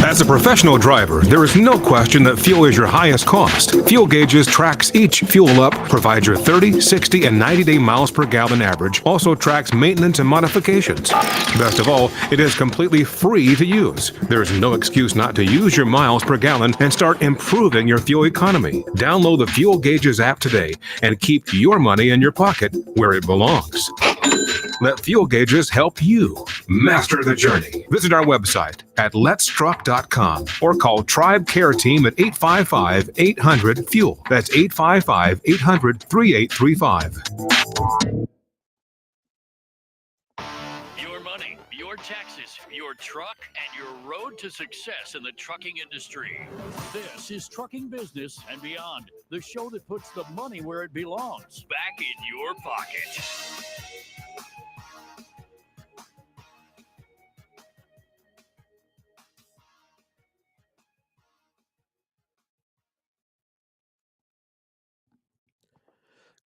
As a professional driver, there is no question that fuel is your highest cost. Fuel Gauges tracks each fuel up, provides your 30, 60, and 90-day miles per gallon average, also tracks maintenance and modifications. Best of all, it is completely free to use. There is no excuse not to use your miles per gallon and start improving your fuel economy. Download the Fuel Gauges app today and keep your money in your pocket where it belongs. Let Fuel Gauges help you master the journey. Visit our website at letstruck.com or call Tribe Care Team at 855-800-FUEL. That's 855-800-3835. Your money, your taxes, your truck, and your road to success in the trucking industry. This is Trucking Business and Beyond, the show that puts the money where it belongs, back in your pocket.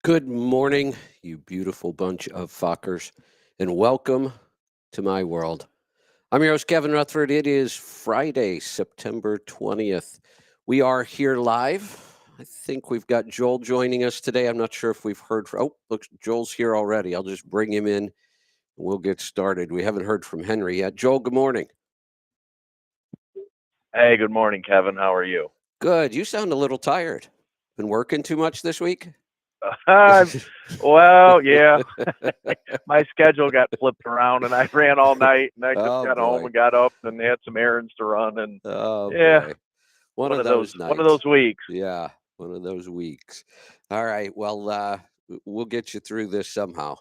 Good morning, you beautiful bunch of fuckers, and welcome to my world. I'm your host, Kevin Rutherford. It is Friday, September 20th. We are here live. I think we've got Joel joining us today. I'm not sure if we've heard from... Oh, look, Joel's here already. I'll just bring him in, and we'll get started. We haven't heard from Henry yet. Joel, good morning. Hey, good morning, Kevin. How are you? Good. You sound a little tired. Been working too much this week? Well, yeah. My schedule got flipped around, and I ran all night, and I just got home and got up and had some errands to run, and boy. One of those nights. One of those weeks. Yeah, one of those weeks. All right. Well, we'll get you through this somehow.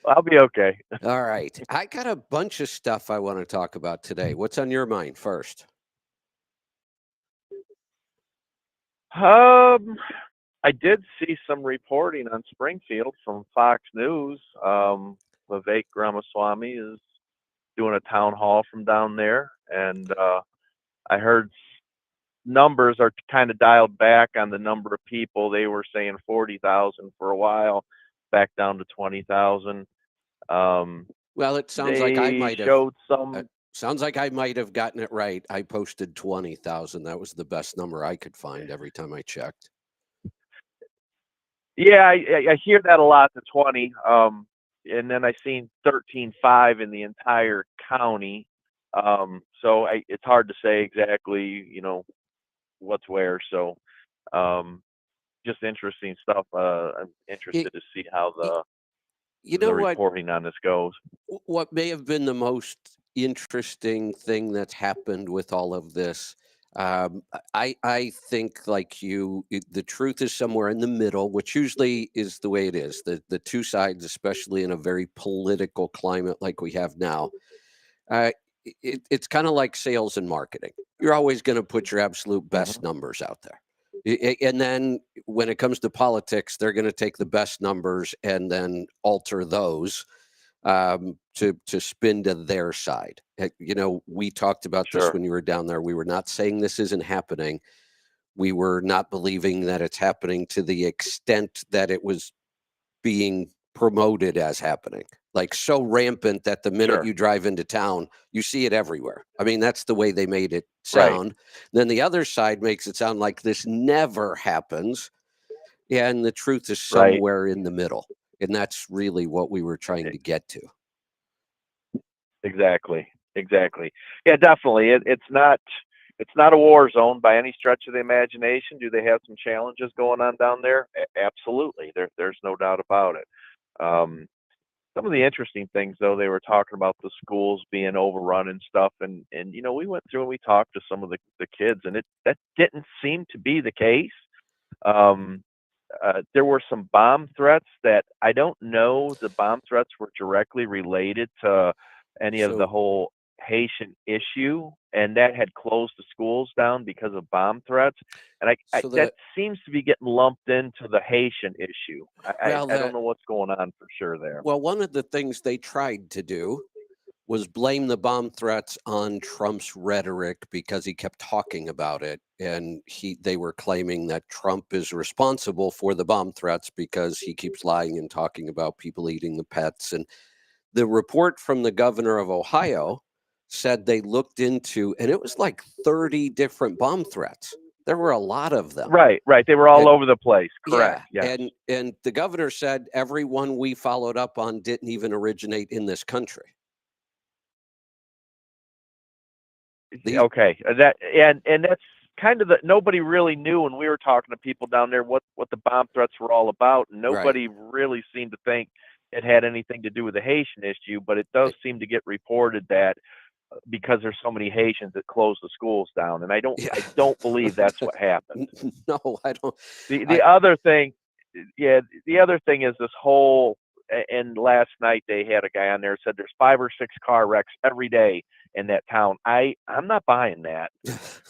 I'll be okay. All right. I got a bunch of stuff I want to talk about today. What's on your mind first? I did see some reporting on Springfield from Fox News. Vivek Ramaswamy is doing a town hall from down there, and I heard numbers are kind of dialed back on the number of people. They were saying 40,000 for a while, back down to 20,000. Well, it sounds like I might have showed some. Sounds like I might have gotten it right. I posted 20,000. That was the best number I could find every time I checked. Yeah, I hear that a lot, the 20. And then I seen 13.5 in the entire county. So it's hard to say exactly, what's where. So just interesting stuff. I'm interested to see how the reporting on this goes. What may have been the most interesting thing that's happened with all of this, I think, like you, the truth is somewhere in the middle, which usually is the way it is. The two sides, especially in a very political climate like we have now, it's kind of like sales and marketing. You're always going to put your absolute best numbers out there. And then when it comes to politics, they're going to take the best numbers and then alter those to spin to their side. We talked about this when you were down there. We were not saying this isn't happening. We were not believing that it's happening to the extent that it was being promoted as happening. Like so rampant that the minute you drive into town, you see it everywhere. I mean, that's the way they made it sound. Right. Then the other side makes it sound like this never happens. And the truth is somewhere in the middle. And that's really what we were trying to get to. Exactly. Yeah, definitely. It's not a war zone by any stretch of the imagination. Do they have some challenges going on down there? Absolutely. There's no doubt about it. Some of the interesting things, though, they were talking about the schools being overrun and stuff. And we went through and we talked to some of the kids, and that didn't seem to be the case. There were some bomb threats that I don't know the bomb threats were directly related to any of the whole Haitian issue, and that had closed the schools down because of bomb threats. And that seems to be getting lumped into the Haitian issue. I don't know what's going on for sure there. Well, one of the things they tried to do was blame the bomb threats on Trump's rhetoric because he kept talking about it. And they were claiming that Trump is responsible for the bomb threats because he keeps lying and talking about people eating the pets. And the report from the governor of Ohio said they looked into, and it was like 30 different bomb threats. There were a lot of them. Right. They were all And- over the place. Correct. Yeah. Yes. And the governor said every one we followed up on didn't even originate in this country. Okay. That and that's kind of nobody really knew when we were talking to people down there what the bomb threats were all about. And nobody really seemed to think it had anything to do with the Haitian issue, but it does seem to get reported that because there's so many Haitians that closed the schools down, and I don't believe that's what happened. No, I don't. The other thing, the other thing is this whole. And last night they had a guy on there said there's 5 or 6 car wrecks every day in that town. I'm not buying that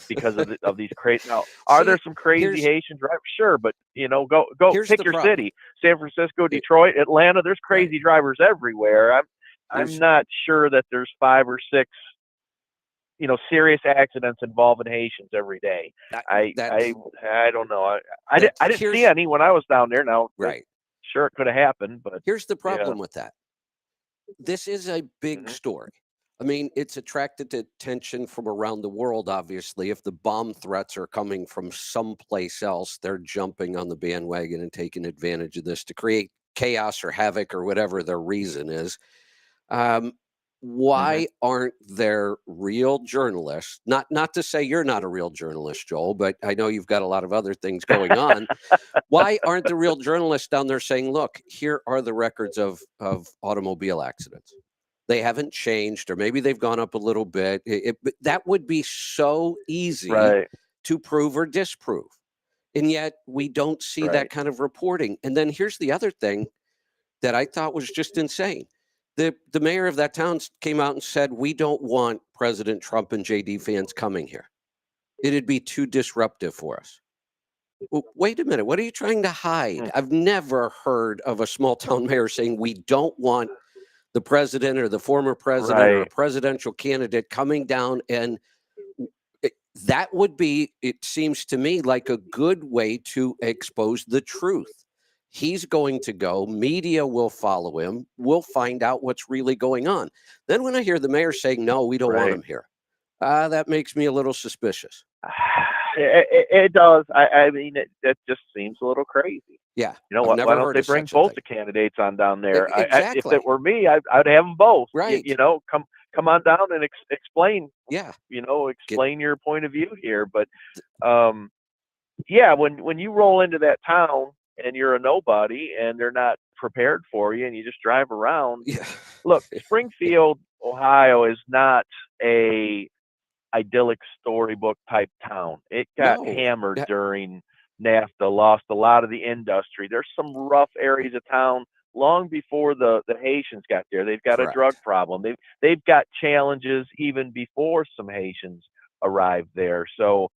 because of these crazy. Now, are there some crazy Haitian drivers? Sure, but go pick your city: San Francisco, Detroit, Atlanta. There's crazy drivers everywhere. I'm not sure that there's 5 or 6 serious accidents involving Haitians every day. I don't know. I didn't see any when I was down there. Now, sure, it could have happened, but here's the problem with that. This is a big story. I mean, it's attracted attention from around the world, obviously. If the bomb threats are coming from someplace else, they're jumping on the bandwagon and taking advantage of this to create chaos or havoc or whatever their reason is. Why aren't there real journalists? Not to say you're not a real journalist, Joel, but I know you've got a lot of other things going on. Why aren't the real journalists down there saying, look, here are the records of automobile accidents? They haven't changed, or maybe they've gone up a little bit. But that would be so easy to prove or disprove. And yet we don't see that kind of reporting. And then here's the other thing that I thought was just insane. The mayor of that town came out and said, we don't want President Trump and JD fans coming here. It'd be too disruptive for us. Well, wait a minute. What are you trying to hide? I've never heard of a small town mayor saying we don't want the president or the former president or a presidential candidate coming down. And that would be, it seems to me, like a good way to expose the truth. He's going to go, media will follow him, we'll find out what's really going on. Then when I hear the mayor saying, no, we don't want him here, that makes me a little suspicious. It does. I mean, it just seems a little crazy. Yeah. Why don't they bring both the candidates on down there? If it were me, I'd have them both. Right. Come on down and explain. Yeah. Explain your point of view here. But, when you roll into that town and you're a nobody and they're not prepared for you and you just drive around. Yeah. Look, Springfield, Ohio is not a idyllic storybook type town. It got hammered during NAFTA, lost a lot of the industry. There's some rough areas of town long before the Haitians got there. They've got a drug problem. They've got challenges even before some Haitians arrived there. So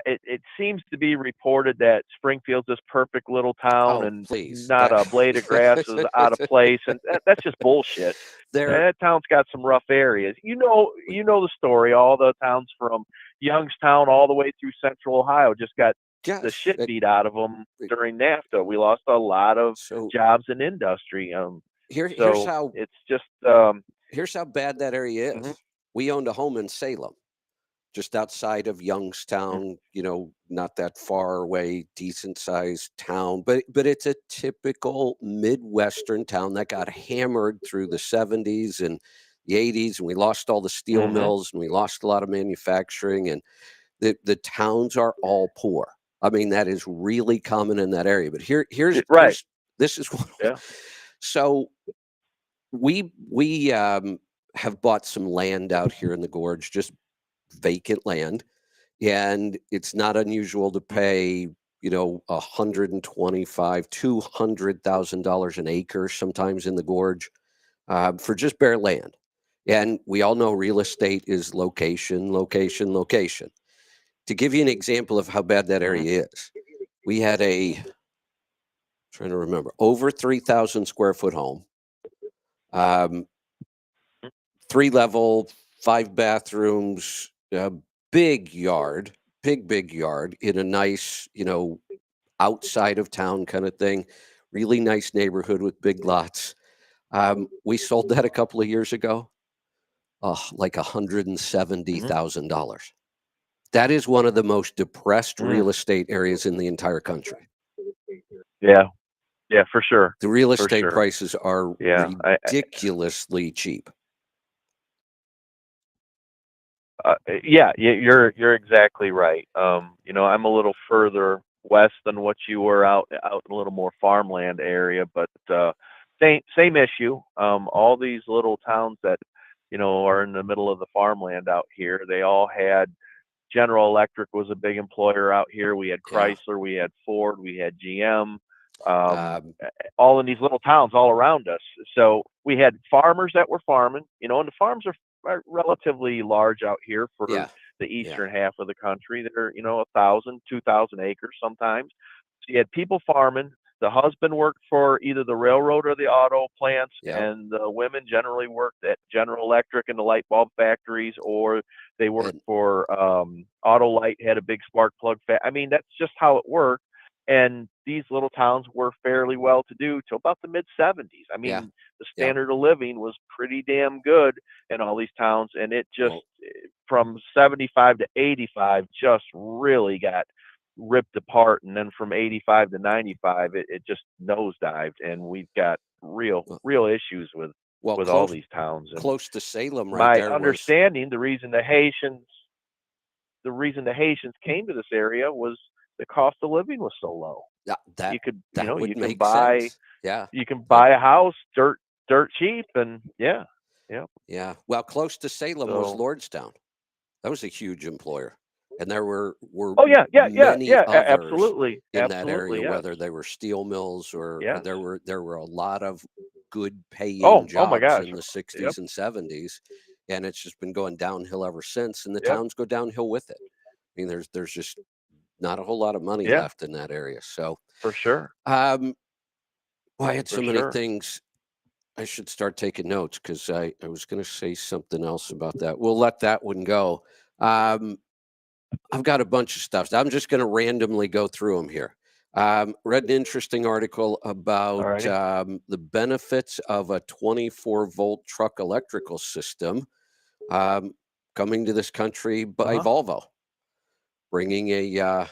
it seems to be reported that Springfield's this perfect little town not a blade of grass is out of place, and that's just bullshit. That town's got some rough areas. You know the story. All the towns from Youngstown all the way through Central Ohio just got the shit beat out of them during NAFTA. We lost a lot of jobs in industry. Here's how it's just. Here's how bad that area is. We owned a home in Salem, just outside of Youngstown, not that far away, decent sized town, but it's a typical Midwestern town that got hammered through the 70s and the 80s. And we lost all the steel mills and we lost a lot of manufacturing, and the towns are all poor. I mean, that is really common in that area, but here's this is what, so we have bought some land out here in the gorge, just vacant land, and it's not unusual to pay $125,000, $200,000 an acre sometimes in the gorge for just bare land. And we all know real estate is location, location, location. To give you an example of how bad that area is, we had over 3,000 square foot home, 3-level, 5 bathrooms, big yard in a nice, outside of town kind of thing, really nice neighborhood with big lots. We sold that a couple of years ago. like $170,000. That is one of the most depressed real estate areas in the entire country. Yeah, yeah, for sure. The real For estate sure. prices are Yeah, ridiculously cheap. yeah, you're exactly right. You know, I'm a little further west than what you were out in a little more farmland area, but same issue. All these little towns that are in the middle of the farmland out here, they all had General Electric was a big employer out here. We had Yeah. Chrysler, we had Ford, we had GM, Um, all in these little towns all around us. So we had farmers that were farming, and the farms are relatively large out here for yeah. the Yeah. eastern half of the country. They're 1,000, 2,000 acres sometimes. So you had people farming. The husband worked for either the railroad or the auto plants, Yeah. and the women generally worked at General Electric and the light bulb factories, or they worked And for Autolite, had a big spark plug. I mean, that's just how it worked. And these little towns were fairly well to do till about the mid 70s. I yeah. mean, the Yeah. standard of living was pretty damn good in all these towns, and it just Well, from 75 to 85 just really got ripped apart, and then from 85 to 95 it just nosedived, and we've got real well, real issues well, with all these towns. And close to Salem right my there was, understanding, the reason the Haitians came to this area was the cost of living was so low. yeah, You could, that you would can make buy sense. Yeah. you can But buy a house dirt cheap, and yeah, yeah. yeah, well, close to Salem was So, Lordstown. That was a huge employer. And there were oh yeah, yeah, yeah, many yeah, others absolutely, in that absolutely, area, yes, whether they were steel mills or yes. there were a lot of good paying Oh my jobs gosh. in the Yep, 60s and 70s. And it's just been going downhill ever since. And the yep, towns go downhill with it. I mean, there's just not a whole lot of money yeah, left in that area. So for sure, um well, I had for so many sure. things. I should start taking notes because I was going to say something else about that. We'll let that one go. Um, I've got a bunch of stuff. I'm just going to randomly go through them here. Read an interesting article All about righty. the benefits of a 24-volt truck electrical system um, coming to this country by Uh-huh. Volvo, bringing a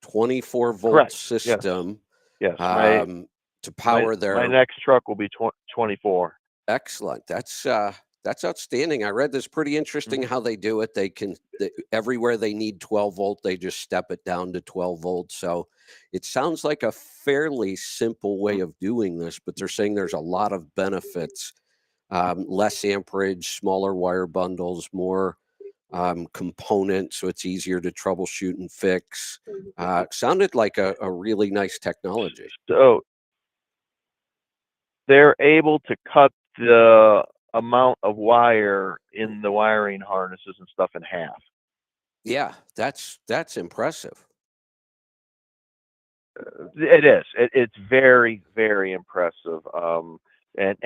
24-volt Correct. Yes. system Yes. My um, to my power my their. next truck will be 24. Excellent. That's outstanding. I read this pretty interesting Mhm. how they do it. Everywhere they need 12 volt, they just step it down to 12 volts. So it sounds like a fairly simple way Mm. of doing this, but they're saying there's a lot of benefits. Less amperage, smaller wire bundles, more components, so it's easier to troubleshoot and fix. Sounded like a really nice technology. So they're able to cut the amount of wire in the wiring harnesses and stuff in half. Yeah, that's impressive. It is. It's very, very impressive. And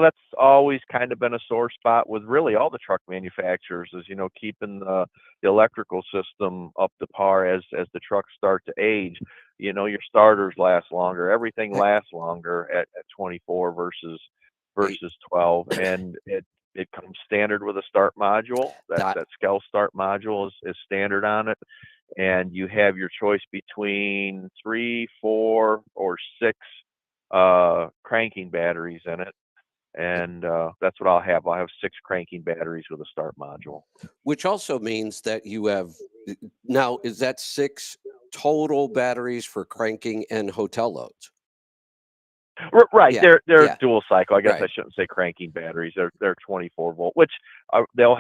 that's always kind of been a sore spot with really all the truck manufacturers is keeping the electrical system up to par as the trucks start to age. Your starters last longer. Everything Heck, lasts longer at 24 versus hey, 12, and it comes standard with a start module. That that that Skel start module is standard on it, and you have your choice between 3, 4, or 6 cranking batteries in it, and that's what I'll have. I'll have 6 cranking batteries with a start module. which also means that you have now, is that 6 total batteries for cranking and hotel loads? Right, Yeah, they're yeah, dual cycle. I guess I right, shouldn't say cranking batteries. They're 24 volt, which they'll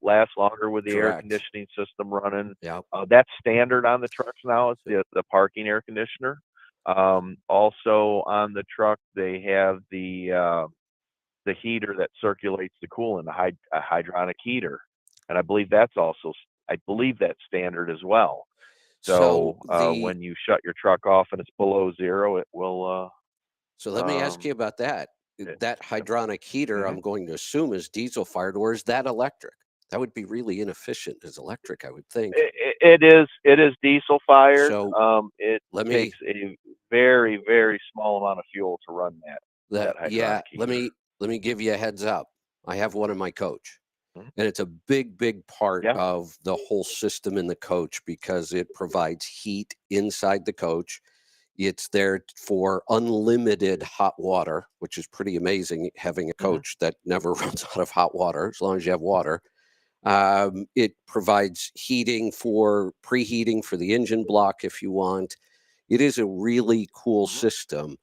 last longer with the air correct. conditioning system running. Yeah, That's standard on the trucks now. It's the parking air conditioner. Also on the truck, they have the heater that circulates the coolant, a hydronic heater, and I believe that's standard as well. so So when you shut your truck off and it's below zero, it will. let me ask Um, you about that. it, That hydronic heater, mhm. I'm going to assume, is diesel fired, or is that electric? That would be really inefficient as electric, I would think. It is diesel fired. So It let me takes a very, very small amount of fuel to run that yeah, hydronic heater. let me give you a heads up. I have one in my coach. Mhm. And it's a big part Yeah. of the whole system in the coach because it provides heat inside the coach. It's there for unlimited hot water, which is pretty amazing having a Mhm. coach that never runs out of hot water as long as you have water. It provides heating for preheating for the engine block if you want. It is a really cool Mhm. system.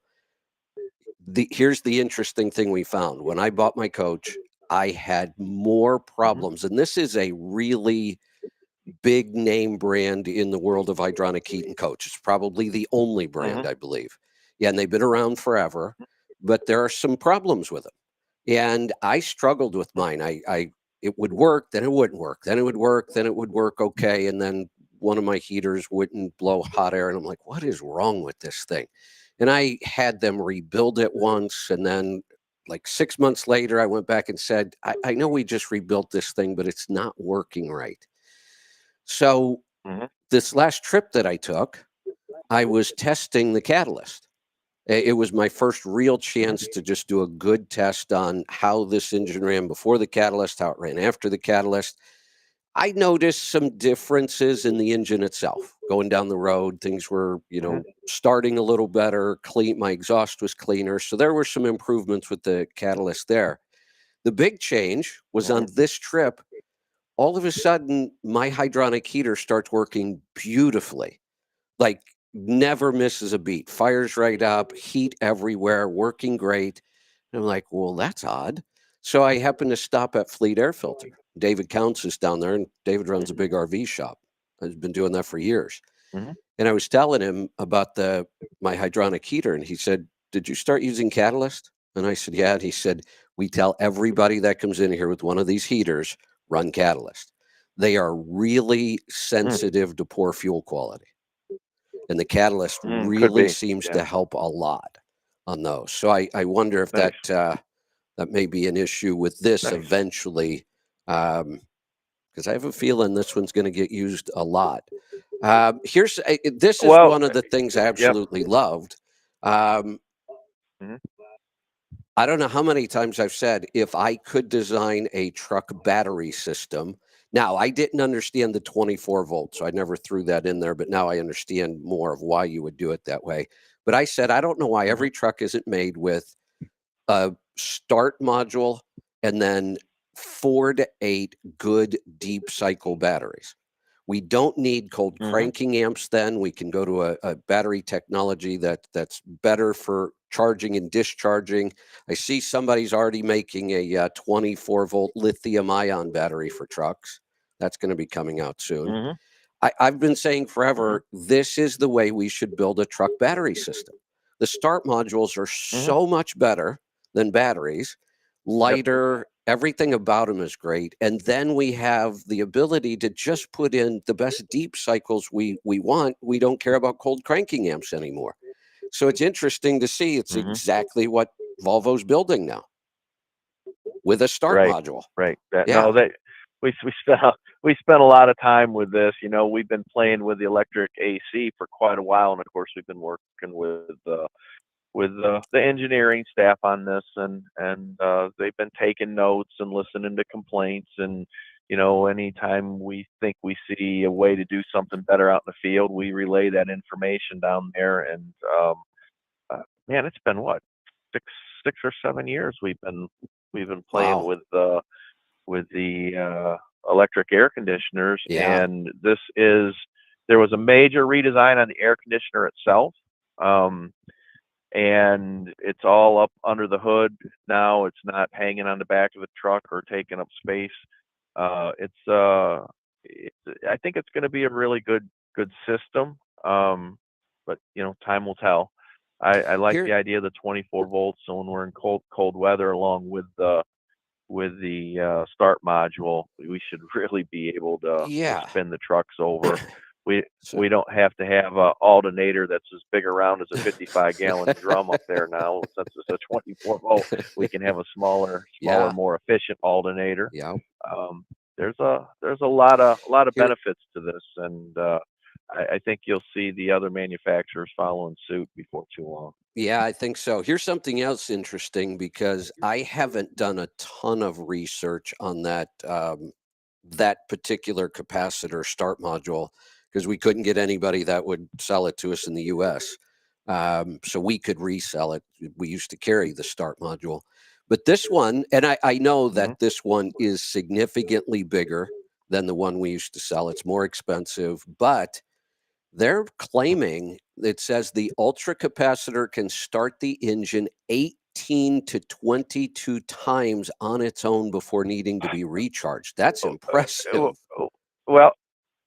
Here's the interesting thing we found. When I bought my coach, I had more Mhm. problems, and this is a really big name brand in the world of hydronic heat and coach. It's probably the only brand, Mhm. I believe. Yeah, and they've been around forever, but there are some problems with them. And I struggled with mine. I it would work, then it wouldn't work, then it would work, then it would work okay, and then one of my heaters wouldn't blow hot air, and I'm like, what is wrong with this thing? And I had them rebuild it once, and then like 6 months later, I went back and said, I know we just rebuilt this thing, but it's not working right. So Mhm. this last trip that I took, I was testing the catalyst. It was my first real Mhm. chance to just do a good test on how this engine ran before the catalyst, how it ran after the catalyst. I noticed some differences in the engine itself. Going down the road, things were, Mhm. starting a little better, clean, my exhaust was cleaner. So there were some improvements with the catalyst there. The big change was Mhm. on this trip. All of a sudden, my hydronic heater starts working beautifully, like never misses a beat, fires right up, heat everywhere, working great. And I'm like, well, that's odd. So I happened to stop at Fleet Air Filter. David Counts is down there, and David runs a Mhm. big RV shop. Has been doing that for years. Mhm. And I was telling him about the my hydronic heater, and he said, "Did you start using Catalyst?" And I said, "Yeah." And he said, "We tell everybody that comes in here with one of these heaters, run Catalyst. They are really Mm. sensitive to poor fuel quality, and the Catalyst Could really be. seems Yeah. to help a lot on those." So I wonder if Nice. that may be an issue with this Nice. eventually, because I have a feeling this one's going to get used a lot. This is Well, one of the things I yep. absolutely loved. Um, Mhm. I don't know how many times I've said if I could design a truck battery system. Now, I didn't understand the 24 volts, so I never threw that in there, but now I understand more of why you would do it that way. But I said, I don't know why Mhm. every truck isn't made with a start module and then 4 to 8 good deep cycle batteries. We don't need cold Mhm. cranking amps then. We can go to a battery technology that's better for charging and discharging. I see somebody's already making a 24-volt lithium ion battery for trucks. That's going to be coming out soon. Mhm. I've been saying Mhm. forever, this is the way we should build a truck battery system. The start modules are Mhm. so much better than batteries, Yep. lighter, everything about them is great. And then we have the ability to just put in the best deep cycles we want. We don't care about cold cranking amps anymore. So it's interesting to see it's Mhm. exactly what Volvo's building now with a start Right. module. Right. That Yeah. no, that we spent we spent a lot of time with this. You know, we've been playing with the electric AC for quite a while, and of course, we've been working with the engineering staff on this, and they've been taking notes and listening to complaints, and you know, anytime we think we see a way to do something better out in the field, we relay that information down there. And uh, man, it's been what, six 6 or 7 years we've been playing Wow. with the electric air conditioners, Yeah. and there was a major redesign on the air conditioner itself. Um, and it's all up under the hood now. It's not hanging on the back of the truck or taking up space. I think it's going to be a really good system. But you know, time will tell. I like Here, the idea of the 24 volts, so when we're in cold weather, along with the start module, we should really be able to yeah. spin the trucks over. We So we don't have to have a alternator that's as big around as a 55-gallon drum up there now. Since it's a 24 volt, we can have a smaller, yeah, more efficient alternator. yeah. Um, there's a lot of Here, benefits to this, and I think you'll see the other manufacturers following suit before too long. Yeah, I think so. Here's something else interesting because I haven't done a ton of research on that particular capacitor start module because we couldn't get anybody that would sell it to us in the U.S. So we could resell it. We used to carry the start module, but this one, and I know Mhm. that this one is significantly bigger than the one we used to sell. It's more expensive, but they're claiming it says the ultra capacitor can start the engine 18 to 22 times on its own before needing to be recharged. That's impressive. Well,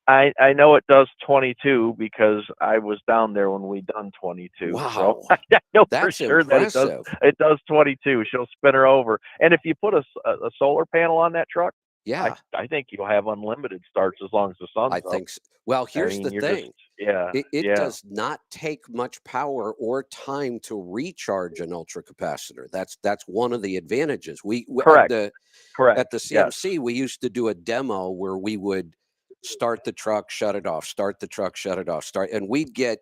I know it does 22 because I was down there when we done 22. So Wow, I know for that's sure that impressive. it does 22. She'll spin her over. And if you put a solar panel on that truck, Yeah, I think you'll have unlimited starts as long as the sun's I up. think so. Well, I here's the mean, you're just thing. yeah, It yeah. does not take much power or time to recharge an ultra capacitor. That's one of the advantages. Correct. Correct. At the Yes. CMC, we used to do a demo where we would start the truck, shut it off, start the truck, shut it off, start, and we'd get,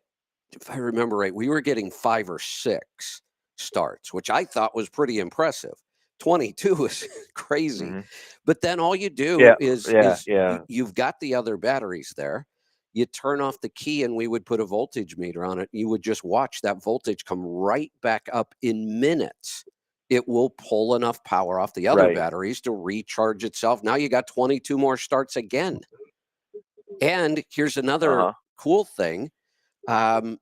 if I remember right, we were getting 5 or 6 starts, which I thought was pretty impressive. 22 is crazy. Hmm. But then all you Yeah. do is Yeah. Yeah. you've got the other batteries there. You turn off the key and we would put a voltage meter on it. You would just watch that voltage come right back up in minutes. It will pull enough power off the other Right. batteries to recharge itself. Now you got 22 more starts again. And here's another Uh-huh. cool thing. Um,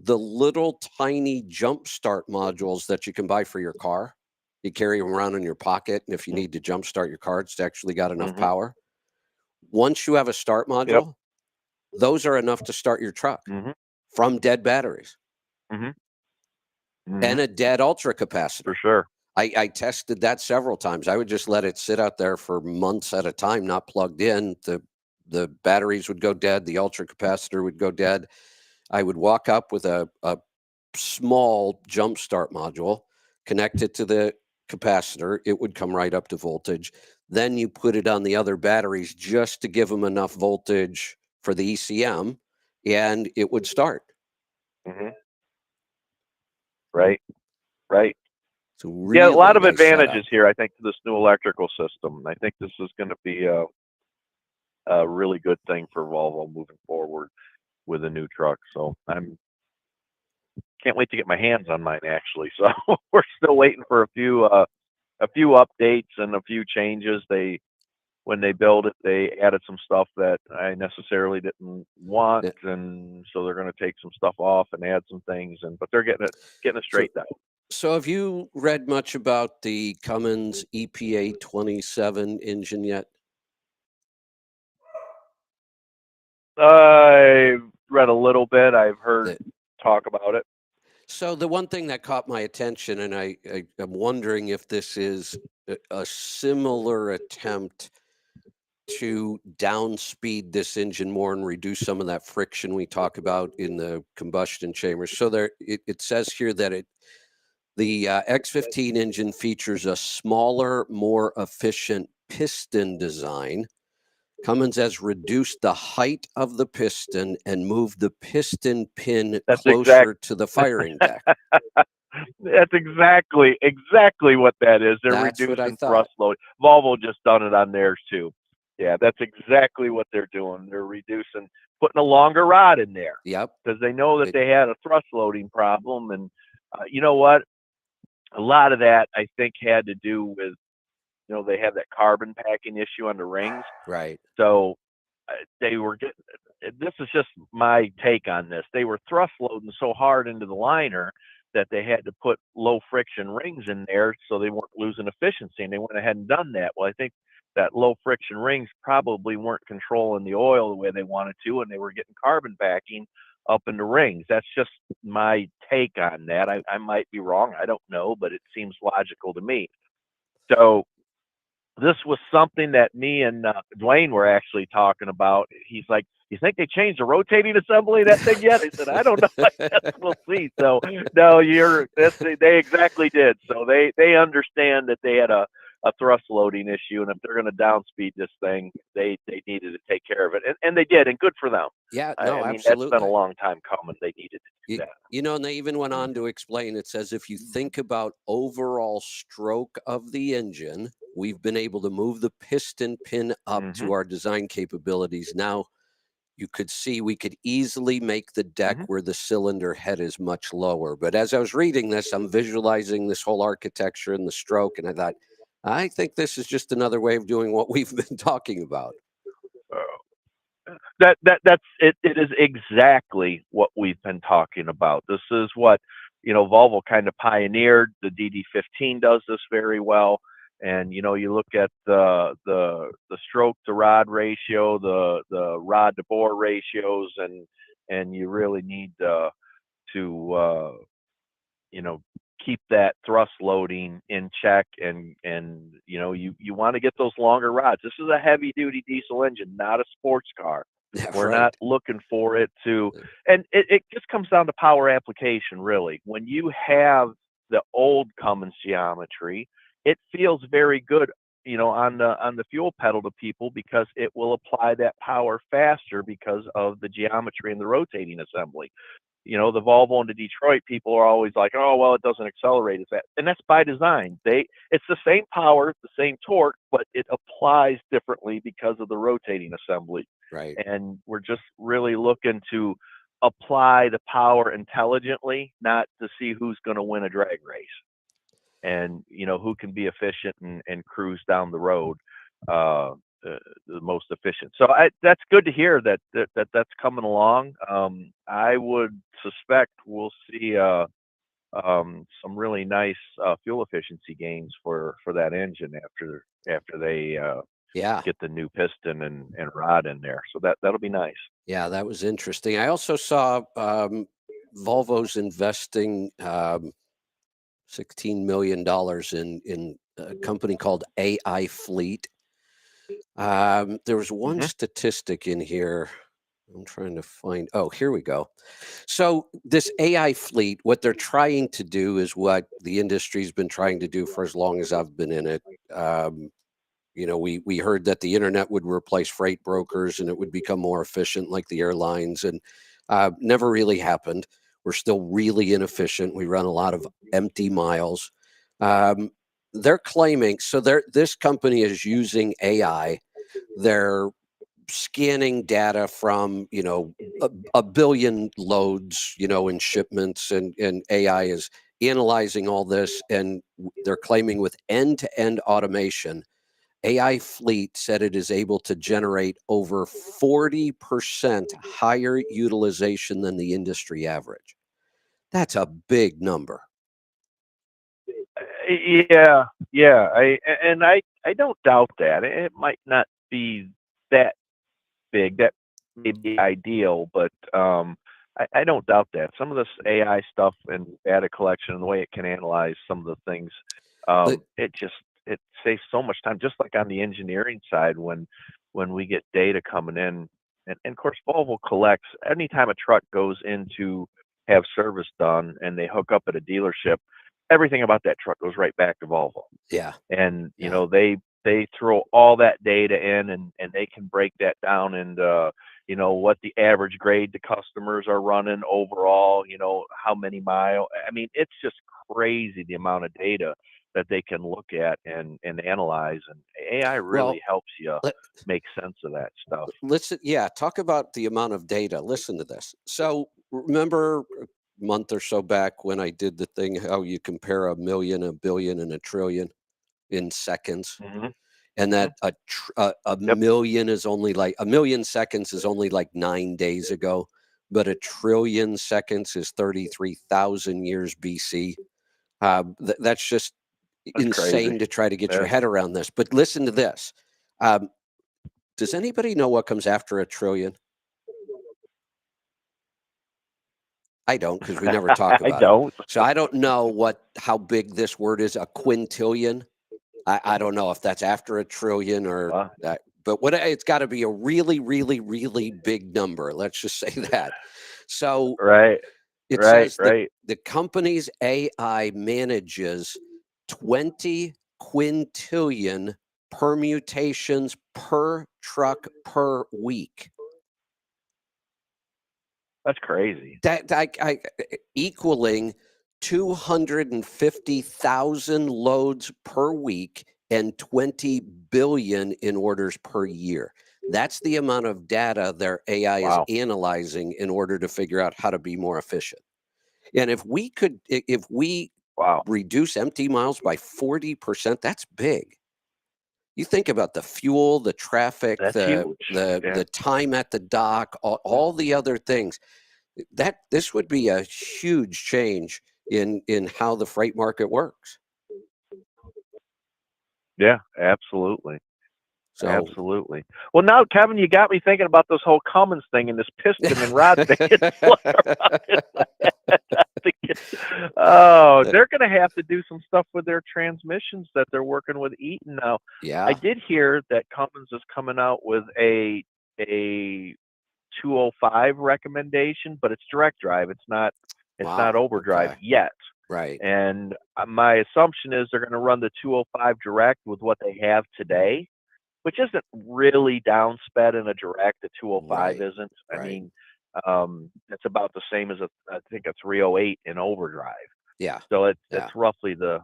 the little tiny jump start modules that you can buy for your car, you carry them around in your pocket. And if you need to jump start your car, it's actually got enough Hmm. power. Once you have a start Yep. module, those are enough to start your truck Hmm. from dead batteries Hmm. and Hmm. a dead ultra capacitor. For sure. I tested that several times. I would just let it sit out there for months at a time, not plugged in. The batteries would go dead. The ultra capacitor would go dead. I would walk up with a small jump start module, connect it to the capacitor. It would come right up to voltage. Then you put it on the other batteries just to give them enough voltage for the ECM, and it would start. Hmm. Right. Right. It's a Yeah, a lot really of nice setup. advantages here, I think, to this new electrical system. I think this is going to be a really good thing for Volvo moving forward with a new truck. So I'm can't wait to get my hands on mine actually. So we're still waiting for a few updates and a few changes. When they build it, they added some stuff that I necessarily didn't want, Yeah. and so they're going to take some stuff off and add some things. But they're getting it So, straightened out. so have you read much about the Cummins EPA 27 engine yet? I've read a little bit. I've heard The, talk about it. So the one thing that caught my attention, and I am wondering if this is a similar attempt to downspeed this engine more and reduce some of that friction we talk about in the combustion chambers. So it says here that the X15 engine features a smaller, more efficient piston design. Cummins has reduced the height of the piston and moved the piston pin That's exact. closer to the firing deck. That's exactly what that is. They're That's what I reducing thought. thrust load. Volvo just done it on theirs too. Yeah, that's exactly what they're doing. They're reducing, putting a longer rod in there Yep. because they know that It, they had a thrust loading problem. And you know what? A lot of that I think had to do with they have that carbon packing issue on the rings. right. So they were getting. This is just my take on this. They were thrust loading so hard into the liner that they had to put low friction rings in there so they weren't losing efficiency, and they went ahead and done that. Well, I think that low friction rings probably weren't controlling the oil the way they wanted to, and they were getting carbon packing up in the rings. That's just my take on that. I might be wrong. I don't know, but it seems logical to me. So this was something that me and Dwayne were actually talking about. He's like, "You think they changed the rotating assembly of that thing yet?" I said, "I don't know. I guess we'll see." So no, they exactly did. So they understand that they had a a thrust loading issue, and if they're going to downspeed this thing, they needed to take care of it, and they did, and good for them. Yeah, I no, mean, that's been a absolutely. long time coming. They needed to do You, that. you know, and they even went on Mhm. to explain, it says, if you think about overall stroke of the engine, we've been able to move the piston pin up Mhm. to our design capabilities. Now, you could see we could easily make the deck Mhm. where the cylinder head is much lower. But as I was reading this, I'm visualizing this whole architecture and the stroke, and I thought, I think this is just another way of doing what we've been talking about. That's it. It is exactly what we've been talking about. This is what Volvo kind of pioneered. The DD15 does this very well, and you look at the stroke to rod ratio, the rod to bore ratios, and you really need to keep that thrust loading in check, and you want to get those longer rods. This is a heavy duty diesel engine, not a sports car. Yeah, We're not right. looking for it to, and it just comes down to power application, really. When you have the old Cummins geometry, it feels very good, on the fuel pedal to people, because it will apply that power faster because of the geometry and the rotating assembly. The Volvo and the Detroit people are always like, oh, well, it doesn't accelerate as fast. And that's by design. It's the same power, the same torque, but it applies differently because of the rotating assembly. Right. And we're just really looking to apply the power intelligently, not to see who's going to win a drag race, and who can be efficient and cruise down the road uh, the most efficient. So that's good to hear that's coming along. I would suspect we'll see some really nice fuel efficiency gains for that engine after they Yeah. get the new piston and rod in there. So that'll be nice. Yeah, that was interesting. I also saw Volvo's investing $16 million in a company called AI Fleet. There was one Hmm. statistic in here. I'm trying to find. Oh, here we go. So this AI fleet, what they're trying to do is what the industry's been trying to do for as long as I've been in it. Um, we heard that the internet would replace freight brokers and it would become more efficient, like the airlines, and never really happened. We're still really inefficient. We run a lot of empty miles. Um, they're claiming so. This company is using AI. They're scanning data from a billion loads in shipments, and AI is analyzing all this, and they're claiming with end-to-end automation, AI Fleet said it is able to generate over 40% higher utilization than the industry average. That's a big number. Yeah, yeah. I don't doubt that. It might not be that big. That may be ideal, but I don't doubt that. Some of this AI stuff and data collection and the way it can analyze some of the things, But it saves so much time. Just like on the engineering side, when we get data coming in, and of course Volvo collects anytime a truck goes in to have service done and they hook up at a dealership, everything about that truck goes right back to Volvo, yeah, and yeah. they throw all that data in, and they can break that down into what the average grade the customers are running overall, how many mile. I mean, it's just crazy the amount of data that they can look at and analyze, and AI really Well, helps you let, make sense of that stuff. listen, yeah, talk about the amount of data. Listen to this. So remember a month or so back when I did the thing how you compare a million, a billion, and a trillion in seconds, Hmm. and Hmm. that a Yep, million is only like a million seconds is only like 9 days ago, but a trillion seconds is 33,000 years BC. That's just that's crazy. insane to try to get your Yeah. head around this. But listen to this. Um, does anybody know what comes after a trillion? I don't, because we never talk I about it. don't. So I don't know how big this word is. A quintillion. I don't know if that's after a trillion or Wow. that, but it's got to be a really, really, really big number. Let's just say that. So Right, it right, says right. the company's AI manages 20 quintillion permutations per truck per week. That's crazy. That equaling 250,000 loads per week and 20 billion in orders per year. That's the amount of data their AI Wow. is analyzing in order to figure out how to be more efficient. And if we Wow. reduce empty miles by 40%, that's big. You think about the fuel, the traffic, That's huge. Yeah. the time at the dock, all the other things. This would be a huge change in how the freight market works. Yeah, absolutely. So Absolutely. Well, now, Kevin, you got me thinking about this whole Cummins thing and this piston and rod thing. It's floating around in my head. I'm thinking, oh, they're going to have to do some stuff with their transmissions that they're working with Eaton now. yeah, I did hear that Cummins is coming out with a 205 recommendation, but it's direct drive. It's not wow, overdrive okay, yet. right, And my assumption is they're going to run the 205 direct with what they have today, which isn't really down sped in a direct. The 205 right, isn't. I right. mean, it's about the same as I think a 308 in overdrive. Yeah, So it's yeah, roughly the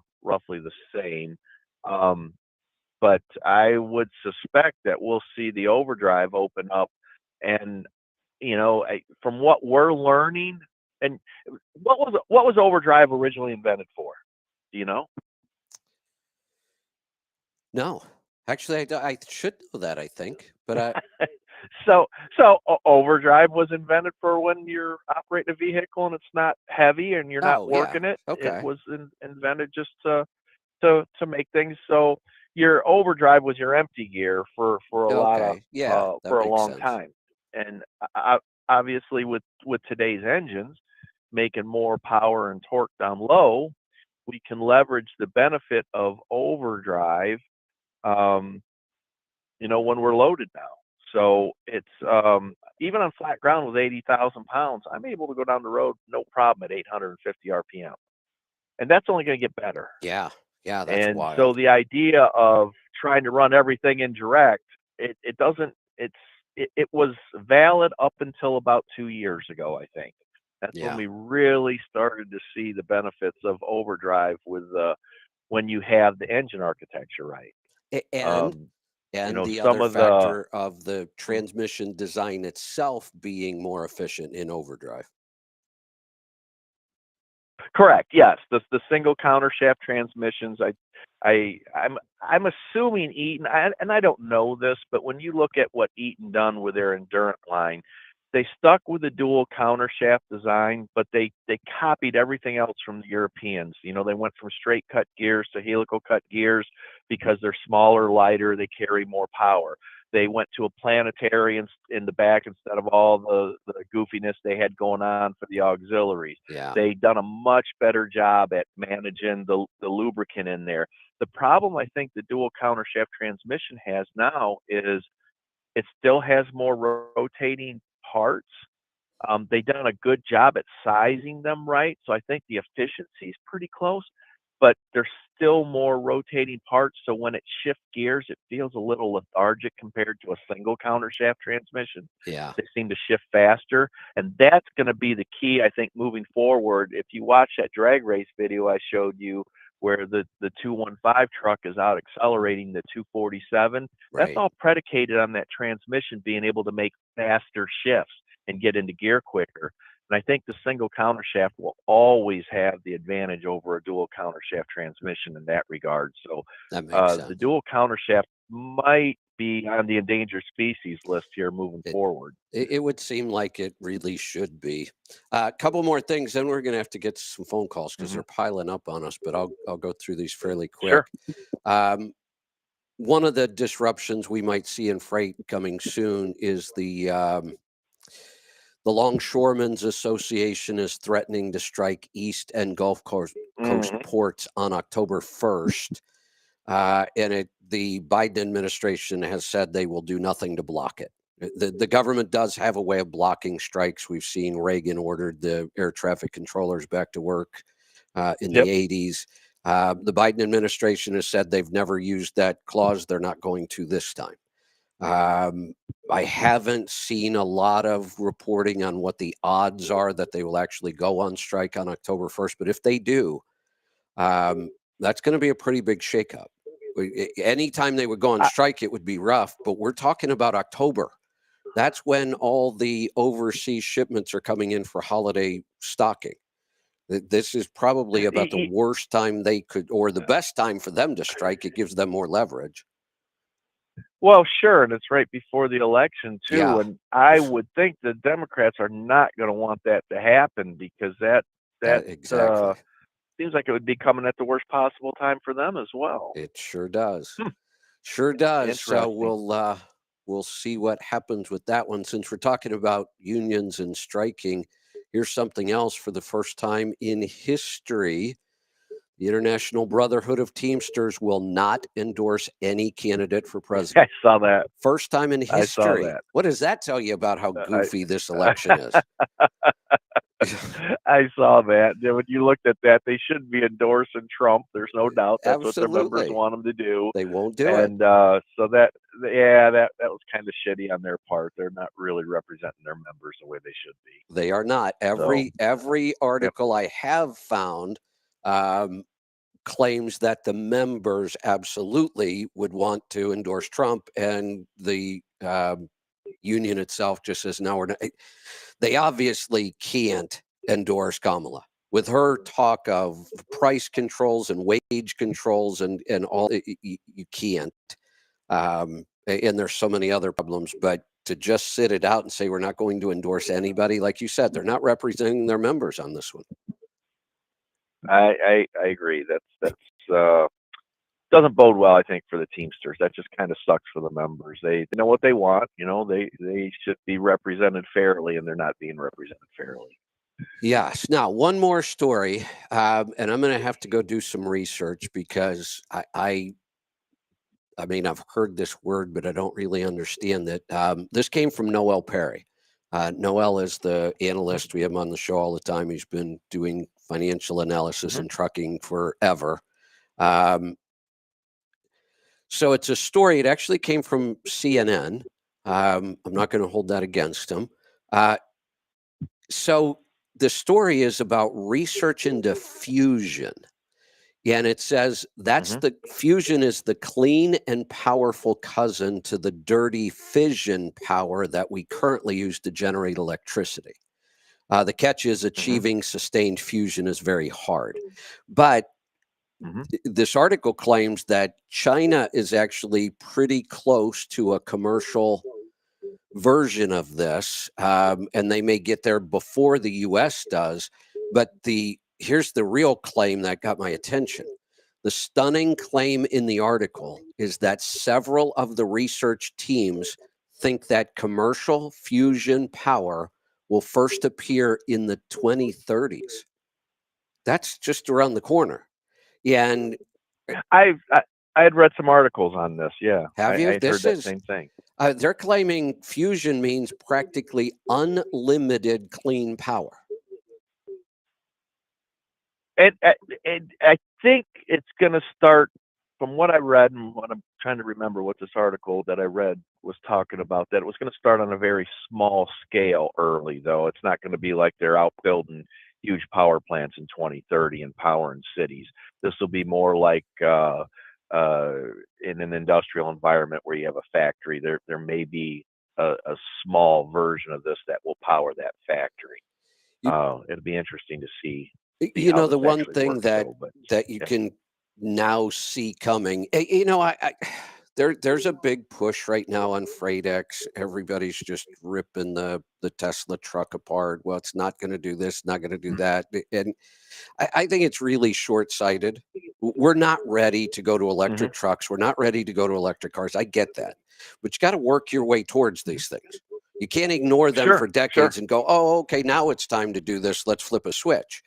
same. But I would suspect that we'll see the overdrive open up, and from what we're learning, and what was overdrive originally invented for? Do you know? no, actually, I should know that, I think, but So overdrive was invented for when you're operating a vehicle and it's not heavy and you're not oh yeah, working it. It okay, was invented just to make things so your overdrive was your empty gear for a lot of okay, yeah, that for a makes long sense. time. And obviously with today's engines making more power and torque down low, we can leverage the benefit of overdrive um, when we're loaded now. So it's even on flat ground with 80,000 pounds, I'm able to go down the road no problem at 850 RPM, and that's only going to get better. Yeah, yeah, that's And so wild. the idea of trying to run everything in direct, it doesn't. It was valid up until about 2 years ago, I think. That's when Yeah, we really started to see the benefits of overdrive with when you have the engine architecture right. and Um, the some other of the factor of the transmission design itself being more efficient in overdrive. correct, yes, the single countershaft transmissions. I'm assuming Eaton, and I don't know this, but when you look at what Eaton done with their Endurant line, they stuck with the dual countershaft design, but they copied everything else from the Europeans. They went from straight cut gears to helical cut gears because they're smaller, lighter, they carry more power. They went to a planetary in the back instead of all the goofiness they had going on for the auxiliaries. Yeah, They done a much better job at managing the lubricant in there. The problem I think the dual countershaft transmission has now is it still has more rotating parts. They've done a good job at sizing them right, so I think the efficiency is pretty close, but there's still more rotating parts, so when it shifts gears, it feels a little lethargic compared to a single countershaft transmission. yeah, They seem to shift faster, and that's going to be the key, I think, moving forward. If you watch that drag race video I showed you, where the 215 truck is out accelerating the 247, that's right. all predicated on that transmission being able to make faster shifts and get into gear quicker. And I think the single countershaft will always have the advantage over a dual countershaft transmission in that regard. So That makes the sense. dual countershaft might be on the endangered species list here moving It, forward. it would seem like it really should be. A couple more things, then we're going to have to get some phone calls because Hmm. they're piling up on us. But I'll go through these fairly quick. Sure. Um, One of the disruptions we might see in freight coming soon is the Longshoremen's Association is threatening to strike East and Gulf Coast Hmm. ports on October 1st. And the Biden administration has said they will do nothing to block it. The government does have a way of blocking strikes. We've seen Reagan ordered the air traffic controllers back to work in Yep. the 80s. The Biden administration has said they've never used that clause. They're not going to this time. I haven't seen a lot of reporting on what the odds are that they will actually go on strike on October 1st. But if they do, that's going to be a pretty big shakeup. Anytime they would go on strike, it would be rough. But we're talking about October. That's when all the overseas shipments are coming in for holiday stocking. This is probably about the worst time they could, or the best time for them to strike. It gives them more leverage. Well, sure, and it's right before the election too. Yeah. And I would think the Democrats are not going to want that to happen, because that Exactly. seems like it would be coming at the worst possible time for them as well. It sure does. Sure does. So Interesting. we'll see what happens with that one. Since we're talking about unions and striking, here's something else. For the first time in history, the International Brotherhood of Teamsters will not endorse any candidate for I president. saw that. First time in I saw history. that. What does that tell you about how I goofy this election is? I saw that. When you looked at that, they shouldn't be endorsing Trump. There's no doubt that's what their members Absolutely. want them to do. They won't do it. And so that was kind of shitty on their part. They're not really representing their members the way they should be. They are not. Every article I have found claims that the members absolutely would want to endorse Trump, and the union itself just says no. We're not. They obviously can't endorse Kamala with her talk of price controls and wage controls and all. You can't. And there's so many other problems, but to just sit it out and say we're not going to endorse anybody, like you said, they're not representing their members on this one. I agree. That's doesn't bode well, I think, for the Teamsters. That just kind of sucks for the members. They know what they want. They should be represented fairly, and they're not being represented fairly. Yes. Now, one more story, and I'm going to have to go do some research, because I mean, I've heard this word, but I don't really understand it. This came from Noel Perry. Noel is the analyst we have him on the show all the time. He's been doing financial analysis and trucking forever. So it's a story. It actually came from CNN. I'm not going to hold that against him. So the story is about research into fusion. And it says that's the fusion is the clean and powerful cousin to the dirty fission power that we currently use to generate electricity. The catch is achieving sustained fusion is very hard. But this article claims that China is actually pretty close to a commercial version of this, and they may get there before the U.S. does. But here's the real claim that got my attention. The stunning claim in the article is that several of the research teams think that commercial fusion power will first appear in the 2030s. That's just around the corner. And I had read some articles on this. Yeah, have you? I heard that same thing. They're claiming fusion means practically unlimited clean power. And I think it's going to start, from what I read and what I'm trying to remember, what this article that I read was talking about, that it was going to start on a very small scale early, though. It's not going to be like they're out building huge power plants in 2030 and powering cities. This will be more like in an industrial environment where you have a factory. There may be a small version of this that will power that factory. It'll be interesting to see. The one thing that you can now see coming, there's a big push right now on FreightX. Everybody's just ripping the Tesla truck apart. Well, it's not going to do this, not going to do that. And I think it's really short-sighted. We're not ready to go to electric trucks. We're not ready to go to electric cars. I get that. But you got to work your way towards these things. You can't ignore them for decades and go, oh, okay, now it's time to do this. Let's flip a switch.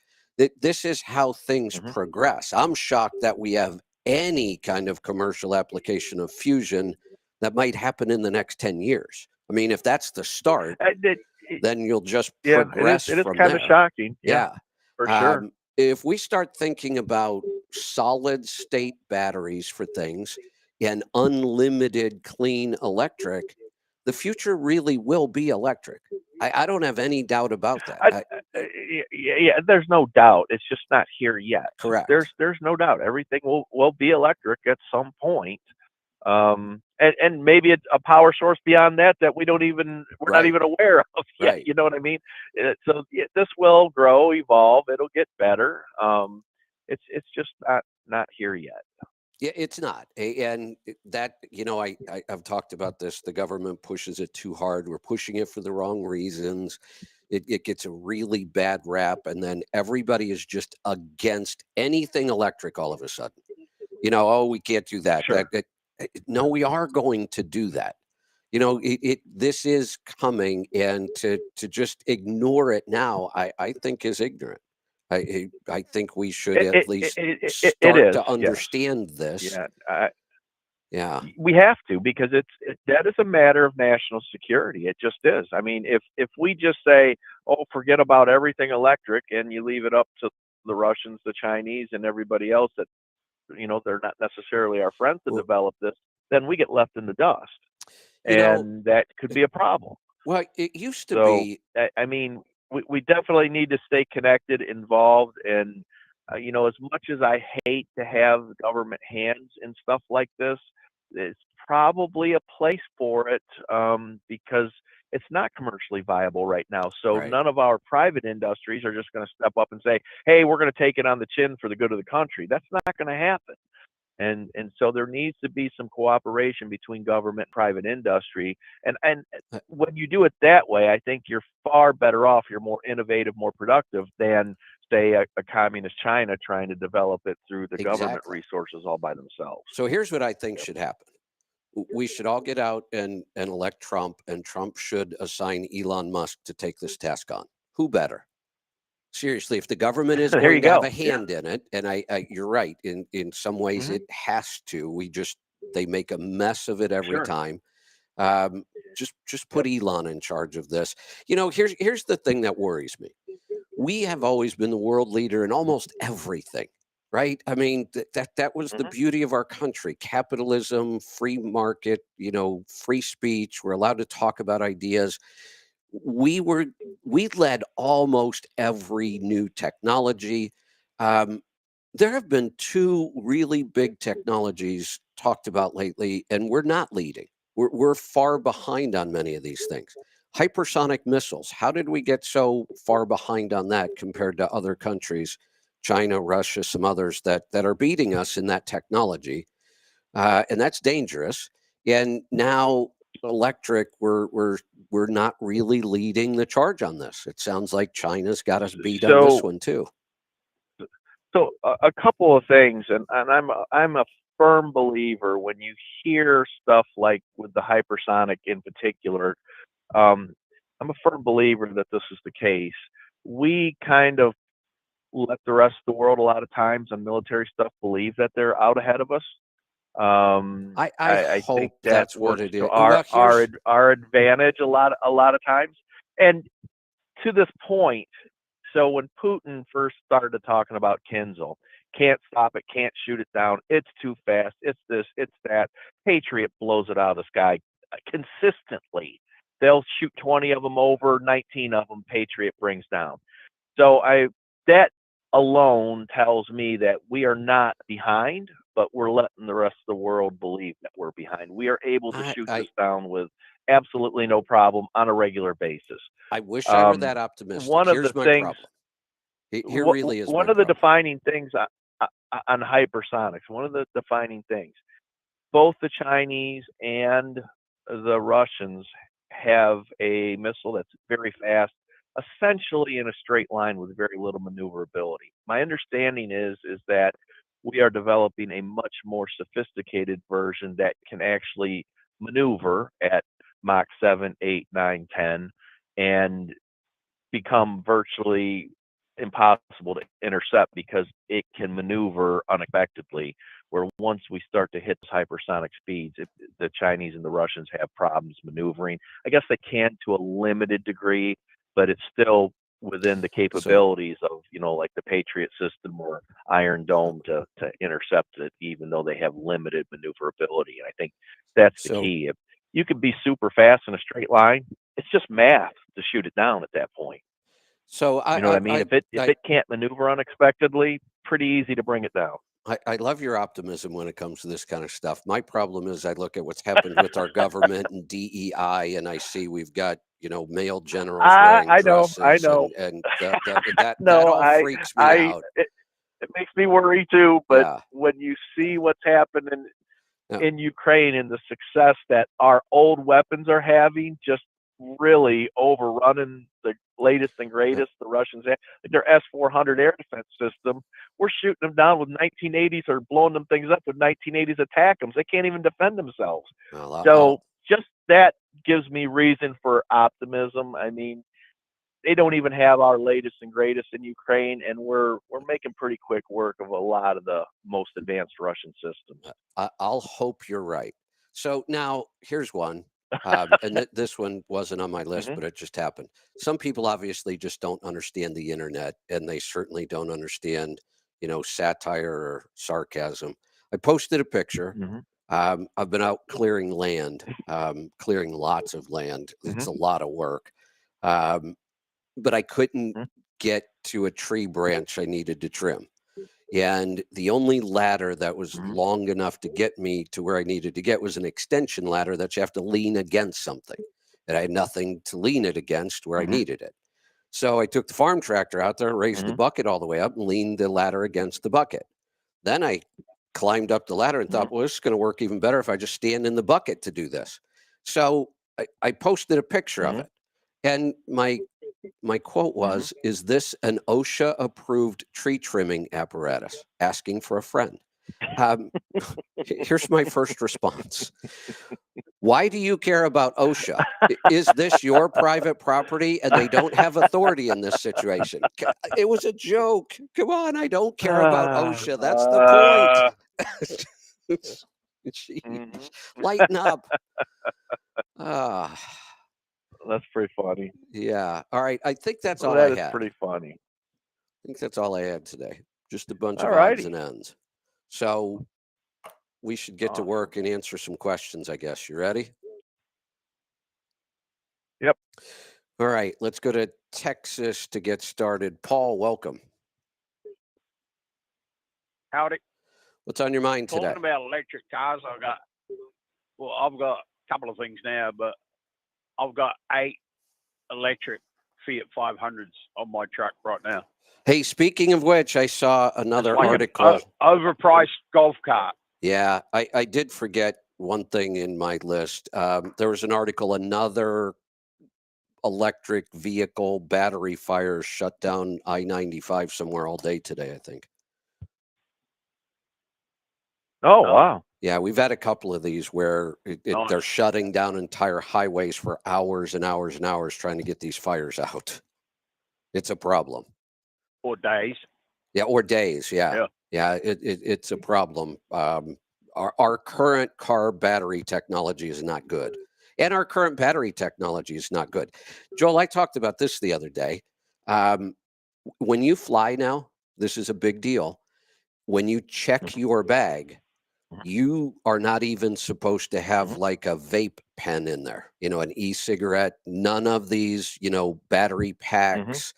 This is how things progress. I'm shocked that we have any kind of commercial application of fusion that might happen in the next 10 years. I mean, if that's the start, then you'll just progress it is from kind there. of shocking. Yeah, for sure. if we start thinking about solid state batteries for things and unlimited clean electric, the future really will be electric. I don't have any doubt about that. Yeah, there's no doubt. It's just not here yet. Correct. There's no doubt. Everything will be electric at some point. And maybe it's a power source beyond that that we're not Right. even aware of yet. Right. You know what I mean? So this will grow, evolve. It'll get better. It's just not here yet. Yeah, it's not. And that, I've talked about this. The government pushes it too hard. We're pushing it for the wrong reasons. It gets a really bad rap. And then everybody is just against anything electric all of a sudden. Oh, we can't do that. Sure. No, we are going to do that. This is coming, and to just ignore it now, I think is ignorant. I think we should It at it least it start is. to Yes. understand this. Yeah. Yeah. We have to, because that is a matter of national security. It just is. I mean, if we just say, "Oh, forget about everything electric," and you leave it up to the Russians, the Chinese, and everybody else that they're not necessarily our friends to Well, develop this, then we get left in the dust, you know, and that could be a problem. well, it used to So, be. I mean, we definitely need to stay connected, involved, and as much as I hate to have government hands in stuff like this, it's probably a place for it, because it's not commercially viable right now. So Right. none of our private industries are just going to step up and say, "Hey, we're going to take it on the chin for the good of the country." That's not going to happen. And so there needs to be some cooperation between government and private industry. And uh, when you do it that way, I think you're far better off. You're more innovative, more productive than, say, a communist China trying to develop it through the government Exactly. resources all by themselves. So here's what I think Yep. should happen. We should all get out and elect Trump, and Trump should assign Elon Musk to take this task on. Who better? Seriously, if the government is There going you to have go. a Yeah. hand in it, and you're right, in some ways Hmm. it has to. They make a mess of it every Sure. time. Um, just put Yep. Elon in charge of this. Here's the thing that worries me. We have always been the world leader in almost everything, right? I mean, that was the Hmm. beauty of our country: capitalism, free market, free speech. We're allowed to talk about ideas. we were we led almost every new technology. Um, there have been two really big technologies talked about lately, and we're not leading. We're far behind on many of these things. Hypersonic missiles. How did we get so far behind on that compared to other countries, China, Russia, some others that are beating us in that technology? And that's dangerous. And now electric, we're not really leading the charge on this. It sounds like China's got us beat on this So, one too. a couple of things, and I'm a firm believer when you hear stuff like with the hypersonic in particular. Um, I'm a firm believer that this is the case. We kind of let the rest of the world a lot of times on military stuff believe that they're out ahead of us. I I think hope that that's what works it to is. Well, here's our advantage a lot of times. And to this point, so when Putin first started talking about Kinzhal, can't stop it, can't shoot it down, it's too fast, it's this, it's that. Patriot blows it out of the sky consistently. They'll shoot 20 of them over, 19 of them Patriot brings down. So that alone tells me that we are not behind, but we're letting the rest of the world believe that we're behind. We are able to I shoot this I down with absolutely no problem on a regular basis. I wish I were Um, that optimistic. one of the Here's my things, problem. Here really is my one of the problem. defining things on hypersonics, one of the defining things, both the Chinese and the Russians have a missile that's very fast, essentially in a straight line with very little maneuverability. My understanding is that we are developing a much more sophisticated version that can actually maneuver at Mach 7, 8, 9, 10, and become virtually impossible to intercept because it can maneuver unexpectedly. Where once we start to hit hypersonic speeds, the Chinese and the Russians have problems maneuvering. I guess they can to a limited degree, but it's still within the capabilities of, like the Patriot system or Iron Dome to intercept it, even though they have limited maneuverability. And I think that's the So key. If you could be super fast in a straight line, it's just math to shoot it down at that point. so You know what I mean? If I it can't maneuver unexpectedly, pretty easy to bring it down. I love your optimism when it comes to this kind of stuff. My problem is I look at what's happened with our government and DEI, and I see we've got, male generals wearing I know, I dresses, know. and that No, all freaks me out. it makes me worry too. But Yeah. when you see what's happening Yeah. in Ukraine and the success that our old weapons are having, just really overrunning the latest and greatest the Russians have. Like their S-400 air defense system, we're shooting them down with 1980s or blowing them things up with 1980s ATACMs. They can't even defend themselves. Well, So just that gives me reason for optimism. I mean, they don't even have our latest and greatest in Ukraine, and we're making pretty quick work of a lot of the most advanced Russian systems. I'll hope you're right. So now here's one. And this one wasn't on my list, Mhm. but it just happened. Some people obviously just don't understand the internet, and they certainly don't understand, satire or sarcasm. I posted a picture. Mhm. I've been out clearing land, clearing lots of land. It's Mhm. a lot of work, but I couldn't Mhm. get to a tree branch I needed to trim. And the only ladder that was Mhm. long enough to get me to where I needed to get was an extension ladder that you have to lean against something. And I had nothing to lean it against where I Mhm. needed it. So I took the farm tractor out there, raised the Mhm. bucket all the way up, and leaned the ladder against the bucket. Then I climbed up the ladder and Mhm. thought, well, this is going to work even better if I just stand in the bucket to do this. So I posted a picture of Mhm. it. And my quote Mhm. was, "Is this an OSHA approved tree trimming apparatus?" Asking for a friend. Um, Here's my first response. Why do you care about OSHA? Is this your private property and they don't have authority in this situation? It was a joke. Come on, I don't care about OSHA. That's the point. Jeez, Mhm. lighten up. Ah, That's pretty funny. yeah. All right. I think that's Well, all I that is had. pretty funny. I think that's all I had today. Just a bunch All of odds righty. and ends. So we should get to Awesome. work and answer some questions, I guess. You ready? Yep. All right, let's go to Texas to get started. Paul, welcome. Howdy. What's on your mind Talking today? about electric cars, I've got a couple of things now, but I've got 8 electric Fiat 500s on my truck right now. Hey, speaking of which, I saw It's another like article. overpriced golf cart. Yeah, I did forget one thing in my list. There was an article, another electric vehicle battery fire shut down I-95 somewhere all day today, I think. Oh, Oh, wow. Yeah, we've had a couple of these where nice. they're shutting down entire highways for hours and hours and hours trying to get these fires out. It's a problem. Or days. Yeah, or days. Yeah, Yeah. yeah, it's a problem. Our current car battery technology is not good, and our current battery technology is not good. Joel, I talked about this the other day. Um, when you fly now, this is a big deal. When you check Mhm. your bag, Mhm. you are not even supposed to have Mhm. like a vape pen in there, an e-cigarette, none of these, battery Mhm. packs.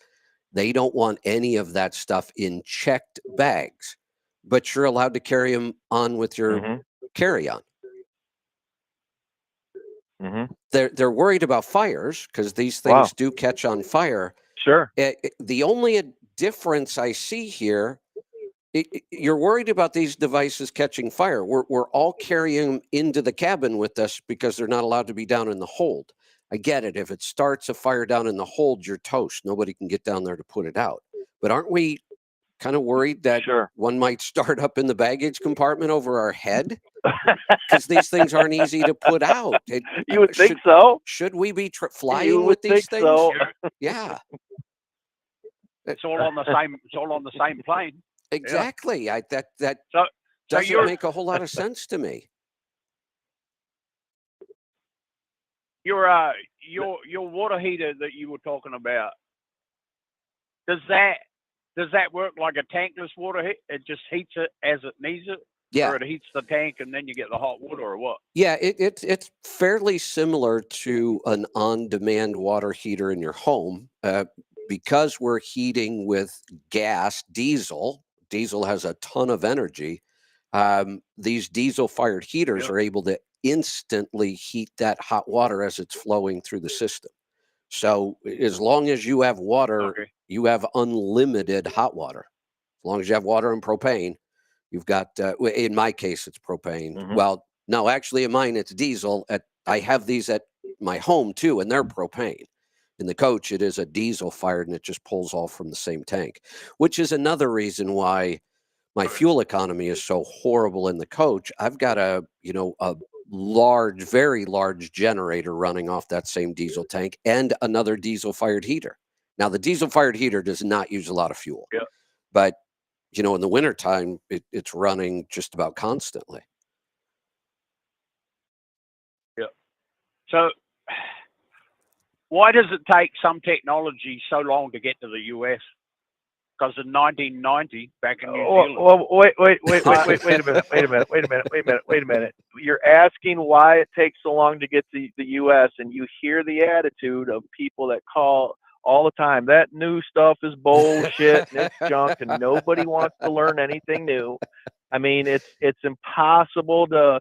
They don't want any of that stuff in checked bags, but you're allowed to carry them on with your Mhm. carry-on. Mhm. They're worried about fires because these Wow. things do catch on fire. Sure. The only difference I see here, you're worried about these devices catching fire. We're all carrying them into the cabin with us because they're not allowed to be down in the hold. I get it. If it starts a fire down in the hold, you're toast. Nobody can get down there to put it out. But aren't we kind of worried that Sure. one might start up in the baggage compartment over our head? Because these things aren't easy to put out. You would think Should so. we be You flying would with these think things? so. Yeah, It's all on the same. It's all on the same plane. Yeah. exactly. That So doesn't make a whole lot of sense to me. your your water heater that you were talking about. Does that work like a tankless water heat? It just heats it as it needs it, Yeah. or it heats the tank and then you get the hot water, or what? Yeah, it's fairly similar to an on-demand water heater in your home. Because we're heating with gas, diesel. Diesel has a ton of energy. These diesel-fired heaters Yeah. are able to instantly heat that hot water as it's flowing through the system. So as long as you have water, Okay. you have unlimited hot water. As long as you have water and propane, you've got. In my case, it's propane. Mhm. Well, no, actually, in mine it's diesel. I have these at my home too, and they're propane. In the coach, it is a diesel fired, and it just pulls all from the same tank, which is another reason why my fuel economy is so horrible in the coach. I've got a large, very large generator running off that same diesel tank and another diesel fired heater. Now, the diesel fired heater does not use a lot of fuel, Yeah. but in the wintertime, it's running just about constantly. Yeah. So, why does it take some technology so long to get to the US? Because in 1990, back in New Zealand. Well, wait a minute. You're asking why it takes so long to get to the U.S. and you hear the attitude of people that call all the time. That new stuff is bullshit and it's junk and nobody wants to learn anything new. I mean, it's impossible to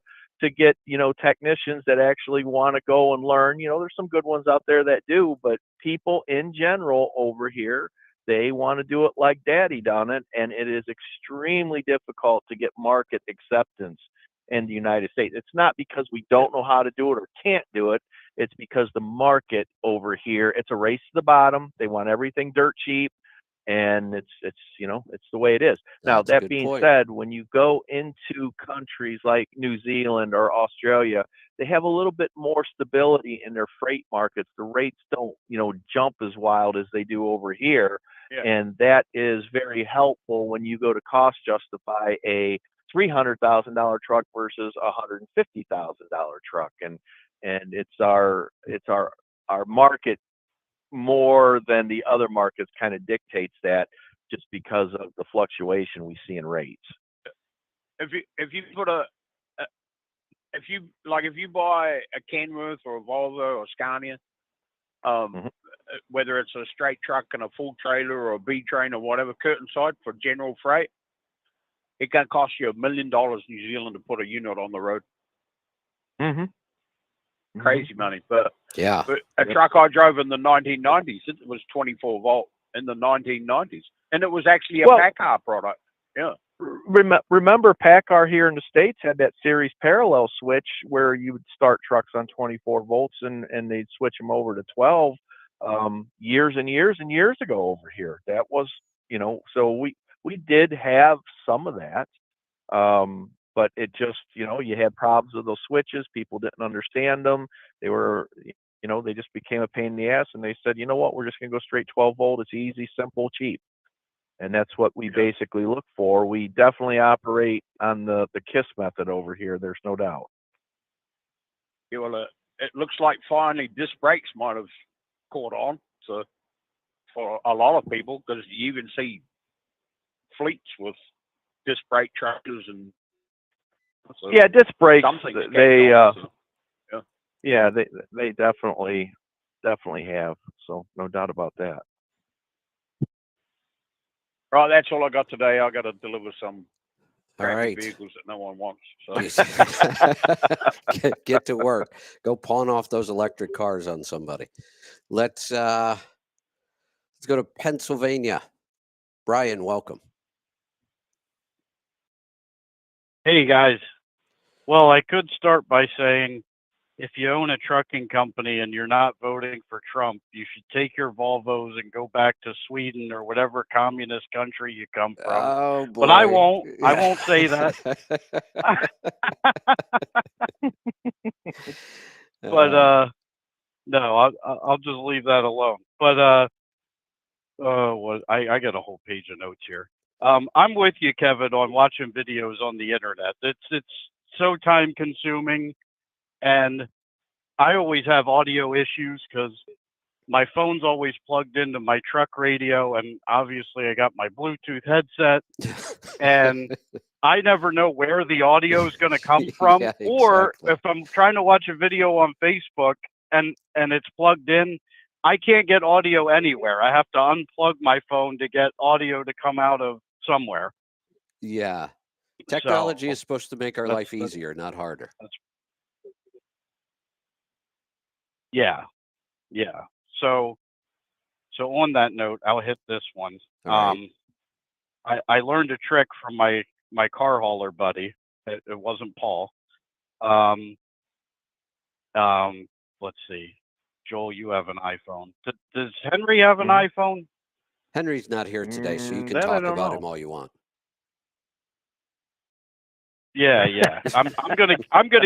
get technicians that actually want to go and learn. There's some good ones out there that do, but people in general over here, they want to do it like daddy done it, and it is extremely difficult to get market acceptance in the United States. It's not because we don't know how to do it or can't do it. It's because the market over here, it's a race to the bottom. They want everything dirt cheap, and it's the way it is. Now, That's a that good being point. said, when you go into countries like New Zealand or Australia, they have a little bit more stability in their freight markets. The rates don't jump as wild as they do over here. Yeah. And that is very helpful when you go to cost justify a $300,000 truck versus a $150,000 truck. And it's our market more than the other markets kind of dictates that, just because of the fluctuation we see in rates. If you put if you buy a Kenworth or a Volvo or Scania, Mhm. whether it's a straight truck and a full trailer or a B train or whatever, curtain side for general freight, it can cost you $1 million New Zealand to put a unit on the road. Crazy money. But Yeah. a truck I drove in the 1990s, it was 24 volt in the 1990s, and it was actually a PACCAR product. Yeah. Remember, PACCAR here in the States had that series parallel switch where you would start trucks on 24 volts and they'd switch them over to 12 years and years and years ago over here. That was, so we did have some of that. But it just, you had problems with those switches. People didn't understand them. They were, they just became a pain in the ass, and they said, you know what, we're just going to go straight 12 volt. It's easy, simple, cheap. And that's what we basically look for. We definitely operate on the KISS method over here. There's no doubt. Yeah, well, it looks like finally disc brakes might have caught on. So for a lot of people, because you even see fleets with disc brake tractors and disc brakes. They they definitely have. So no doubt about that. Right, that's all I got today. I got to deliver some crappy right. vehicles that no one wants. So. Get to work. Go pawn off those electric cars on somebody. Let's go to Pennsylvania. Brian, welcome. Hey guys. Well, I could start by saying, if you own a trucking company and you're not voting for Trump, you should take your Volvos and go back to Sweden or whatever communist country you come from. Oh boy. But I won't. I won't say that. But no, I'll just leave that alone. But I got a whole page of notes here. I'm with you, Kevin, on watching videos on the internet. It's so time consuming, and I always have audio issues because my phone's always plugged into my truck radio, and obviously I got my Bluetooth headset, and I never know where the audio is going to come from, Yeah, or exactly. if I'm trying to watch a video on Facebook and it's plugged in, I can't get audio anywhere. I have to unplug my phone to get audio to come out of somewhere. Yeah. Technology So is supposed to make our that's- life easier, not harder. yeah. So on that note, I'll hit this one. All right. I learned a trick from my car hauler buddy. It wasn't Paul. Let's see. Joel, you have an iPhone. Does Henry have an iPhone? Henry's not here today, so you can That I talk don't about know. him all you want. Yeah. I'm gonna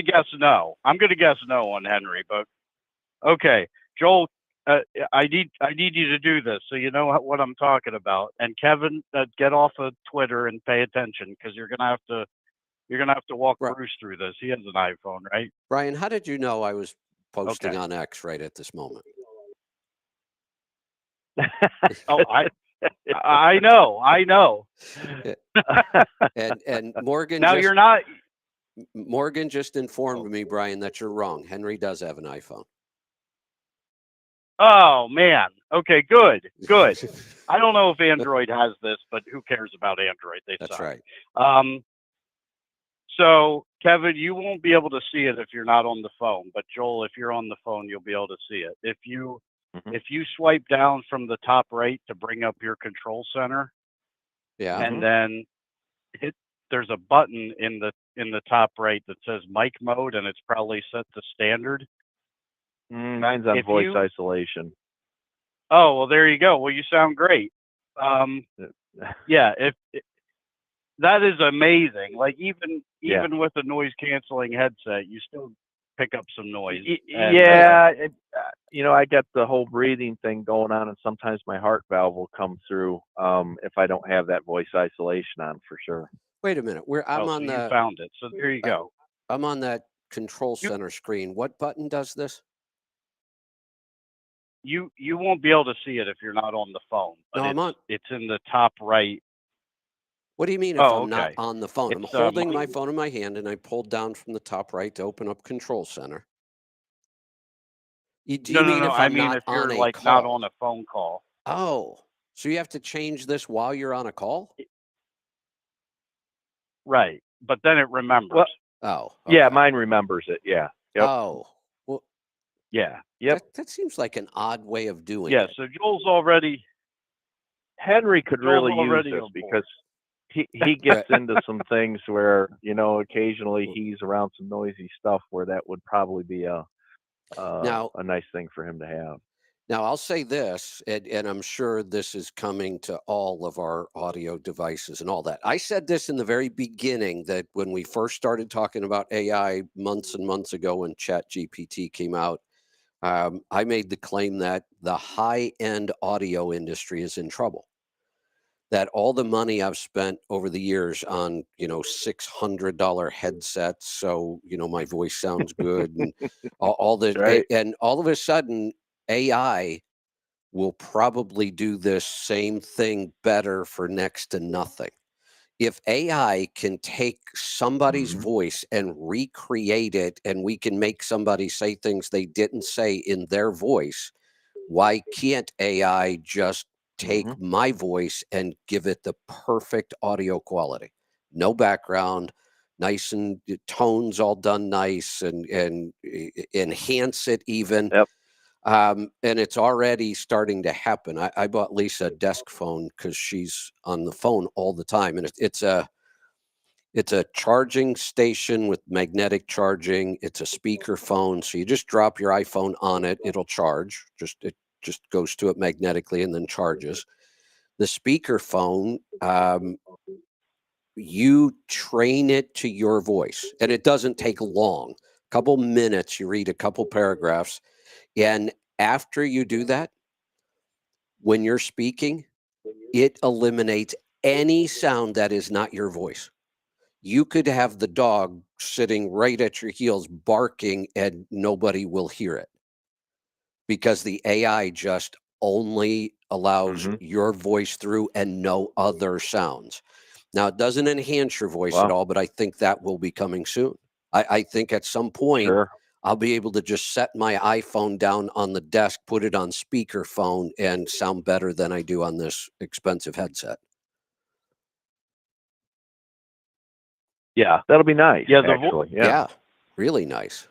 guess no. I'm gonna guess no on Henry, but okay, Joel. I need you to do this so you know what I'm talking about. And Kevin, get off of Twitter and pay attention, because you're gonna have to walk Right. Bruce through this. He has an iPhone, right? Brian, how did you know I was posting Okay. on X right at this moment? Oh, I know. And Morgan Now just you're not. Morgan just informed me, Brian, that you're wrong. Henry does have an iPhone. Oh man. Okay, good. I don't know if Android has this, but who cares about Android? They That's suck. right. So Kevin, you won't be able to see it if you're not on the phone. But Joel, if you're on the phone, you'll be able to see it. If you swipe down from the top right to bring up your control center, Yeah. and then there's a button in the top right that says mic mode, and it's probably set to standard. Mine's on voice isolation. Oh, well, there you go. Well, you sound great. Yeah, that is amazing. Like even with a noise canceling headset, you still pick up some noise. I get the whole breathing thing going on, and sometimes my heart valve will come through if I don't have that voice isolation on, for sure. Wait a minute. I'm on you found it. So there you go. I'm on that control center screen. What button does this? You won't be able to see it if you're not on the phone. But No, it's in the top right. What do you mean if I'm not on the phone? I'm holding my phone in my hand, and I pulled down from the top right to open up Control Center. Do you mean if I I'm mean not if you're on a like call? not on a phone call. Oh, so you have to change this while you're on a call? Right, but then it remembers. Well, Oh, yeah, okay. mine remembers it. Yeah. Yep. Oh, well, Yeah. Yep. that seems like an odd way of doing Yeah. it. So Joel's already. Henry could really use already this on board. because he gets into some things where, occasionally he's around some noisy stuff where that would probably be a nice thing for him to have. Now, I'll say this, and I'm sure this is coming to all of our audio devices and all that. I said this in the very beginning, that when we first started talking about AI months and months ago when ChatGPT came out, I made the claim that the high-end audio industry is in trouble. That all the money I've spent over the years on, $600 headsets, so my voice sounds good, and all the Right. and all of a sudden AI will probably do this same thing better for next to nothing. If AI can take somebody's voice and recreate it, and we can make somebody say things they didn't say in their voice, why can't AI just take my voice and give it the perfect audio quality? No background, nice, and tones all done nice, and enhance it even. Yep. And it's already starting to happen. I bought Lisa a desk phone because she's on the phone all the time, and it's a charging station with magnetic charging. It's a speaker phone, so you just drop your iPhone on it, it'll charge. It just goes to it magnetically and then charges. The speaker phone, you train it to your voice, and it doesn't take long. A couple minutes, you read a couple paragraphs, and after you do that, when you're speaking, it eliminates any sound that is not your voice. You could have the dog sitting right at your heels barking and nobody will hear it. because the AI just only allows Mhm. your voice through and no other sounds. Now, it doesn't enhance your voice at Wow. all, but I think that will be coming soon. I think at some point Sure. I'll be able to just set my iPhone down on the desk, put it on speakerphone, and sound better than I do on this expensive headset. Yeah, that'll be nice. Yeah, Actually, Yeah, really nice.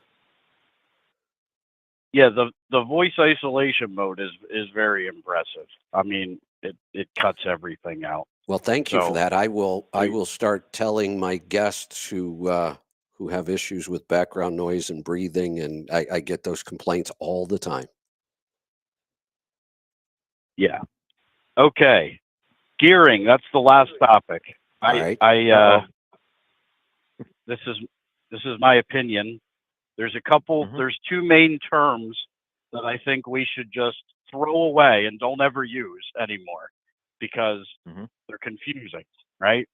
yeah, the voice isolation mode is very impressive. I mean, it cuts everything out. Well, thank you for So that. I will we start telling my guests who have issues with background noise and breathing, and I get those complaints all the time. yeah. Okay. Gearing, that's the last topic. All right. Uh-oh. This is my opinion. There's a couple Mhm. there's two main terms that I think we should just throw away and don't ever use anymore because Mhm. they're confusing, right?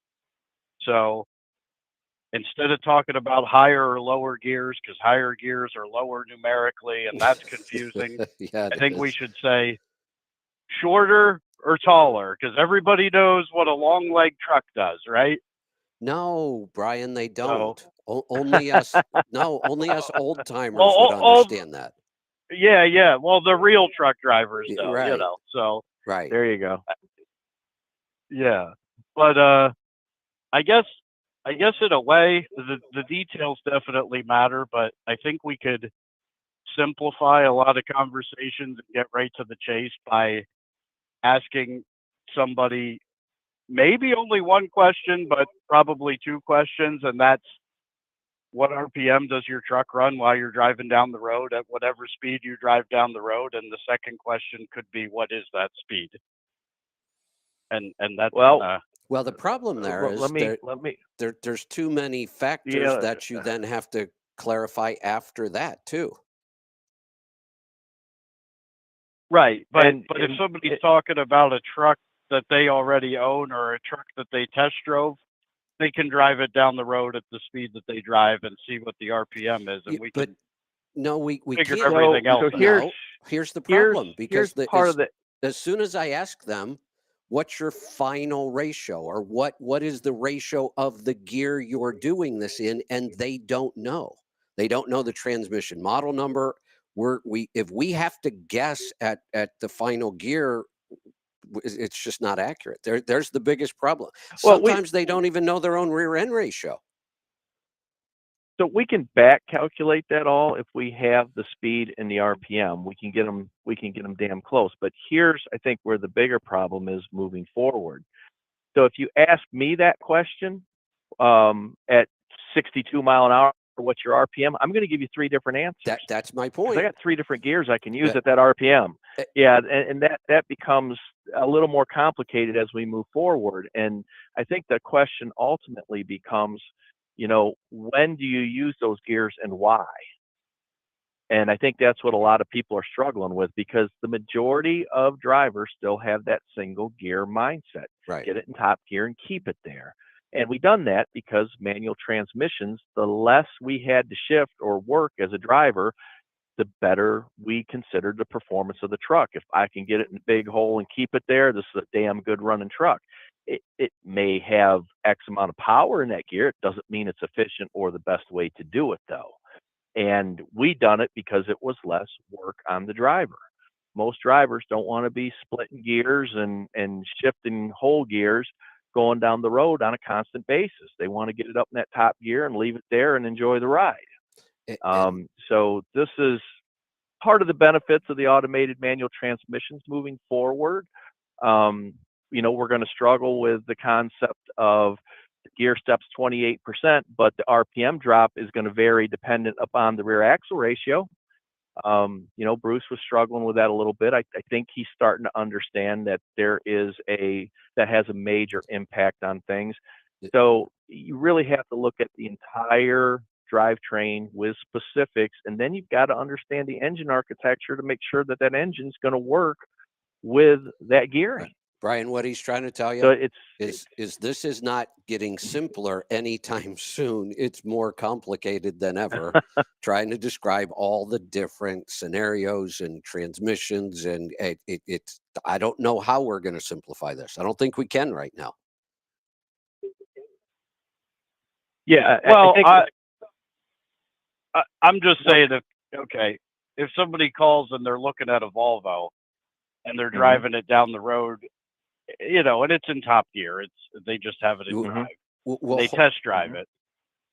So instead of talking about higher or lower gears, because higher gears are lower numerically and that's confusing, Yeah, I it think we is. should say shorter or taller, because everybody knows what a long leg truck does, right? No, Brian, they So, don't. Only us. No, only us old well, timers would all understand that. yeah, yeah. Well, the real truck drivers, though, Right. So, Right. There you go. yeah. But I guess, in a way, the details definitely matter. But I think we could simplify a lot of conversations and get right to the chase by asking somebody maybe only one question, but probably two questions, and that's what RPM does your truck run while you're driving down the road at whatever speed you drive down the road? And the second question could be, what is that speed? And that's Well, Well, the problem there let is me let me. there's too many factors Yeah. that you then have to clarify after that too. right. But if And somebody's talking about a truck that they already own or a truck that they test drove, they can drive it down the road at the speed that they drive and see what the RPM is, and we But can no, we figure can't. everything else so out. No, here's the problem here's because part of the. as soon as I ask them, what's your final ratio or what is the ratio of the gear you're doing this in, and they don't know. They don't know the transmission model number. If we have to guess at the final gear, it's just not accurate. There's the biggest problem. Well, Sometimes they don't even know their own rear end ratio. so we can back calculate that all if we have the speed and the RPM. We can get them. We can get them damn close. But here's, I think, where the bigger problem is moving forward. So if you ask me that question at 62 mile an hour, what's your RPM? I'm going to give you three different answers That's my because I point. got three different gears I can use But, at that RPM. eh, Yeah, and that becomes a little more complicated as we move forward. And I think the question ultimately becomes, when do you use those gears and why? And I think that's what a lot of people are struggling with because the majority of drivers still have that single gear mindset. right. Get it in top gear and keep it there. And we done that because manual transmissions, the less we had to shift or work as a driver, the better we considered the performance of the truck. If I can get it in a big hole and keep it there, this is a damn good running truck. It may have X amount of power in that gear. It doesn't mean it's efficient or the best way to do it, though. And we done it because it was less work on the driver. Most drivers don't want to be splitting gears and shifting whole gears going down the road on a constant basis. They want to get it up in that top gear and leave it there and enjoy the ride. And So this is part of the benefits of the automated manual transmissions moving forward. We're going to struggle with the concept of the gear steps 28%, but the RPM drop is going to vary dependent upon the rear axle ratio. Bruce was struggling with that a little bit. I think he's starting to understand that that has a major impact on things. So you really have to look at the entire drivetrain with specifics, and then you've got to understand the engine architecture to make sure that engine's going to work with that gearing. Brian, what he's trying to tell So you it's this is not getting simpler anytime soon. It's more complicated than ever, trying to describe all the different scenarios and transmissions. And it's, I don't know how we're going to simplify this. I don't think we can right now. yeah. Well, think I'm just saying okay, if somebody calls and they're looking at a Volvo and they're driving it down the road, and it's in top gear, they just have it in drive. Well, They test drive it,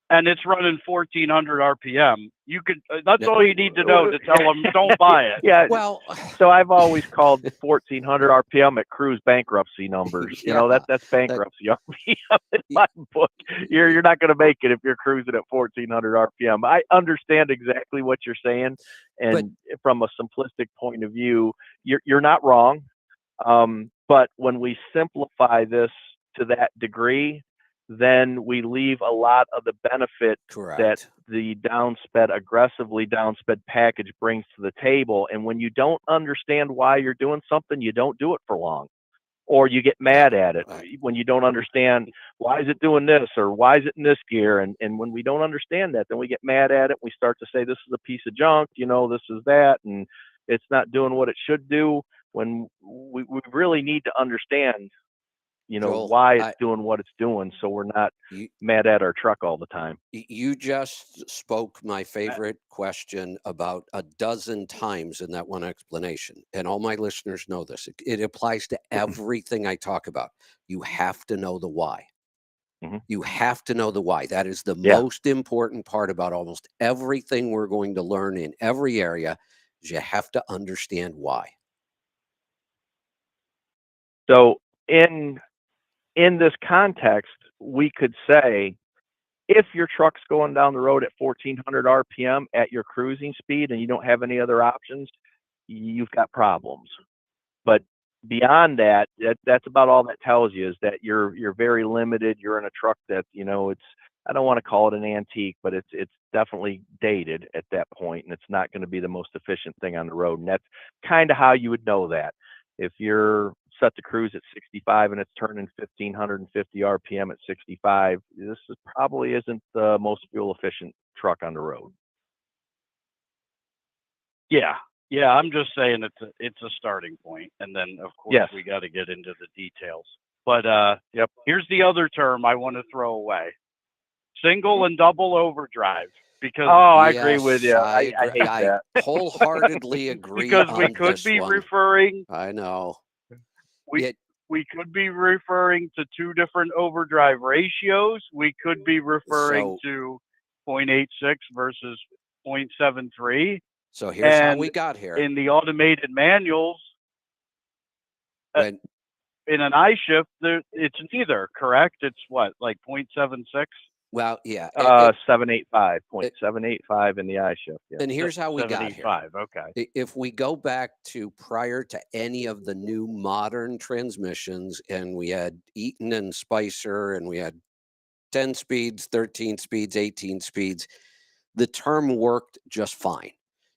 and it's running 1,400 RPM. You could. That's all you need to know to tell them don't buy it. Yeah. Well, so I've always called 1,400 RPM at cruise bankruptcy numbers. That's bankruptcy RPM in my book. You're not going to make it if you're cruising at 1,400 RPM. I understand exactly what you're saying, and from a simplistic point of view, you're not wrong. But when we simplify this to that degree, then we leave a lot of the benefit that the aggressively downsped package brings to the table. And when you don't understand why you're doing something, you don't do it for long, or you get mad at it when you don't understand why is it doing this or why is it in this gear. And when we don't understand that, then we get mad at it. We start to say, this is a piece of junk, this is that, and it's not doing what it should do, when we really need to understand Joel, why it's doing what it's doing, so we're not mad at our truck all the time. You just spoke my favorite question about a dozen times in that one explanation, and all my listeners know this. It applies to everything I talk about. You have to know the why. You have to know the why. That is the most important part about almost everything we're going to learn in every area, is you have to understand why. So in this context, we could say, if your truck's going down the road at 1,400 RPM at your cruising speed and you don't have any other options, you've got problems. But beyond that, that's about all that tells you, is that you're very limited. You're in a truck that, it's, I don't want to call it an antique, but it's definitely dated at that point, and it's not going to be the most efficient thing on the road. And that's kind of how you would know that. If you're set to cruise at 65 and it's turning 1,550 RPM at 65, this probably isn't the most fuel efficient truck on the road. Yeah, I'm just saying it's a starting point, and then of course we got to get into the details. But here's the other term I want to throw away: single and double overdrive. Because I agree with you. I hate that. Wholeheartedly agree. Because we could be referring. I know. We could be referring to two different overdrive ratios. We could be referring to 0.86 versus 0.73. So here's how we got here. In the automated manuals, in an I-shift, it's neither, correct? It's what, like 0.76? Well, yeah. 785, 0.785 in the I-shift. Yeah. And here's how we got here. Okay. If we go back to prior to any of the new modern transmissions, and we had Eaton and Spicer, and we had 10 speeds, 13 speeds, 18 speeds, the term worked just fine.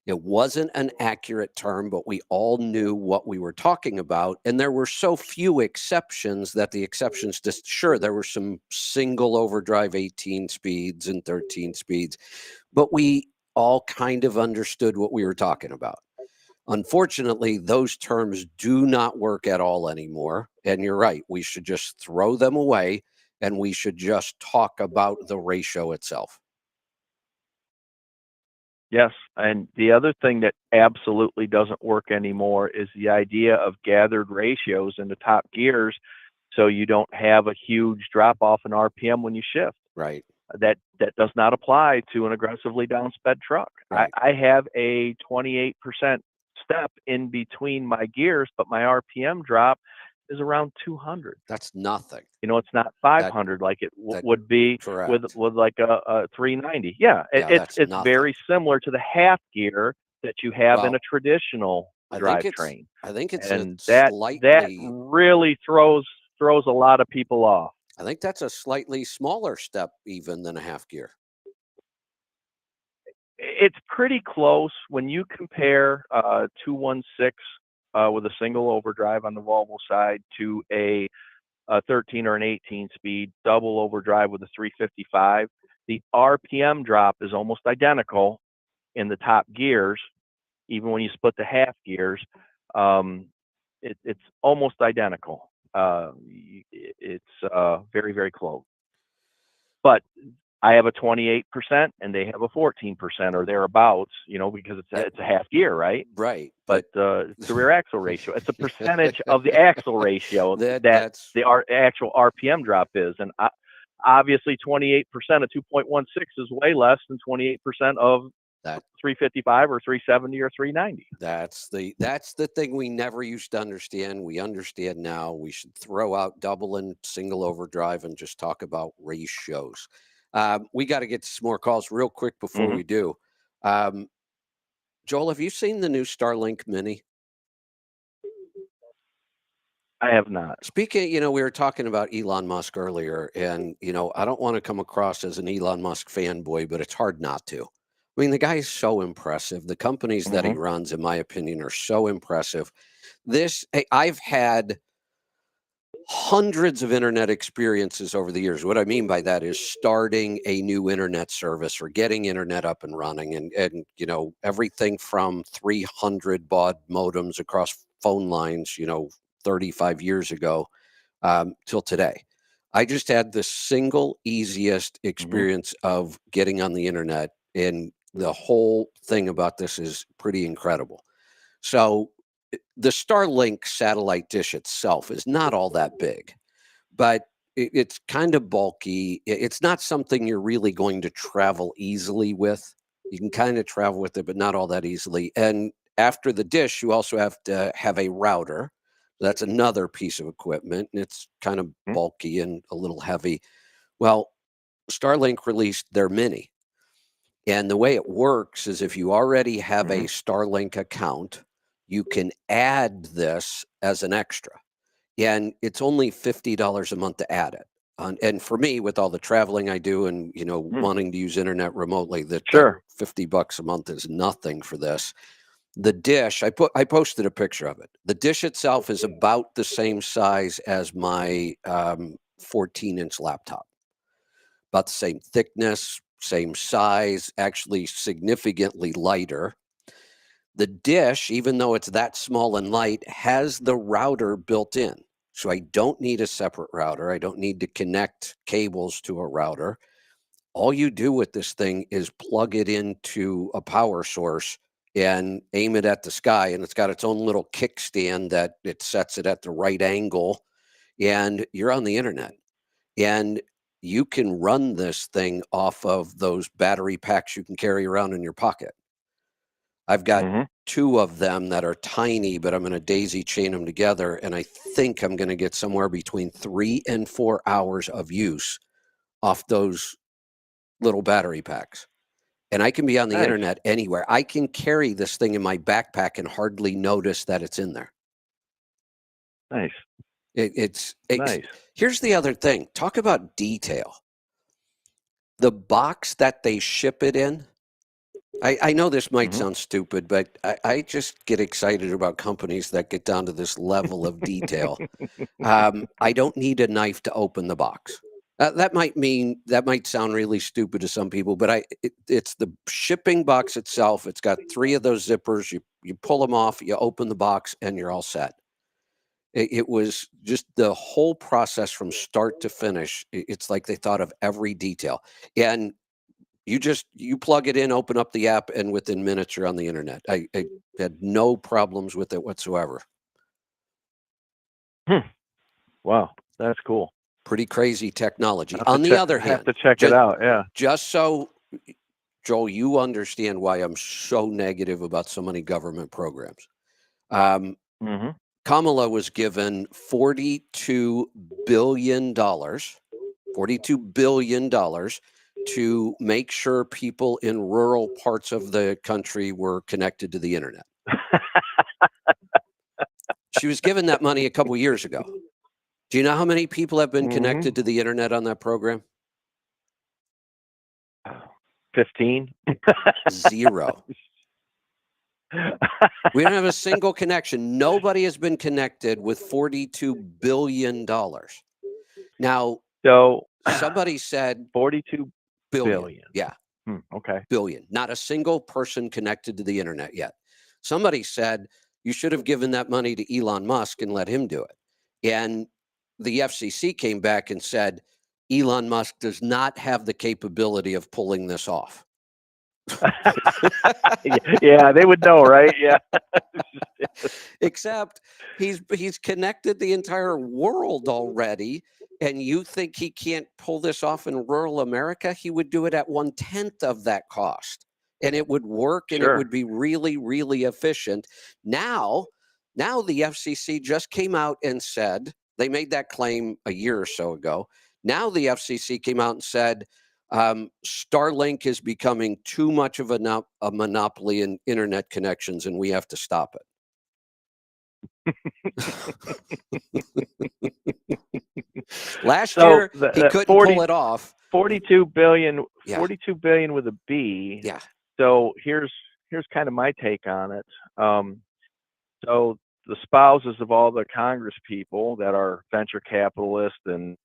It wasn't an accurate term, but we all knew what we were talking about. And there were so few exceptions that the exceptions sure, there were some single overdrive 18 speeds and 13 speeds, but we all kind of understood what we were talking about. Unfortunately, those terms do not work at all anymore. And you're right, we should just throw them away, and we should just talk about the ratio itself. Yes, and the other thing that absolutely doesn't work anymore is the idea of gathered ratios in the top gears, so you don't have a huge drop off in RPM when you shift. Right. That does not apply to an aggressively downsped truck. Right. I have a 28% step in between my gears, but my RPM drop is around 200. That's nothing. It's not 500 like it would be with like a 390. It's very similar to the half gear that you have in a traditional drivetrain. I think it's that really throws a lot of people off. I think that's a slightly smaller step even than a half gear. It's pretty close when you compare 216 with a single overdrive on the Volvo side to a 13 or an 18 speed double overdrive with a 355. The RPM drop is almost identical in the top gears, even when you split the half gears. It's almost identical. It's very, very close. But I have a 28% and they have a 14% or thereabouts, because it's a half gear, right? Right. But it's the rear axle ratio. It's a percentage of the axle ratio that's the actual RPM drop is. And obviously 28% of 2.16 is way less than 28% of that 355 or 370 or 390. that's the thing we never used to understand. We understand now. We should throw out double and single overdrive and just talk about race shows. We got to get to some more calls real quick before we do. Joel, have you seen the new Starlink Mini? I have not. Speaking, we were talking about Elon Musk earlier, and I don't want to come across as an Elon Musk fanboy, but it's hard not to. I mean, the guy is so impressive. The companies that he runs, in my opinion, are so impressive. I've had hundreds of internet experiences over the years. What I mean by that is starting a new internet service or getting internet up and running, and everything from 300 baud modems across phone lines, 35 years ago till today. I just had the single easiest experience of getting on the internet, and the whole thing about this is pretty incredible. So the Starlink satellite dish itself is not all that big, but it's kind of bulky. It's not something you're really going to travel easily with. You can kind of travel with it, but not all that easily. And after the dish, you also have to have a router. That's another piece of equipment, and it's kind of bulky and a little heavy. Well, Starlink released their Mini. And the way it works is if you already have a Starlink account, you can add this as an extra. And it's only $50 a month to add it. And for me, with all the traveling I do and, wanting to use internet remotely, that $50 a month is nothing for this. The dish, I posted a picture of it. The dish itself is about the same size as my 14-inch laptop. About the same thickness, same size, actually significantly lighter. The dish, even though it's that small and light, has the router built in. So I don't need a separate router. I don't need to connect cables to a router. All you do with this thing is plug it into a power source and aim it at the sky. And it's got its own little kickstand that it sets it at the right angle. And you're on the internet. And you can run this thing off of those battery packs you can carry around in your pocket. I've got 2 of them that are tiny, but I'm going to daisy chain them together. And I think I'm going to get somewhere between 3 and 4 hours of use off those little battery packs. And I can be on the internet anywhere. I can carry this thing in my backpack and hardly notice that it's in there. Nice. It's nice. Here's the other thing. Talk about detail. The box that they ship it in, I know this might sound stupid, but I just get excited about companies that get down to this level of detail. I don't need a knife to open the box. That might sound really stupid to some people, but it's the shipping box itself. It's got 3 of those zippers. You pull them off, you open the box, and you're all set. It was just the whole process from start to finish. It's like they thought of every detail. And you plug it in, open up the app, and within minutes you're on the internet. I had no problems with it whatsoever. Wow, that's cool. Pretty crazy technology. On the other hand, have to check it out. Yeah. Just so, Joel, you understand why I'm so negative about so many government programs. Kamala was given $42 billion to make sure people in rural parts of the country were connected to the internet. She was given that money a couple years ago. Do you know how many people have been connected to the internet on that program? 15. 0. We don't have a single connection. Nobody has been connected with $42 billion. Now, So somebody said 42 billion. Yeah. Okay. Billion. Not a single person connected to the internet yet. Somebody said you should have given that money to Elon Musk and let him do it. And the FCC came back and said Elon Musk does not have the capability of pulling this off. Yeah, they would know, right? Yeah. Except he's connected the entire world already. And you think he can't pull this off in rural America? He would do it at 1/10 of that cost. And it would work and it Sure. would be really, really efficient. Now the FCC just came out and said, they made that claim a year or so ago. Now the FCC came out and said, Starlink is becoming too much of a monopoly in internet connections and we have to stop it. Last year, he couldn't pull it off. 42 billion, Yeah. 42 billion with a B. Yeah. So here's kind of my take on it. So the spouses of all the Congress people that are venture capitalists and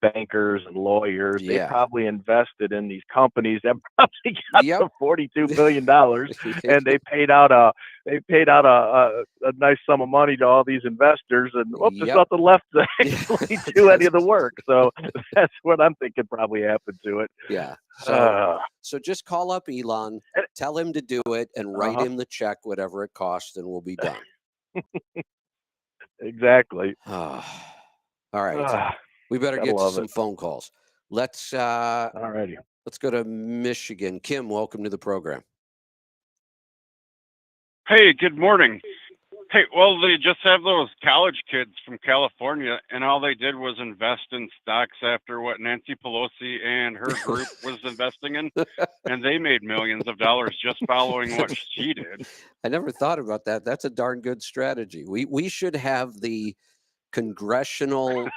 bankers and lawyers, they Yeah. probably invested in these companies that probably got Yep. the $42 billion, and they paid out a nice sum of money to all these investors, and there's Yep. nothing left to actually do any of the work. So that's what I'm thinking probably happened to it. Yeah. Uh, So just call up Elon, tell him to do it, and write Uh-huh. him the check, whatever it costs, and we'll be done. Exactly. All right. We better gotta get to love some it. phone calls. Let's Alrighty. go to Michigan. Kim, welcome to the program. Hey, good morning. Hey, well, they just have those college kids from California, and all they did was invest in stocks after what Nancy Pelosi and her group was investing in, and they made millions of dollars just following what she did. I never thought about that. That's a darn good strategy. We should have the Congressional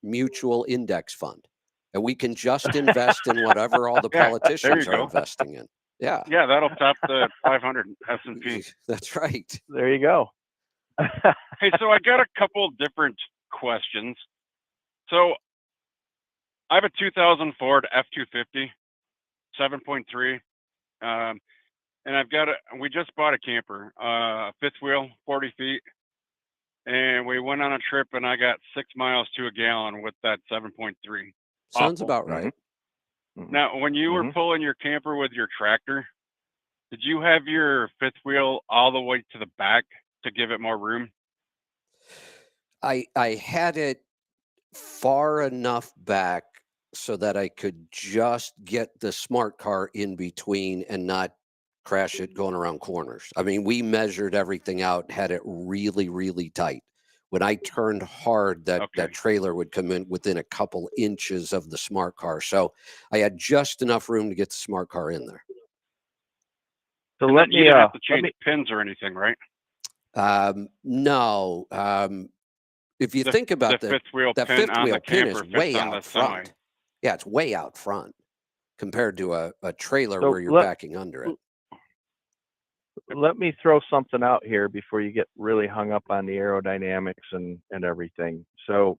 Mutual Index Fund, and we can just invest in whatever all the Yeah, there politicians you are go. investing in. Yeah. Yeah, that'll top the 500 S&P. That's right. There you go. Hey, so I got a couple different questions. So I have a 2000 Ford F-250, 7.3, and we just bought a camper, fifth wheel, 40 feet, and we went on a trip, and I got 6 miles to a gallon with that 7.3. Sounds Awful. about right. Now, when you were pulling your camper with your tractor, did you have your fifth wheel all the way to the back to give it more room? I had it far enough back so that I could just get the smart car in between and not crash it going around corners. I mean, we measured everything out, had it really, really tight. When I turned hard, that trailer would come in within a couple inches of the smart car. So I had just enough room to get the smart car in there. So and let you me didn't have to change pins or anything, right? No. If you think about the fifth wheel that pin fifth on wheel the pin camper is way fits on out the semi. front. Yeah, it's way out front compared to a trailer So where you're backing under it. Let me throw something out here before you get really hung up on the aerodynamics and everything. So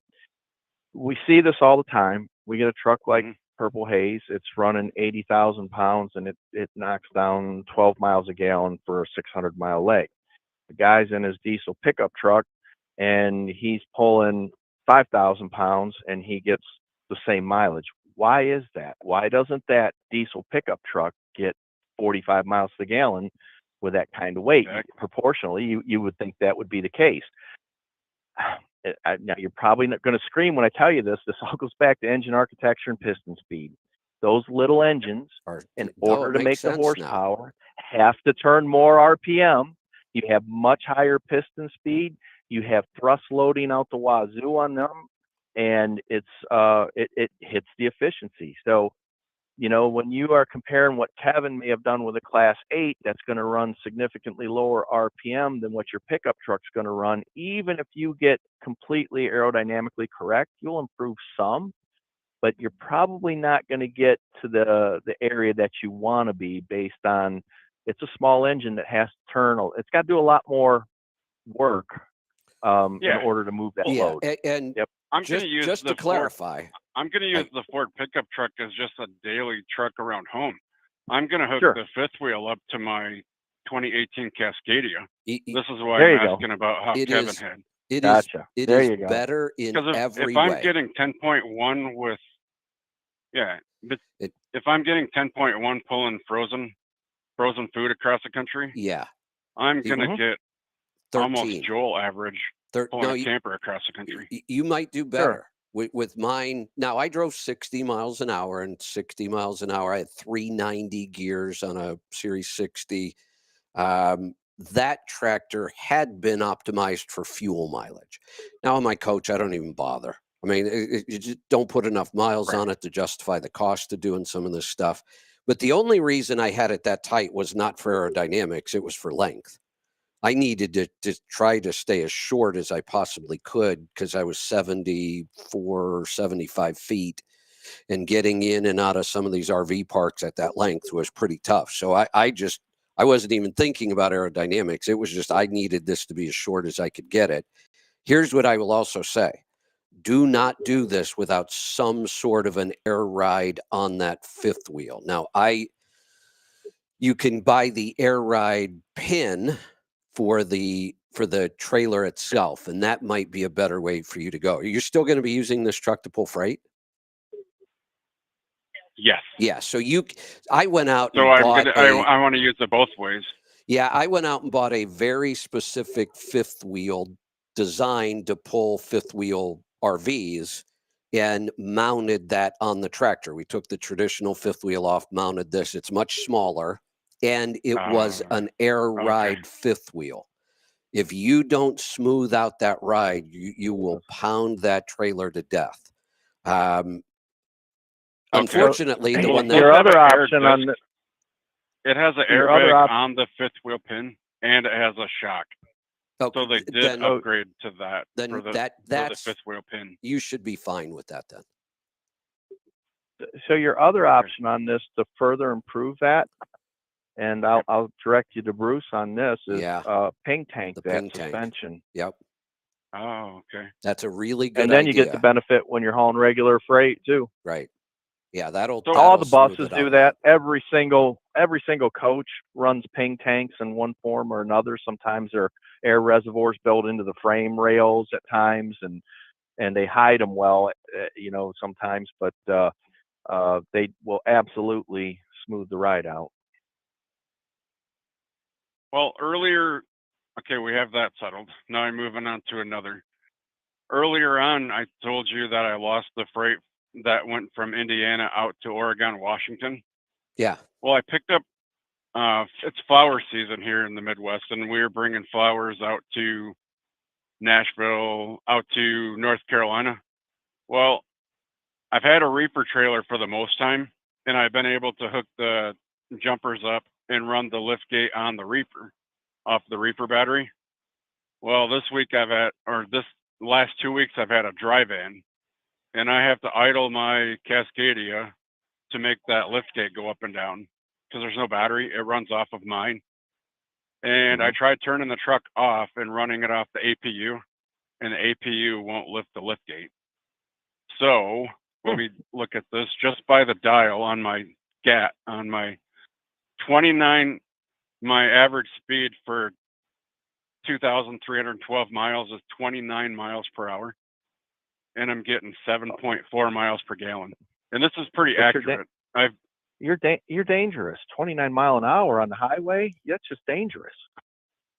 we see this all the time. We get a truck like Purple Haze. It's running 80,000 pounds and it knocks down 12 miles a gallon for a 600-mile leg. The guy's in his diesel pickup truck and he's pulling 5,000 pounds and he gets the same mileage. Why is that? Why doesn't that diesel pickup truck get 45 miles to the gallon with that kind of weight? Exactly. Proportionally, you would think that would be the case. Now, you're probably not going to scream when I tell you this. This all goes back to engine architecture and piston speed. Those little engines, in order to make the horsepower, have to turn more RPM. You have much higher piston speed. You have thrust loading out the wazoo on them, and it hits the efficiency. So, you know, when you are comparing what Kevin may have done with a Class 8 that's going to run significantly lower RPM than what your pickup truck's going to run, even if you get completely aerodynamically correct, you'll improve some, but you're probably not going to get to the area that you want to be based on it's a small engine that has to turn. It's got to do a lot more work in order to move that load. And Yep. I'm going to use just the to clarify, I'm going to use the Ford pickup truck as just a daily truck around home. I'm going to hook Sure. the fifth wheel up to my 2018 Cascadia. This is why There I'm you go. asking about how It Kevin is- had. it Gotcha. is There you go. better in Because every if I'm way. getting 10.1 with, but It- if I'm getting 10.1 pulling frozen food across the country, I'm going to get 13. almost Joel average pulling a camper across the country. You might do better with mine. Now, I drove 60 miles an hour, and 60 miles an hour, I had 390 gears on a Series 60. That tractor had been optimized for fuel mileage. Now, on my coach, I don't even bother. I mean, you just don't put enough miles on it to justify the cost of doing some of this stuff. But the only reason I had it that tight was not for aerodynamics, it was for length. I needed to try to stay as short as I possibly could because I was 74, 75 feet, and getting in and out of some of these RV parks at that length was pretty tough. So I wasn't even thinking about aerodynamics. It was just I needed this to be as short as I could get it. Here's what I will also say. Do not do this without some sort of an air ride on that fifth wheel. Now, you can buy the air ride pin for the trailer itself, and that might be a better way for you to go. You're still going to be using this truck to pull freight? Yes. Yeah. So I went out So and bought I want to use it both ways. Yeah, I went out and bought a very specific fifth wheel designed to pull fifth wheel RVs and mounted that on the tractor. We took the traditional fifth wheel off, mounted this. It's much smaller, and it was an air ride fifth wheel. If you don't smooth out that ride, you will pound that trailer to death. Unfortunately, the one that your other option on it has an airbag on the fifth wheel pin, and it has a shock. Okay, so they did upgrade to that. Then for the that's fifth wheel pin. You should be fine with that then. So your other option on this to further improve that, and I'll direct you to Bruce on this, is ping tank that suspension. Yep. Oh, okay. That's a really good idea. And then idea. you get the benefit when you're hauling regular freight too. Right. Yeah, that'll all the buses do that. Every single coach runs ping tanks in one form or another. Sometimes they're air reservoirs built into the frame rails at times, and they hide them well, sometimes, but they will absolutely smooth the ride out. Well, earlier, okay, we have that settled. Now I'm moving on to another. Earlier on, I told you that I lost the freight that went from Indiana out to Oregon, Washington. Yeah. Well, I picked up, it's flower season here in the Midwest, and we were bringing flowers out to Nashville, out to North Carolina. Well, I've had a reefer trailer for the most time, and I've been able to hook the jumpers up and run the lift gate on the reefer off the reefer battery. Well, this last 2 weeks, I've had a drive-in, and I have to idle my Cascadia to make that lift gate go up and down because there's no battery. It runs off of mine. And I tried turning the truck off and running it off the APU, and the APU won't lift the lift gate. So let me look at this. Just by the dial on my GAT, on my 29, my average speed for 2,312 miles is 29 miles per hour. And I'm getting 7.4 miles per gallon. And this is pretty accurate. You're dangerous. 29 mile an hour on the highway, that's just dangerous.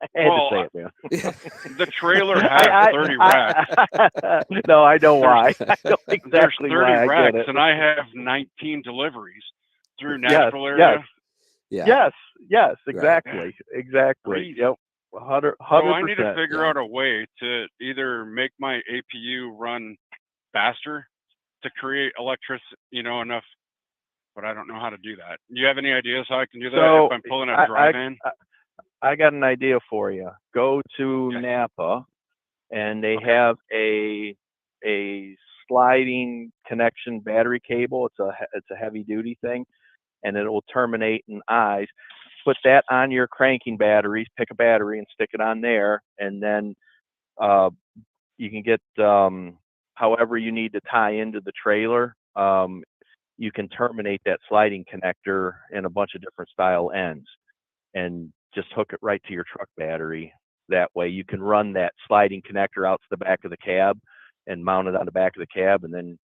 I had to say it, man. The trailer has 30 racks. No, I know why. I know exactly there's 30 why. racks, and I have 19 deliveries through Nashville area. Yes, exactly. Right. Exactly. Yep. 100%. So I need to figure out a way to either make my APU run faster to create electricity, enough, but I don't know how to do that. Do you have any ideas how I can do that if I'm pulling a drive-in? I got an idea for you. Go to Napa, and they have a sliding connection battery cable. It's a heavy duty thing, and it will terminate in eyes. put that on your cranking batteries, pick a battery and stick it on there, and then you can get however you need to tie into the trailer. You can terminate that sliding connector in a bunch of different style ends and just hook it right to your truck battery. That way you can run that sliding connector out to the back of the cab and mount it on the back of the cab, and then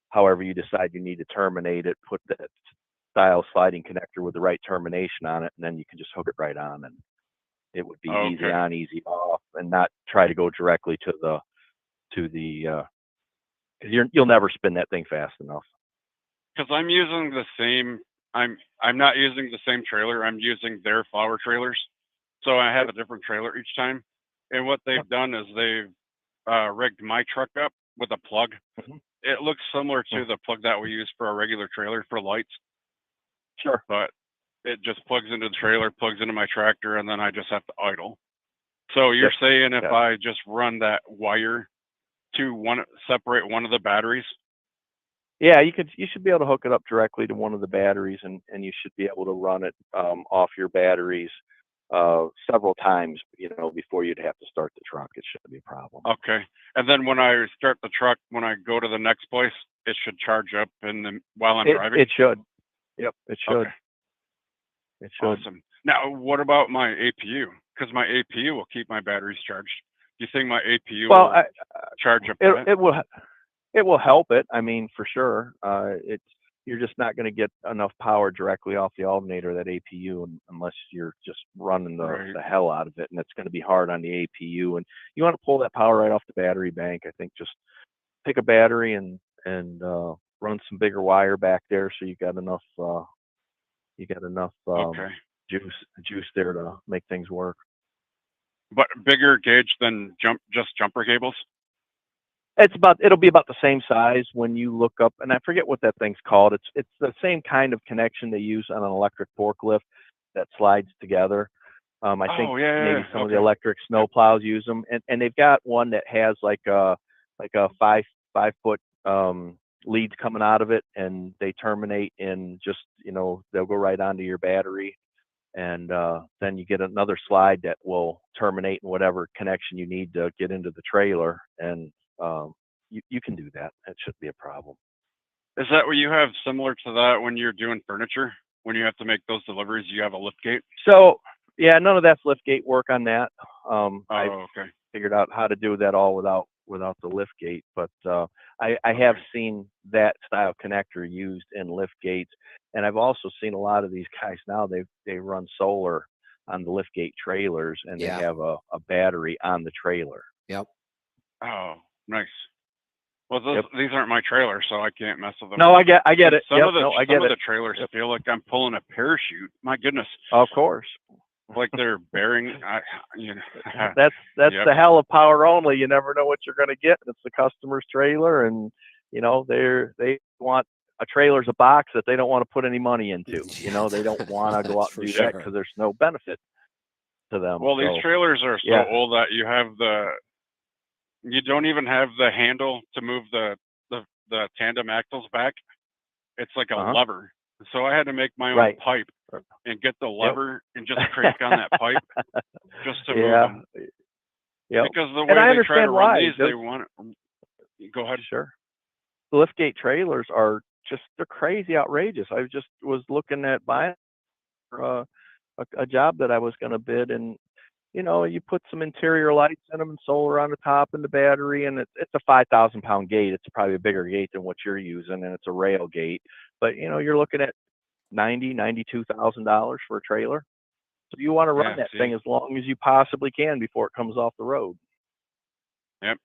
however you decide you need to terminate it, put that style sliding connector with the right termination on it, and then you can just hook it right on, and it would be easy on, easy off, and not try to go directly to the you'll never spin that thing fast enough. Because I'm using the same. I'm not using the same trailer. I'm using their flower trailers, so I have a different trailer each time. And what they've done is they've rigged my truck up with a plug. It looks similar to the plug that we use for a regular trailer for lights. Sure. But it just plugs into the trailer, plugs into my tractor, and then I just have to idle. So you're saying if I just run that wire to separate one of the batteries? Yeah, you should be able to hook it up directly to one of the batteries, and you should be able to run it off your batteries several times, before you'd have to start the truck. It shouldn't be a problem. Okay. And then when I start the truck, when I go to the next place, it should charge up while I'm driving? It should. Yep, it should. Okay. It should. Awesome. Now, what about my APU? Because my APU will keep my batteries charged. Do you think my APU will charge up? It will help it. I mean, for sure. You're just not going to get enough power directly off the alternator, that APU, unless you're just running the hell out of it, and it's going to be hard on the APU. And you want to pull that power right off the battery bank. I think just pick a battery and run some bigger wire back there, so you got enough juice there to make things work. But bigger gauge than just jumper cables? It'll be about the same size when you look up, and I forget what that thing's called. It's the same kind of connection they use on an electric forklift that slides together. I think maybe some of the electric snowplows use them, and they've got one that has like a 5 foot leads coming out of it, and they terminate in just, they'll go right onto your battery, and then you get another slide that will terminate in whatever connection you need to get into the trailer, and you can do that. It shouldn't be a problem. Is that what you have similar to that when you're doing furniture? When you have to make those deliveries, you have a lift gate? So, yeah, none of that's lift gate work on that. I figured out how to do that all without the lift gate, but I have seen that style connector used in lift gates, and I've also seen a lot of these guys now, they run solar on the lift gate trailers, and they have a battery on the trailer. Yep. Oh, nice. Well, these aren't my trailers, so I can't mess with them. No, I get it. Some of the trailers feel like I'm pulling a parachute. My goodness. Of course. Like they're bearing. That's the hell of power only. You never know what you're going to get. It's the customer's trailer, and they want a trailer's a box that they don't want to put any money into. They don't want to go out and do that because there's no benefit to them. Well, these trailers are so old that you don't even have the handle to move the tandem axles back. It's like a lever. So I had to make my own pipe and get the lever and just crank on that pipe just to move them. Yeah. Because the way they try to run these, they want it. Go ahead. Sure. The liftgate trailers are they're crazy outrageous. I just was looking at buying a job that I was going to bid, and you put some interior lights in them and solar on the top and the battery, and it's a 5,000 pound gate. It's probably a bigger gate than what you're using, and it's a rail gate. But you're looking at $92,000 for a trailer. So you want to run that thing as long as you possibly can before it comes off the road. Yep.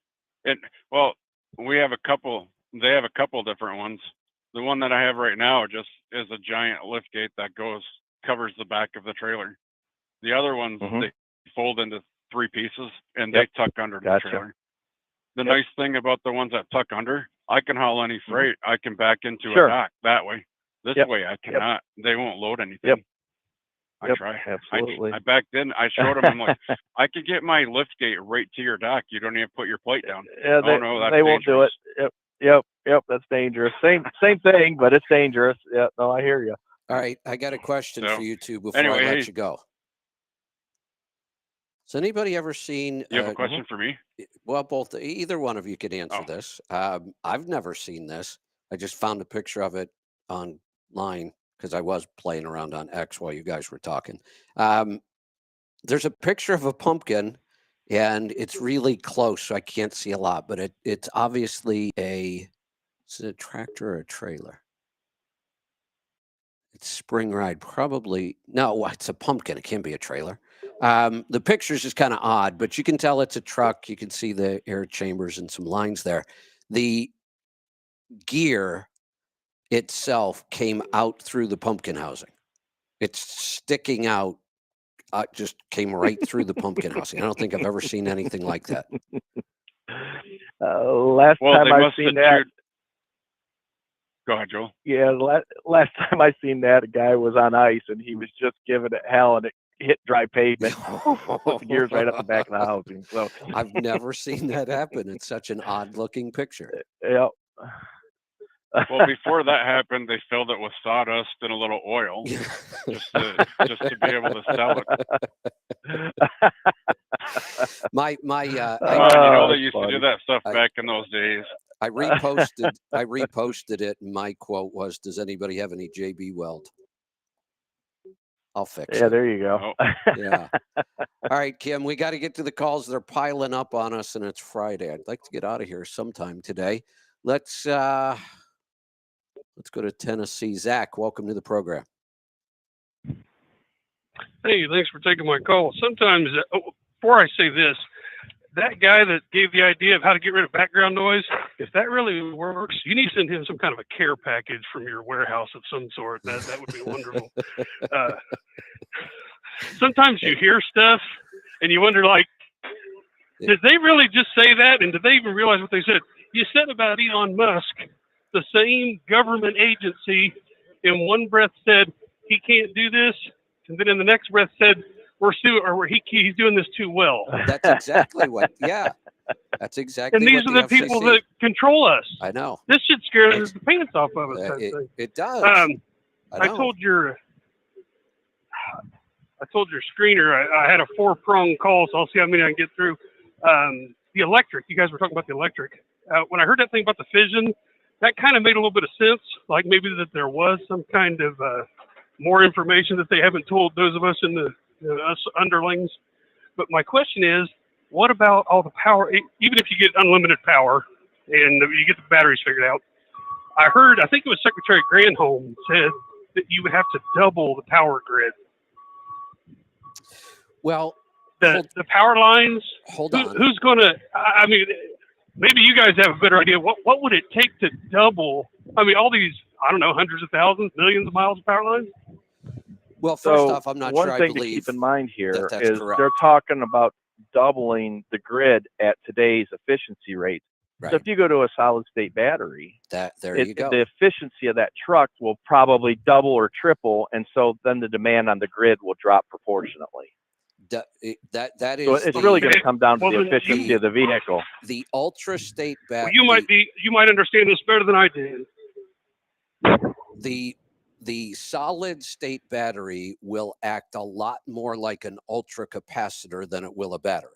Well, we have a couple. They have a couple different ones. The one that I have right now just is a giant lift gate that covers the back of the trailer. The other ones they fold into 3 pieces and they tuck under the trailer. The nice thing about the ones that tuck under, I can haul any freight. I can back into a dock that way. This way I cannot. They won't load anything. I try. Absolutely. I backed in. I showed them. I'm like, I could get my lift gate right to your dock. You don't even put your plate down. Yeah, they won't do it. Yep. That's dangerous. Same thing, but it's dangerous. Yeah. No, I hear you. All right, I got a question So, for you two before anyway, I let hey, you go. Has anybody ever seen? you have a question for me? Well, both either one of you could answer Oh. this. I've never seen this. I just found a picture of it online because I was playing around on X while you guys were talking. There's a picture of a pumpkin, and it's really close, so I can't see a lot. But it's obviously is it a tractor or a trailer? It's spring ride, probably. No, it's a pumpkin. It can't be a trailer. The picture's just kind of odd, but you can tell it's a truck. You can see the air chambers and some lines there. The gear itself came out through the pumpkin housing. It's sticking out, just came right through the pumpkin housing. I don't think I've ever seen anything like that. Last Well, time they I must seen have that, chewed. Go ahead, Joel. yeah, last time I seen that, a guy was on ice and he was just giving it hell, and it hit dry pavement, put the gears right up the back of the housing. So I've never seen that happen. It's such an odd looking picture. yeah. Well, before that happened, they filled it with sawdust and a little oil just to be able to sell it. My Come on, you know Oh, they used to do funny. that stuff back in those days. I reposted it, and my quote was, "Does anybody have any JB Weld? I'll fix Yeah, it." there you go. Oh. Yeah. All right, Kim, we got to get to the calls. They're piling up on us, and it's Friday. I'd like to get out of here sometime today. Let's go to Tennessee. Zach, welcome to the program. Hey, thanks for taking my call. Sometimes, before I say this, that guy that gave the idea of how to get rid of background noise, if that really works, you need to send him some kind of a care package from your warehouse of some sort. That would be wonderful. Sometimes you hear stuff and you wonder, like, did they really just say that? And did they even realize what they said? You said about Elon Musk, the same government agency in one breath said he can't do this, and then in the next breath said he's doing this too well. That's exactly what. Yeah, that's exactly. And these what are the people that control us. I know. This should scare the pants off of us. It does. I told your screener I had a 4-prong call, so I'll see how many I can get through. The electric, you guys were talking about the electric. When I heard that thing about the fission, that kind of made a little bit of sense. Like maybe that there was some kind of more information that they haven't told those of us in us underlings. But my question is, what about all the power? Even if you get unlimited power and you get the batteries figured out, I think it was Secretary Granholm said that you would have to double the power grid. Well, the power lines. Hold on. Who's going to? I mean, maybe you guys have a better idea. What would it take to double? I mean, all these, I don't know, hundreds of thousands, millions of miles of power lines. Well, first off, I'm not sure. One thing to keep in mind here is they're talking about doubling the grid at today's efficiency rate. Right. So if you go to a solid state battery, you go. The efficiency of that truck will probably double or triple, and so then the demand on the grid will drop proportionately. That is. So it's really going to come down to the efficiency of the vehicle. The ultra state battery. Well, you might understand this better than I did. The solid state battery will act a lot more like an ultra capacitor than it will a battery.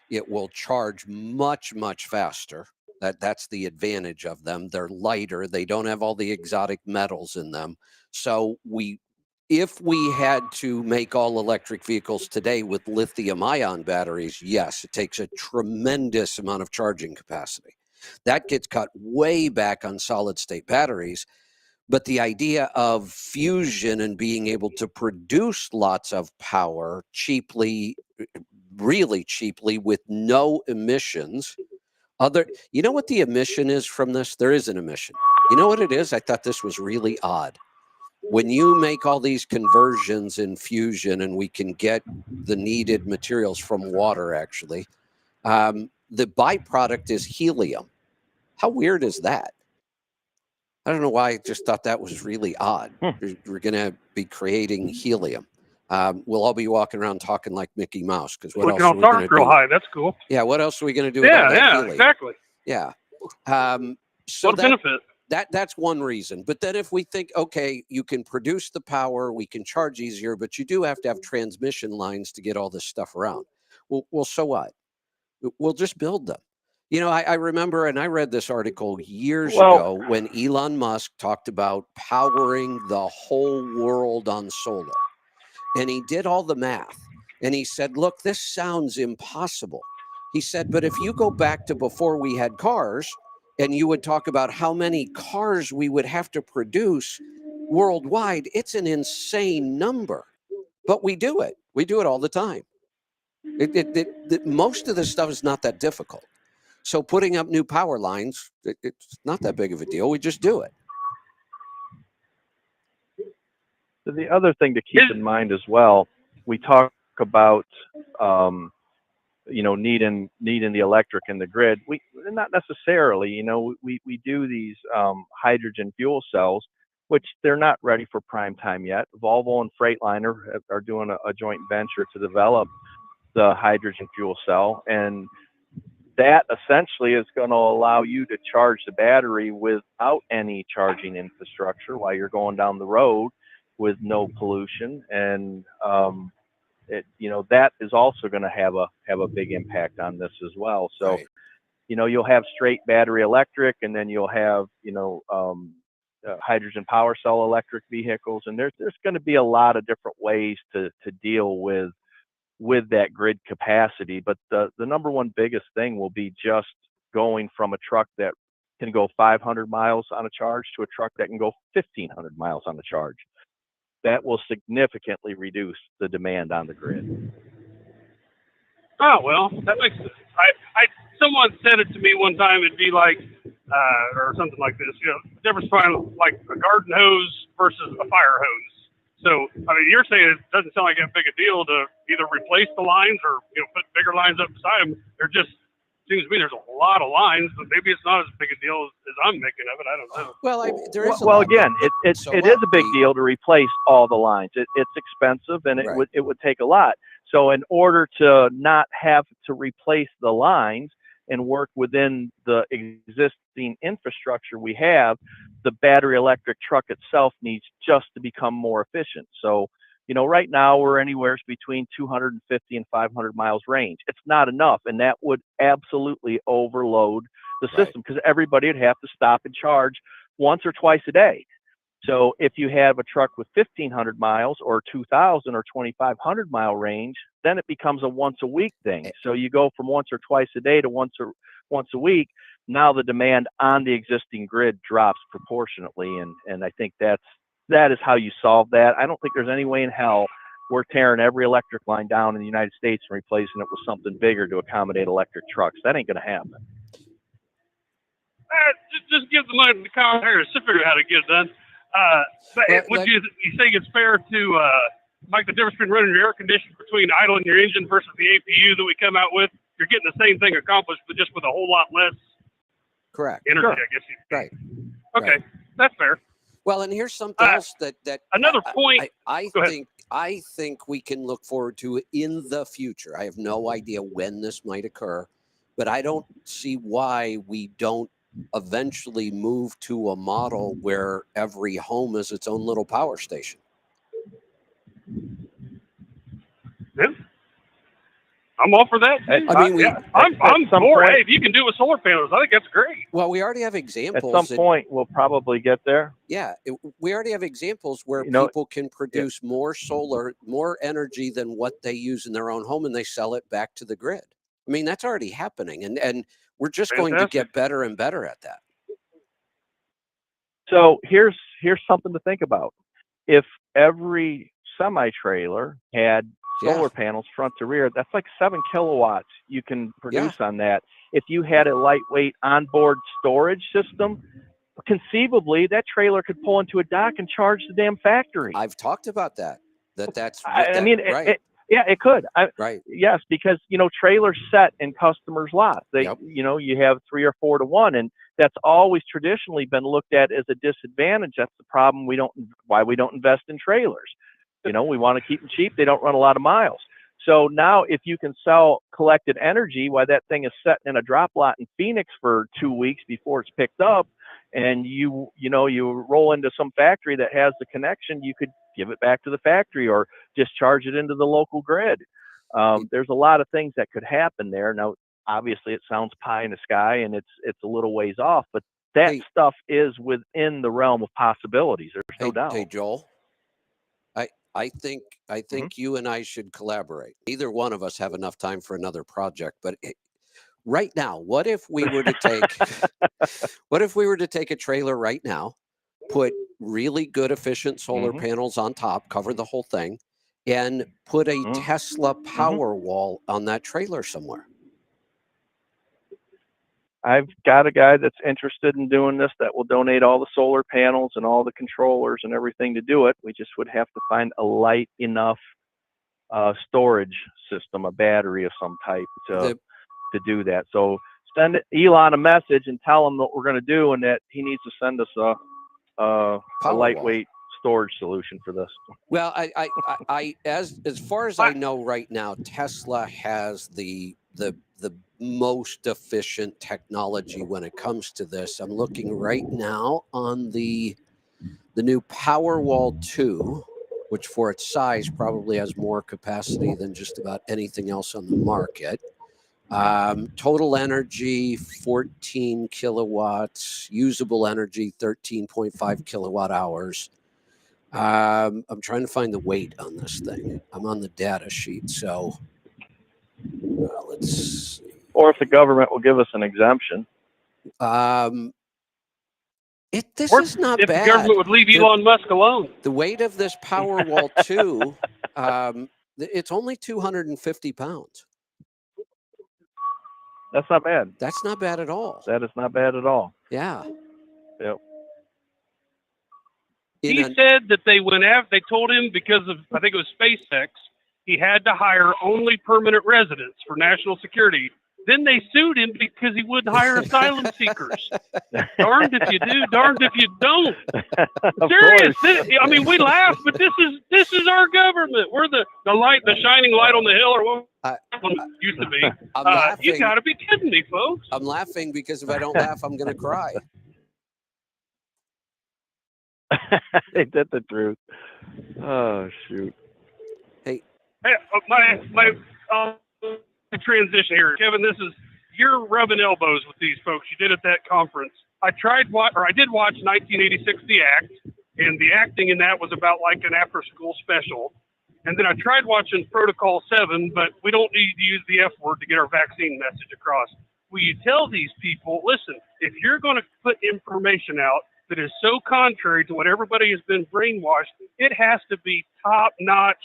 It will charge much, much faster. That's the advantage of them. They're lighter. They don't have all the exotic metals in them. So if we had to make all electric vehicles today with lithium-ion batteries, yes, it takes a tremendous amount of charging capacity. That gets cut way back on solid-state batteries. But the idea of fusion and being able to produce lots of power cheaply, really cheaply, with no emissions. You know what the emission is from this? There is an emission. You know what it is? I thought this was really odd. When you make all these conversions in fusion and we can get the needed materials from water, actually, the byproduct is helium. How weird is that? I don't know why. I just thought that was really odd. We're going to be creating helium. We'll all be walking around talking like Mickey Mouse, because what else are we going to do? Real high. That's cool. Yeah, what else are we going to do with all that helium? Exactly. Yeah. So what a benefit. That's one reason. But then if we think, okay, you can produce the power, we can charge easier, but you do have to have transmission lines to get all this stuff around. Well, so what? We'll just build them. You know, I remember, and I read this article years ago when Elon Musk talked about powering the whole world on solar. And he did all the math. And he said, look, this sounds impossible. He said, but if you go back to before we had cars, and you would talk about how many cars we would have to produce worldwide, it's an insane number. But we do it. We do it all the time. Most of this stuff is not that difficult. So putting up new power lines, it's not that big of a deal. We just do it. So the other thing to keep in mind as well, we talk about, you know, needing the electric in the grid. We not necessarily, you know, we do these hydrogen fuel cells, which they're not ready for prime time yet. Volvo and Freightliner are doing a joint venture to develop the hydrogen fuel cell, and that essentially is going to allow you to charge the battery without any charging infrastructure while you're going down the road with no pollution. And you know, that is also going to have a big impact on this as well. So, right. You know, you'll have straight battery electric, and then you'll have, you know, hydrogen power cell electric vehicles, and there's going to be a lot of different ways to deal with that grid capacity. But the number one biggest thing will be just going from a truck that can go 500 miles on a charge to a truck that can go 1,500 miles on a charge. That will significantly reduce the demand on the grid. Oh, well, that makes sense. Someone said it to me one time. It'd be like, or something like this, you know, the difference between like a garden hose versus a fire hose. So, I mean, you're saying it doesn't sound like that big a deal to either replace the lines or, you know, put bigger lines up beside them. There just seems to me there's a lot of lines, but maybe it's not as big a deal as I'm making of it. I don't know. Well, there is again, it is a big deal to replace all the lines. It's expensive, and it would take a lot. So in order to not have to replace the lines and work within the existing infrastructure we have, the battery electric truck itself needs just to become more efficient. So, you know, right now we're anywhere between 250 and 500 miles range. It's not enough, and that would absolutely overload the system because everybody would have to stop and charge once or twice a day. So if you have a truck with 1,500 miles or 2,000 or 2,500 mile range, then it becomes a once a week thing. So you go from once or twice a day to once a week. Now the demand on the existing grid drops proportionately, and I think that is how you solve that. I don't think there's any way in hell we're tearing every electric line down in the United States and replacing it with something bigger to accommodate electric trucks. That ain't going to happen. Just give the money to the contractors to figure out how to get it done. Would you think it's fair to make the difference between running your air conditioner between idling your engine versus the APU that we come out with? You're getting the same thing accomplished, but just with a whole lot less energy, I guess. Right. Okay, that's fair. Well, and here's something else that another point. I think we can look forward to in the future. I have no idea when this might occur, but I don't see why we don't eventually move to a model where every home is its own little power station. Yeah. I'm all for that. I mean, I'm for it. Hey, if you can do it with solar panels, I think that's great. Well, we already have examples. At some point, we'll probably get there. Yeah, we already have examples where people can produce more solar, more energy than what they use in their own home, and they sell it back to the grid. I mean, that's already happening, and we're just going to get better and better at that. So here's something to think about. If every semi-trailer had solar panels front to rear, that's like 7 kilowatts you can produce on that. If you had a lightweight onboard storage system, conceivably that trailer could pull into a dock and charge the damn factory. I've talked about that. That's it could. Right. Yes, because, you know, trailers set in customers' lots. You know, you have 3 or 4 to 1, and that's always traditionally been looked at as a disadvantage. That's the problem. Why we don't invest in trailers. You know, we want to keep them cheap. They don't run a lot of miles. So now if you can sell collected energy while that thing is set in a drop lot in Phoenix for 2 weeks before it's picked up, and you roll into some factory that has the connection, you could give it back to the factory or discharge it into the local grid. There's a lot of things that could happen there. Now, obviously, it sounds pie in the sky and it's a little ways off, but that stuff is within the realm of possibilities. There's no doubt. Hey, Joel, I think you and I should collaborate. Neither one of us have enough time for another project, but right now, what if we were to take a trailer right now, put really good efficient solar panels on top, cover the whole thing, and put a Tesla power wall on that trailer somewhere? I've got a guy that's interested in doing this that will donate all the solar panels and all the controllers and everything to do it. We just would have to find a light enough storage system, a battery of some type to do that. So send Elon a message and tell him what we're going to do, and that he needs to send us a lightweight storage solution for this. Well, as far as I know right now, Tesla has the most efficient technology when it comes to this. I'm looking right now on the new Powerwall 2, which for its size probably has more capacity than just about anything else on the market. Total energy 14 kilowatts, usable energy 13.5 kilowatt hours. I'm trying to find the weight on this thing. I'm on the data sheet, so let's see. Or if the government will give us an exemption. This is not if bad. If the government would leave Elon Musk alone. The weight of this Powerwall 2, it's only 250 pounds. That's not bad. That's not bad at all. That is not bad at all. Yeah. Yep. He said that they told him because of, I think it was SpaceX, he had to hire only permanent residents for national security. Then they sued him because he wouldn't hire asylum seekers. Darned if you do, darned if you don't. Serious. I mean, we laugh, but this is our government. We're the light, the shining light on the hill, or what it used to be. I'm laughing. You got to be kidding me, folks. I'm laughing because if I don't laugh, I'm going to cry. Ain't that the truth? Oh, shoot. Hey, my transition here, Kevin. You're rubbing elbows with these folks. You did at that conference. I did watch 1986, The Act, and the acting in that was about like an after-school special. And then I tried watching Protocol 7, but we don't need to use the F word to get our vaccine message across. Will you tell these people, listen, if you're going to put information out that is so contrary to what everybody has been brainwashed, it has to be top-notch.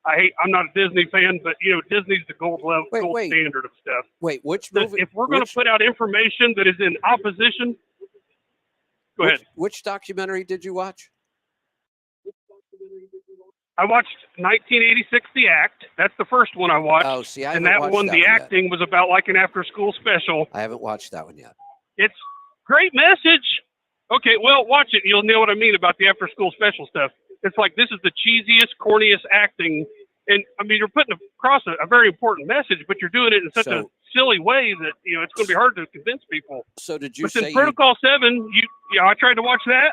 I'm not a Disney fan, but Disney's the gold standard of stuff. Wait, which movie? If we're going to put out information that is in opposition, go ahead. Which documentary did you watch? I watched 1986, The Act. That's the first one I watched. Oh, see, I and haven't that watched one, that the one acting was about like an after-school special. I haven't watched that one yet. It's great message. Okay, well, watch it. You'll know what I mean about the after-school special stuff. It's like this is the cheesiest, corniest acting. And, I mean, you're putting across a very important message, but you're doing it in such a silly way that, it's going to be hard to convince people. So did you but say Protocol 7, I tried to watch that.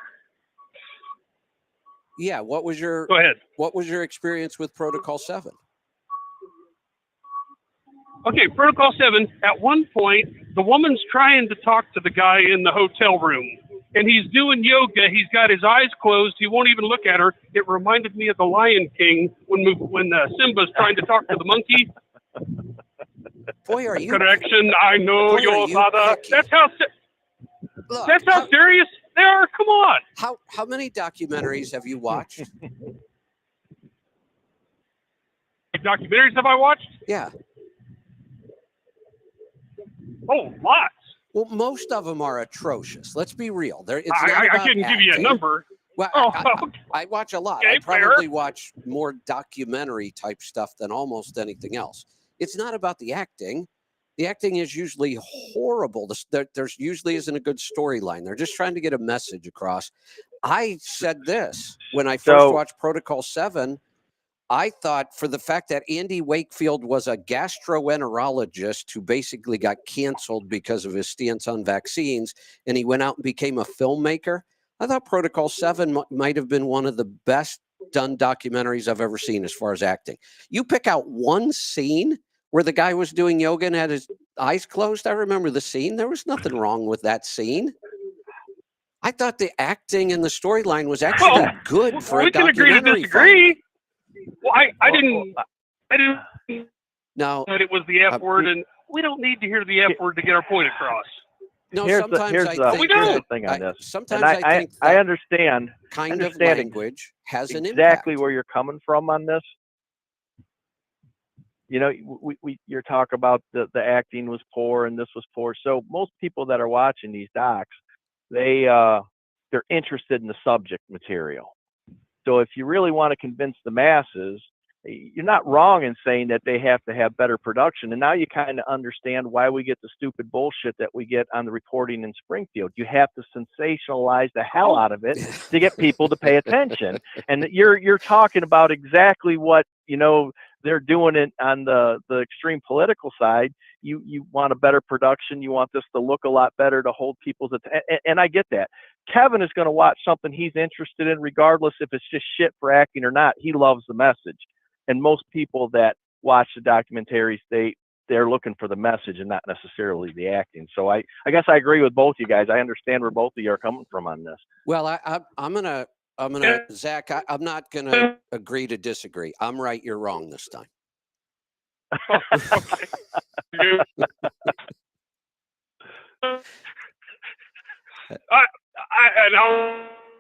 Yeah, Go ahead. What was your experience with Protocol 7? Okay, Protocol 7, at one point, the woman's trying to talk to the guy in the hotel room, and he's doing yoga. He's got his eyes closed. He won't even look at her. It reminded me of The Lion King when Simba's trying to talk to the monkey. Boy, are you... Correction, I know your father. Picky. That's how serious they are. Come on. How many documentaries have you watched? Documentaries have I watched? Yeah. Oh, lots. Well, most of them are atrocious. Let's be real. I couldn't give you a number. Well, I watch a lot. Okay, I probably watch more documentary type stuff than almost anything else. It's not about the acting. The acting is usually horrible. There's usually isn't a good storyline. They're just trying to get a message across. I said this when I first watched Protocol 7. I thought for the fact that Andy Wakefield was a gastroenterologist who basically got canceled because of his stance on vaccines, and he went out and became a filmmaker, I thought Protocol 7 might have been one of the best done documentaries I've ever seen as far as acting. You pick out one scene where the guy was doing yoga and had his eyes closed. I remember the scene. There was nothing wrong with that scene. I thought the acting and the storyline was actually good for a documentary. We can agree to disagree. Well, I didn't No, that it was the F word, and we don't need to hear the F word to get our point across. no. Here's Sometimes here's I the, think here's the that, thing on this. sometimes And I think I that understand kind of understand language has an exactly impact. where you're coming from on this. You know, you're talking about the acting was poor and this was poor. So most people that are watching these docs, they're interested in the subject material. So if you really want to convince the masses, you're not wrong in saying that they have to have better production. And now you kind of understand why we get the stupid bullshit that we get on the reporting in Springfield. You have to sensationalize the hell out of it to get people to pay attention. And you're talking about exactly what, you know, they're doing it on the extreme political side. You want a better production. You want this to look a lot better to hold people's attention. And I get that. Kevin is going to watch something he's interested in, regardless if it's just shit for acting or not. He loves the message. And most people that watch the documentaries, they're looking for the message and not necessarily the acting. So I guess I agree with both you guys. I understand where both of you are coming from on this. Well, I'm gonna Zach. I'm not gonna agree to disagree. I'm right. You're wrong this time.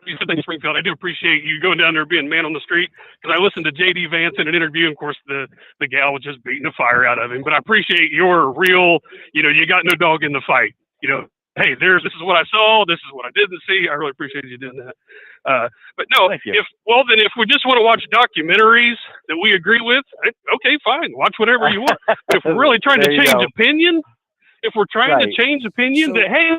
You said thanks, Springfield. I do appreciate you going down there being man on the street, because I listened to J.D. Vance in an interview. And of course, the gal was just beating the fire out of him. But I appreciate your real, you know, you got no dog in the fight. You know, hey, this is what I saw. This is what I didn't see. I really appreciate you doing that. But no, if we just want to watch documentaries that we agree with, okay, fine, watch whatever you want. But if we're really trying to change opinion, that hey,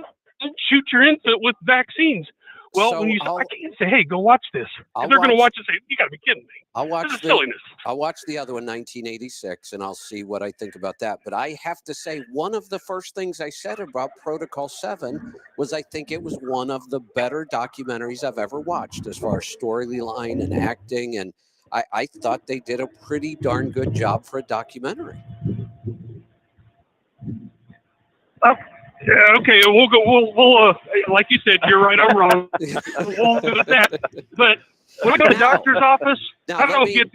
shoot your infant with vaccines. Well, So when I can't say, hey, go watch this. If they're going to watch it, say, you got to be kidding me. This is silliness. I'll watch the other one, 1986, and I'll see what I think about that. But I have to say, one of the first things I said about Protocol 7 was I think it was one of the better documentaries I've ever watched as far as storyline and acting. And I thought they did a pretty darn good job for a documentary. Yeah, okay, we'll like you said, you're right, I'm wrong. We'll do that. But when I go to the doctor's office, I don't get.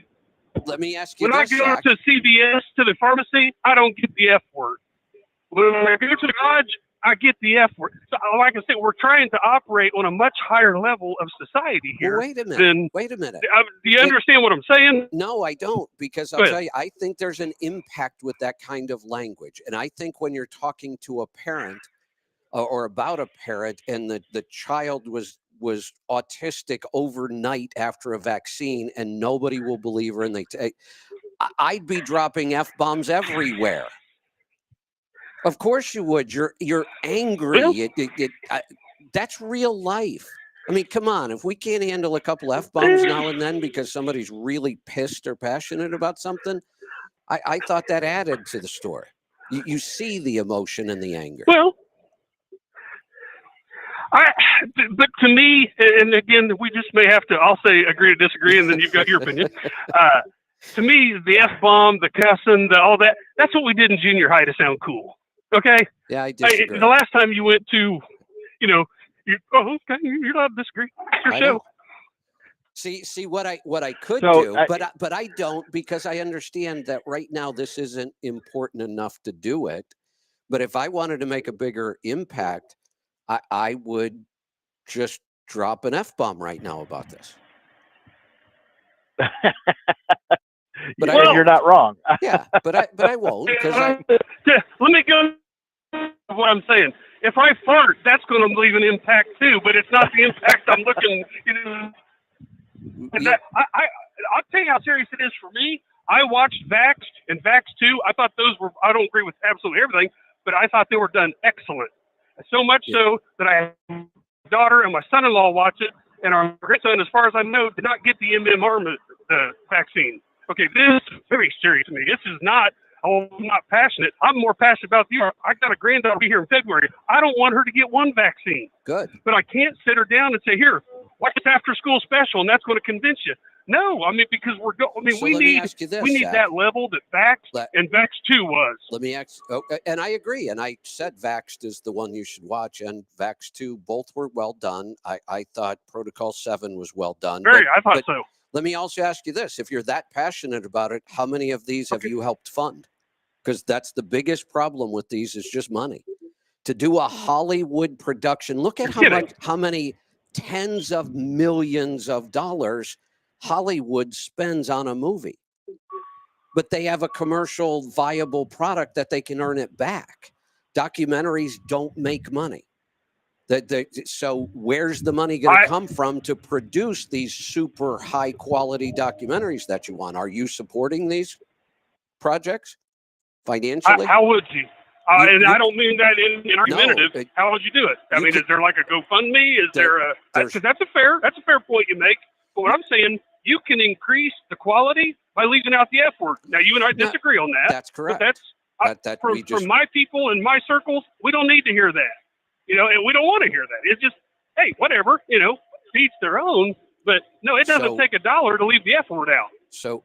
Let me ask you when this, I go Zach. to CVS, to the pharmacy, I don't get the F word. When I go to the garage, I get the F word. So, like I said, we're trying to operate on a much higher level of society here. Well, wait a minute. Do you understand what I'm saying? No, I don't, because I'll tell you, I think there's an impact with that kind of language. And I think when you're talking to a parent or about a parent and the child was autistic overnight after a vaccine and nobody will believe her, and I'd be dropping F-bombs everywhere. Of course you would. You're angry. That's real life. I mean, come on. If we can't handle a couple F-bombs now and then because somebody's really pissed or passionate about something, I thought that added to the story. You see the emotion and the anger. Well, but to me, and again, we just may have to, I'll say agree to disagree, and then you've got your opinion. To me, the F-bomb, the cussing, all that, that's what we did in junior high to sound cool. Okay? Yeah, I disagree. The last time you went to, okay, you're allowed to disagree. It's your show. See what I could do, but I don't, because I understand that right now this isn't important enough to do it. But if I wanted to make a bigger impact, I would just drop an F-bomb right now about this. But you're not wrong. Yeah, but I won't, because let me go to what I'm saying. If I fart, that's going to leave an impact too, but it's not the impact I'm looking. And I'll tell you how serious it is for me. I watched Vaxxed and Vaxxed 2. I thought those were. I don't agree with absolutely everything, but I thought they were done excellent. So much so that I had my daughter and my son-in-law watch it, and our grandson, as far as I know, did not get the MMR vaccine. Okay, this is very serious to me. This is not, oh, I'm not passionate. I'm more passionate about you. I got a granddaughter here in February. I don't want her to get one vaccine. Good. But I can't sit her down and say, here, watch this after school special, and that's going to convince you. No, I mean, because So we let me need ask you this, that Zach. level that Vax and Vax 2 was. Let me ask, and I agree. And I said Vaxxed is the one you should watch, and Vax 2, both were well done. I thought Protocol 7 was well done. I thought so. Let me also ask you this. If you're that passionate about it, how many of these have you helped fund? Because that's the biggest problem with these is just money. To do a Hollywood production, look at how many tens of millions of dollars Hollywood spends on a movie. But they have a commercial viable product that they can earn it back. Documentaries don't make money. So where's the money going to come from to produce these super high quality documentaries that you want? Are you supporting these projects financially? How would you? I don't mean that in argumentative. No, how would you do it? I mean, is there like a GoFundMe? Is there a? Because that's a fair point you make. But what I'm saying, you can increase the quality by leaving out the F word. Now, you and I disagree on that. That's correct. But from my people in my circles, we don't need to hear that. And we don't want to hear that. It's just, hey, whatever, each their own. But no, it doesn't take $1 to leave the F word out. So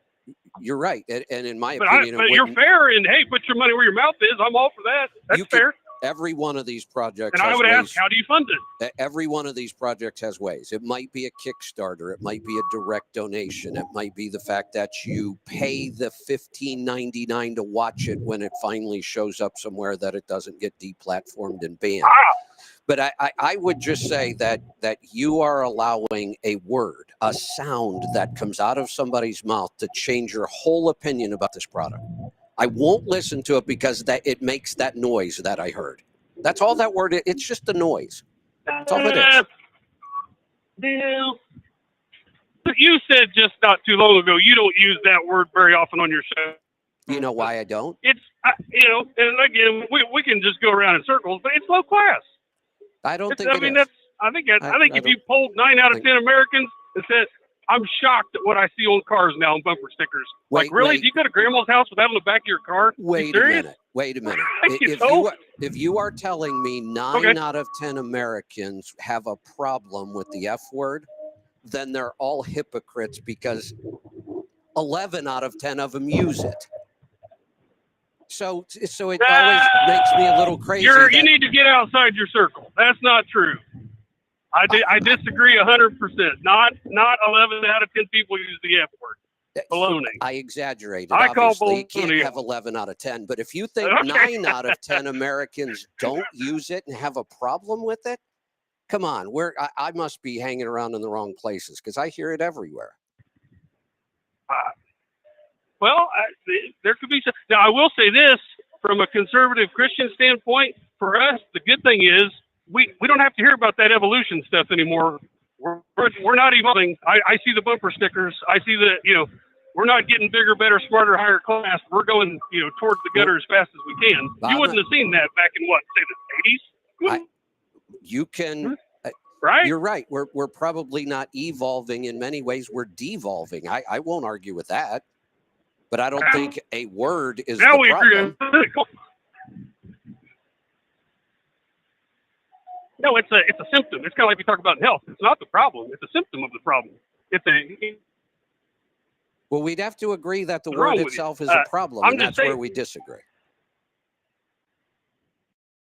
you're right. And in my opinion, but you're fair. And hey, put your money where your mouth is. I'm all for that. That's fair. Every one of these projects. And I would ask, how do you fund it? Every one of these projects has ways. It might be a Kickstarter. It might be a direct donation. It might be the fact that you pay the $15.99 to watch it when it finally shows up somewhere that it doesn't get deplatformed and banned. But I would just say that you are allowing a word, a sound that comes out of somebody's mouth to change your whole opinion about this product. I won't listen to it because it makes that noise that I heard. That's all that word is. It's just a noise. That's all it is. You said just not too long ago you don't use that word very often on your show. You know why I don't? It's and again we can just go around in circles, but it's low class. I don't think. I think if you polled 9 out of 10 Americans and said, I'm shocked at what I see on cars now on bumper stickers. Really? Do you go to grandma's house with that on the back of your car? Wait a minute. If you are telling me 9 out of 10 Americans have a problem with the F word, then they're all hypocrites because 11 out of 10 of them use it. So it always makes me a little crazy. You need to get outside your circle. That's not true. I disagree 100%. Not 11 out of 10 people use the F word. Baloney. I exaggerated. I Obviously, you can't have 11 out of 10. But if you think 9 out of 10 Americans don't use it and have a problem with it, come on. I must be hanging around in the wrong places because I hear it everywhere. There could be some. Now, I will say this from a conservative Christian standpoint. For us, the good thing is we don't have to hear about that evolution stuff anymore. We're not evolving. I see the bumper stickers. I see we're not getting bigger, better, smarter, higher class. We're going towards the gutter as fast as we can. You wouldn't have seen that back in say the 80s. You can. Right? You're right. We're probably not evolving in many ways. We're devolving. I won't argue with that. But I don't think a word is the problem. No, it's a symptom. It's kind of like we talk about in health. It's not the problem. It's a symptom of the problem. Well, we'd have to agree that the word itself is a problem, and that's where we disagree.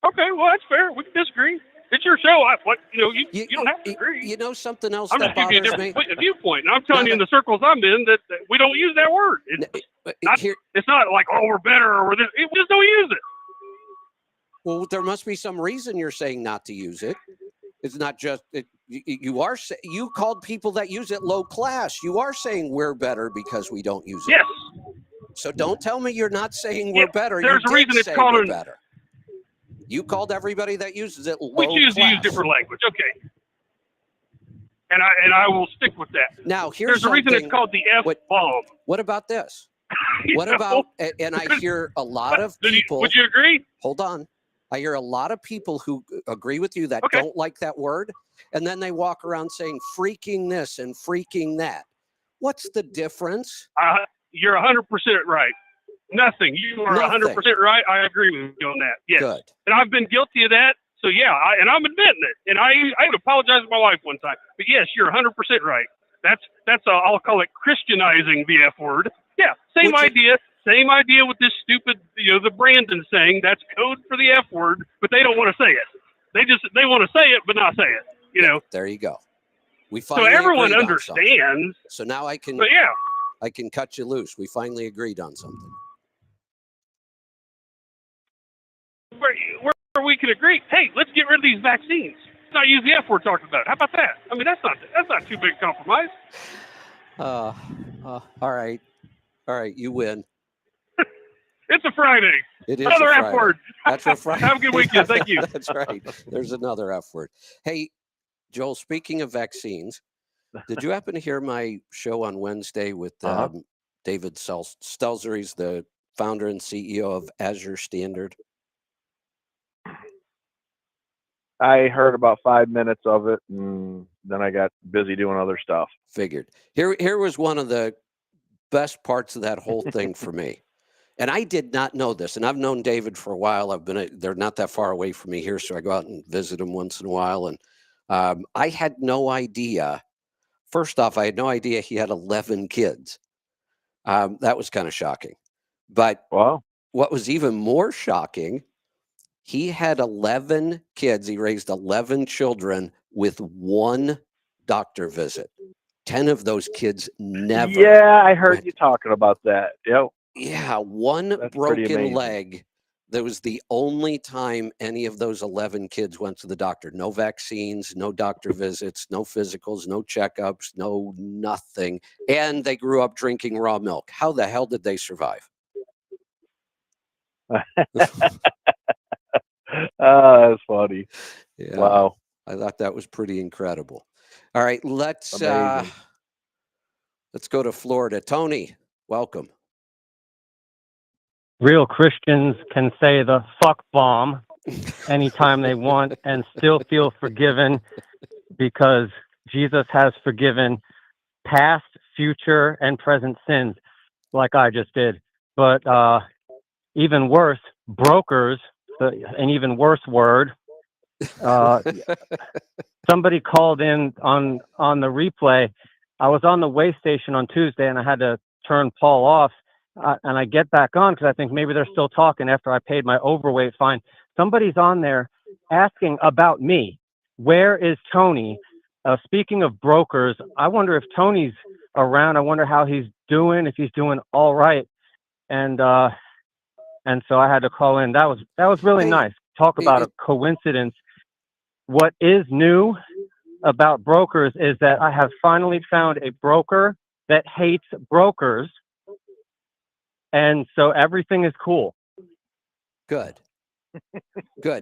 Okay, well, that's fair. We can disagree. It's your show. You don't have to agree. Something else I'm that just giving you bothers a me. different viewpoint. And I'm telling you in the circles I'm in that we don't use that word. It's not like, oh, we're better or we're this. We just don't use it. Well, there must be some reason you're saying not to use it. It's not just you called people that use it low class. You are saying we're better because we don't use it. Yes. So don't tell me you're not saying we're better. There's a reason it's called better. You called everybody that uses it low class. We choose to use different language. Okay. And I will stick with that. Now, there's a reason it's called the F-bomb. What about this? What about, and I hear a lot of people. Would you agree? Hold on. I hear a lot of people who agree with you that don't like that word. And then they walk around saying freaking this and freaking that. What's the difference? You're 100% right. Nothing. You are 100% right. I agree with you on that. Yes. Good. And I've been guilty of that. So yeah, and I'm admitting it. And I had to apologize to my wife one time. But yes, you're 100% right. That's I'll call it Christianizing the F word. Yeah, same idea. Same idea with this stupid, the Brandon saying that's code for the F word, but they don't want to say it. They want to say it, but not say it. There you go. We so finally everyone agreed on understands. something. So now I can. But yeah. I can cut you loose. We finally agreed on something. Where we can agree, hey, let's get rid of these vaccines. Let's not use the F word talking about it. How about that? I mean, that's not too big a compromise. All right. You win. It's a Friday. It is another a F Friday. word. That's a Friday. Have a good weekend. Thank you. That's right. There's another F word. Hey, Joel, speaking of vaccines, did you happen to hear my show on Wednesday with David Stelzer? He's the founder and CEO of Azure Standard. I heard about 5 minutes of it, and then I got busy doing other stuff. Figured. Here was one of the best parts of that whole thing for me. And I did not know this. And I've known David for a while. They're not that far away from me here, so I go out and visit them once in a while. And I had no idea. First off, I had no idea he had 11 kids. That was kind of shocking. But wow. What was even more shocking, he had 11 kids. He raised 11 children with one doctor visit. 10 of those kids never. Yeah, I heard you talking about that. Yep. Yeah, one That's broken leg. That was the only time any of those 11 kids went to the doctor. No vaccines, no doctor visits, no physicals, no checkups, no nothing. And they grew up drinking raw milk. How the hell did they survive? That's funny. Yeah, wow. I thought that was pretty incredible. All right, let's go to Florida. Tony, welcome. Real Christians can say the fuck bomb anytime they want and still feel forgiven because Jesus has forgiven past, future, and present sins like I just did. But even worse, brokers, an even worse word. Somebody called in on the replay. I was on the way station on Tuesday and I had to turn Paul off. And I get back on because I think maybe they're still talking after I paid my overweight fine. Somebody's on there asking about me. Where is Tony? Speaking of brokers, I wonder if Tony's around. I wonder how he's doing, if he's doing all right. And so I had to call in. That was really nice. Talk about a coincidence. What is new about brokers is that I have finally found a broker that hates brokers. And so everything is cool. Good.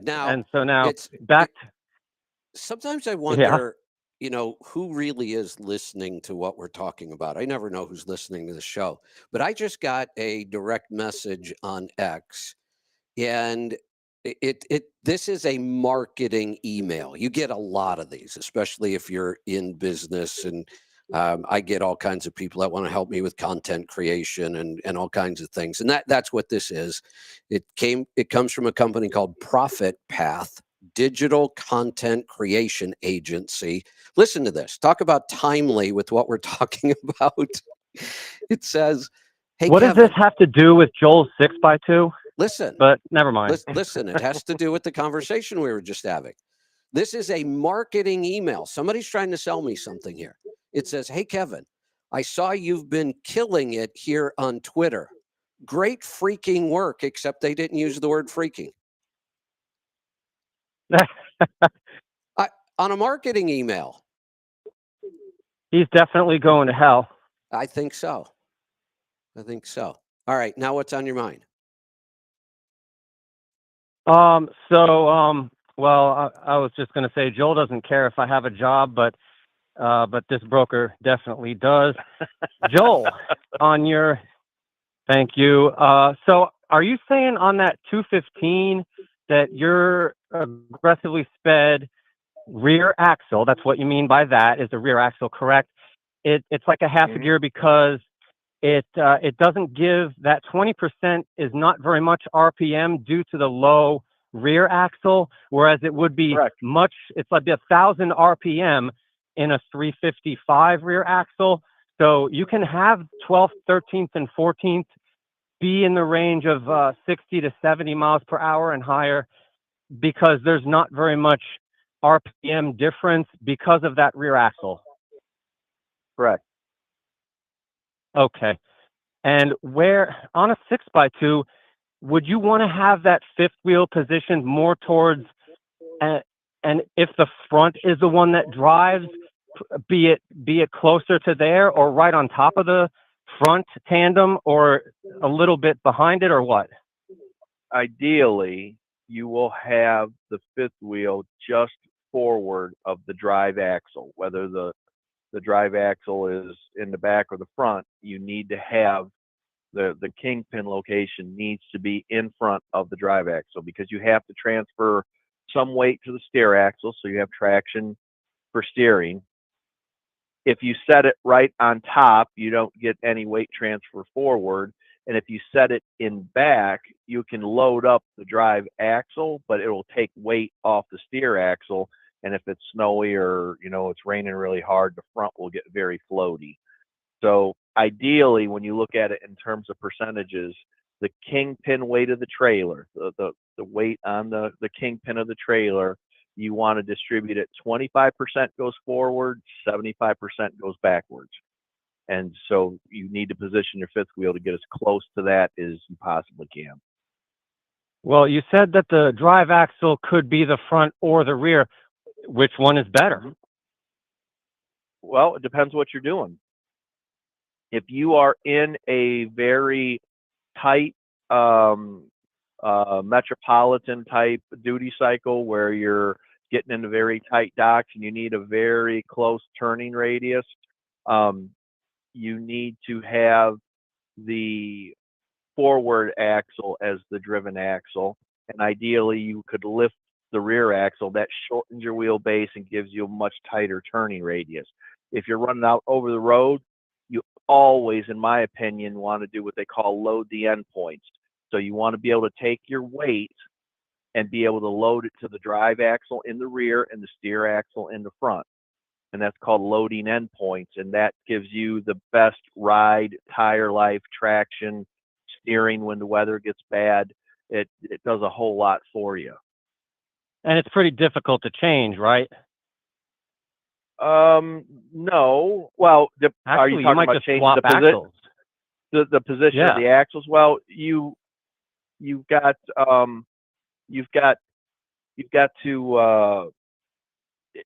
Now, and so now it's back. Sometimes I wonder, who really is listening to what we're talking about. I never know who's listening to the show, but I just got a direct message on X, and this is a marketing email. You get a lot of these, especially if you're in business, and I get all kinds of people that want to help me with content creation and all kinds of things. And that's what this is. It comes from a company called Profit Path Digital Content Creation Agency. Listen to this. Talk about timely with what we're talking about. It says, hey, what Kevin, does this have to do with Joel's 6x2? Listen, but never mind. Listen, it has to do with the conversation we were just having. This is a marketing email. Somebody's trying to sell me something here. It says, hey, Kevin, I saw you've been killing it here on Twitter. Great freaking work, except they didn't use the word freaking. On a marketing email. He's definitely going to hell. I think so. All right. Now what's on your mind? Well, I was just going to say, Joel doesn't care if I have a job, but this broker definitely does. Joel, thank you. So are you saying on that 215 that you're aggressively sped rear axle? That's what you mean by that, is the rear axle correct? It's like a half a gear because it doesn't give that 20% is not very much RPM due to the low rear axle, whereas it would be Correct. much. It's like 1,000 RPM in a 355 rear axle. So you can have 12th, 13th, and 14th be in the range of 60 to 70 miles per hour and higher because there's not very much RPM difference because of that rear axle. Correct. Okay. And where on a 6x2, would you want to have that fifth wheel positioned more towards, and if the front is the one that drives, be it closer to there or right on top of the front tandem or a little bit behind it or what? Ideally, you will have the fifth wheel just forward of the drive axle. Whether the drive axle is in the back or the front, you need to have the kingpin location needs to be in front of the drive axle because you have to transfer some weight to the steer axle so you have traction for steering. If you set it right on top, you don't get any weight transfer forward. And if you set it in back, you can load up the drive axle, but it will take weight off the steer axle. And if it's snowy or, it's raining really hard, the front will get very floaty. So ideally, when you look at it in terms of percentages, the kingpin weight of the trailer, the weight on the kingpin of the trailer, you want to distribute it 25% goes forward, 75% goes backwards. And so you need to position your fifth wheel to get as close to that as you possibly can. Well, you said that the drive axle could be the front or the rear. Which one is better? Well, it depends what you're doing. If you are in a very tight metropolitan type duty cycle where you're getting into very tight docks and you need a very close turning radius, you need to have the forward axle as the driven axle, and ideally you could lift the rear axle. That shortens your wheelbase and gives you a much tighter turning radius. If you're running out over the road, you always, in my opinion, want to do what they call load the end points. So you want to be able to take your weight and be able to load it to the drive axle in the rear and the steer axle in the front. And that's called loading end points. And that gives you the best ride, tire life, traction, steering when the weather gets bad. It does a whole lot for you. And it's pretty difficult to change, right? No. Well, are you talking about changing the position? The position of the axles? Well, you've got to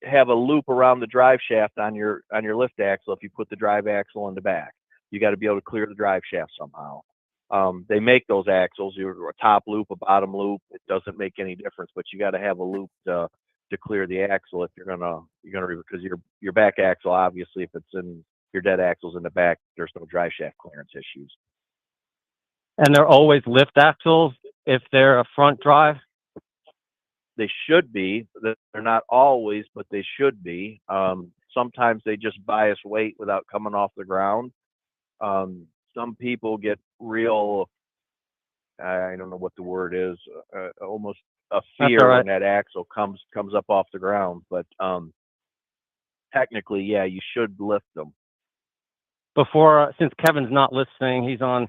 have a loop around the drive shaft on your lift axle. If you put the drive axle in the back, you got to be able to clear the drive shaft somehow. They make those axles, a top loop, a bottom loop. It doesn't make any difference, but you got to have a loop to clear the axle if you're gonna because your back axle, obviously, if it's in your dead axle's in the back, there's no drive shaft clearance issues. And they're always lift axles if they're a front drive? They should be. They're not always, but they should be. Sometimes they just bias weight without coming off the ground. Some people get real, I don't know what the word is, almost a fear when that axle comes up off the ground. But technically, yeah, you should lift them. Before, since Kevin's not listening, he's on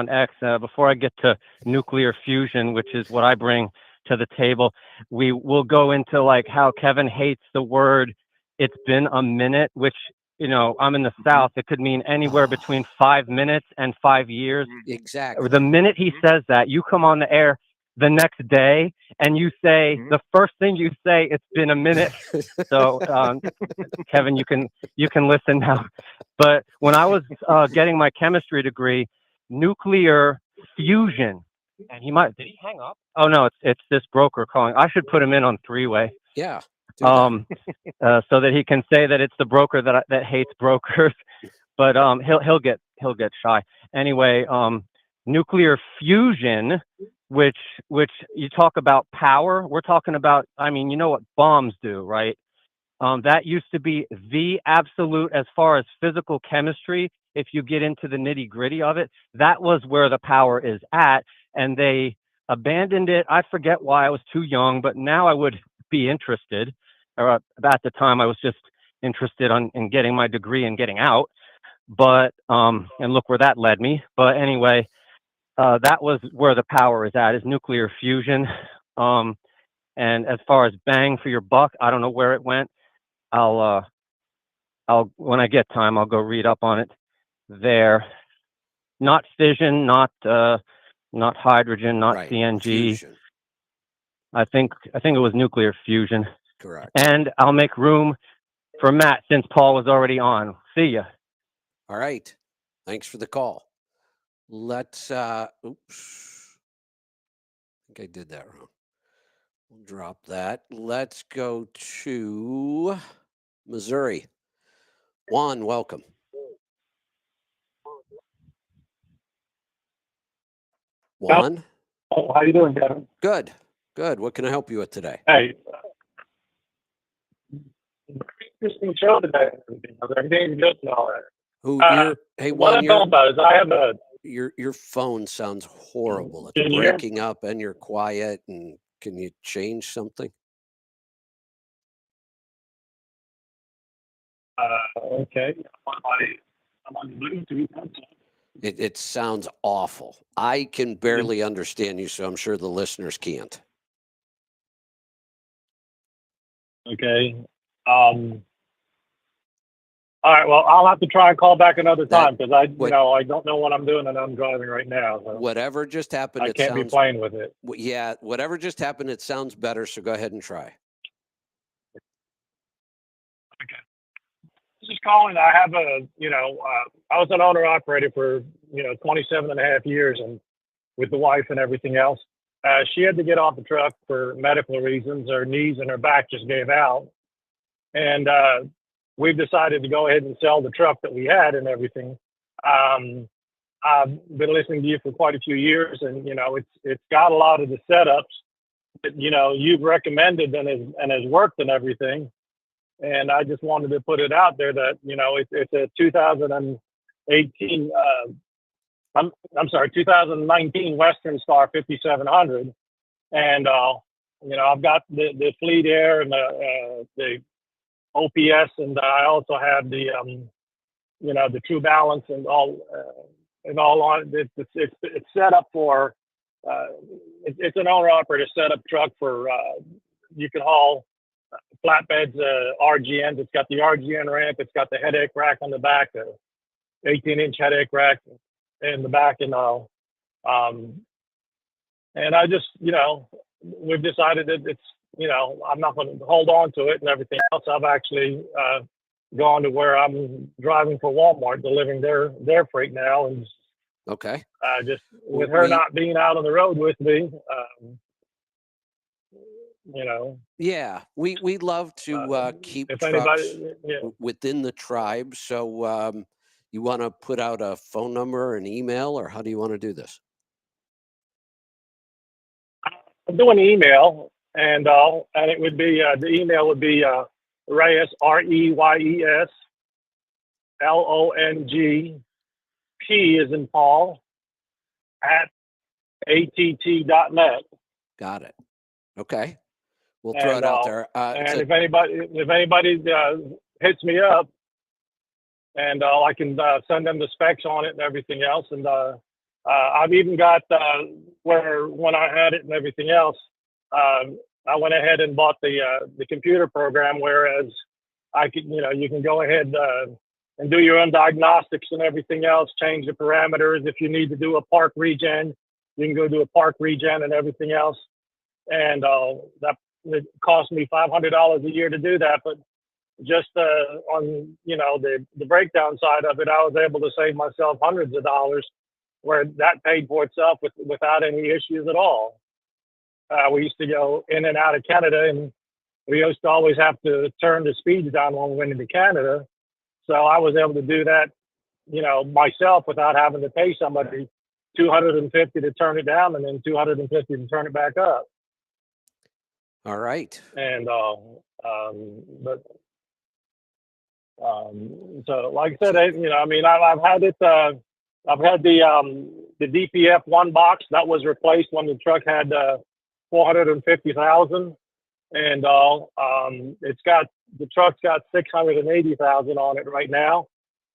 X. Before I get to nuclear fusion, which is what I bring to the table, we will go into like how Kevin hates the word "it's been a minute," which, I'm in the South. It could mean anywhere between 5 minutes and 5 years. Exactly. The minute he says that, you come on the air the next day and you say the first thing you say, "It's been a minute." So, Kevin, you can listen now. But when I was getting my chemistry degree, nuclear fusion, and did he hang up? Oh no, it's this broker calling. I should put him in on three-way. Yeah. So that he can say that it's the broker that hates brokers, but he'll get shy anyway. Nuclear fusion, which you talk about power, we're talking about. I mean, you know what bombs do, right? That used to be the absolute as far as physical chemistry. if you get into the nitty gritty of it, that was where the power is at. And they abandoned it. I forget why. I was too young, but now I would be interested. Or at the time, I was just interested in getting my degree and getting out. But and look where that led me. But anyway, that was where the power is at, is nuclear fusion. And as far as bang for your buck, I don't know where it went. I'll when I get time, I'll go read up on it there. Not fission, not hydrogen, not Right. CNG. Fusion. I think it was nuclear fusion. Correct. And I'll make room for Matt since Paul was already on. See ya. All right. Thanks for the call. Let's oops. I think I did that wrong. We'll drop that. Let's go to Missouri. Juan, welcome. Juan? Oh, how you doing, Kevin? Good. Good. What can I help you with today? Hey, interesting show today. Everything's good and all that. Who hey What Juan, I'm talking about is I have a your phone sounds horrible. It's Can you hear? breaking up and you're quiet, and can you change something? Okay. I'm on Bluetooth. It sounds awful. I can barely understand you, so I'm sure the listeners can't. Okay. All right. Well, I'll have to try and call back another time because I don't know what I'm doing and I'm driving right now. So Whatever just happened, I it can't sounds be playing with it. yeah. Whatever just happened, it sounds better. So go ahead and try. Just calling. I have I was an owner operator for 27 and a half years, and with the wife and everything else. She had to get off the truck for medical reasons. Her knees and her back just gave out, and we've decided to go ahead and sell the truck that we had and everything. I've been listening to you for quite a few years, and it's got a lot of the setups that you've recommended and has worked and everything. And I just wanted to put it out there that it's a 2018. I'm sorry, 2019 Western Star 5700, and I've got the Fleet Air and the OPS, and I also have the the True Balance and all on. It's set up for it's an owner operator setup truck for you can haul flatbeds, RGNs. It's got the RGN ramp. It's got the headache rack on the back, 18-inch headache rack in the back, and all. And I just, we've decided that it's, I'm not going to hold on to it and everything else. I've actually gone to where I'm driving for Walmart, delivering their freight now, and okay, just with her not being out on the road with me. Yeah, we love to keep if trucks anybody, within the tribe. So you want to put out a phone number, an email, or how do you want to do this? I'm doing email, and it would be the email would be Reyes, REYES LONG P as in Paul at ATT.net. Got it. Okay. We'll throw it out there. And if anybody hits me up, and I can send them the specs on it and everything else. And I've even got where when I had it and everything else, I went ahead and bought the computer program. Whereas I could, you can go ahead and do your own diagnostics and everything else. Change the parameters. If you need to do a park regen, you can go do a park regen and everything else. And that it cost me $500 a year to do that, but just on the breakdown side of it, I was able to save myself hundreds of dollars, where that paid for itself without any issues at all. We used to go in and out of Canada, and we used to always have to turn the speeds down when we went into Canada. So I was able to do that, myself without having to pay somebody $250 to turn it down and then $250 to turn it back up. All right. And but So, like I said, I mean, I've had it. I've had the DPF one box that was replaced when the truck had 450,000, and the truck's got 680,000 on it right now.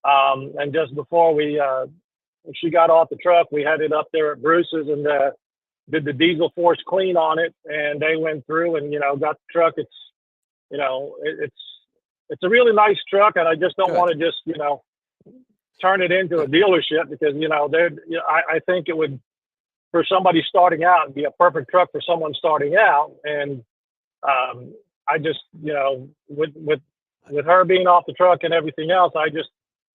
And just before she got off the truck, we had it up there at Bruce's and did the diesel force clean on it, and they went through and got the truck. It's it's a really nice truck, and I just don't want to just turn it into a dealership because I think it would, for somebody starting out, be a perfect truck for someone starting out. And I just with her being off the truck and everything else, I just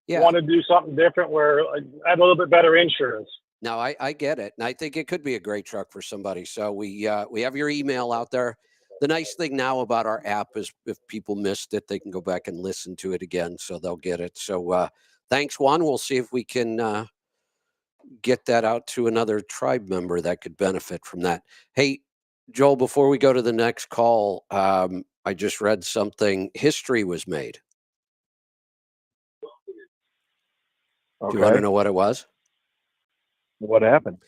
want to do something different where I have a little bit better insurance. No, I get it, and I think it could be a great truck for somebody. So we have your email out there. The nice thing now about our app is if people missed it, they can go back and listen to it again, so they'll get it. So thanks, Juan. We'll see if we can get that out to another tribe member that could benefit from that. Hey, Joel, before we go to the next call, I just read something. History was made. Okay. Do you want to know what it was? What happened?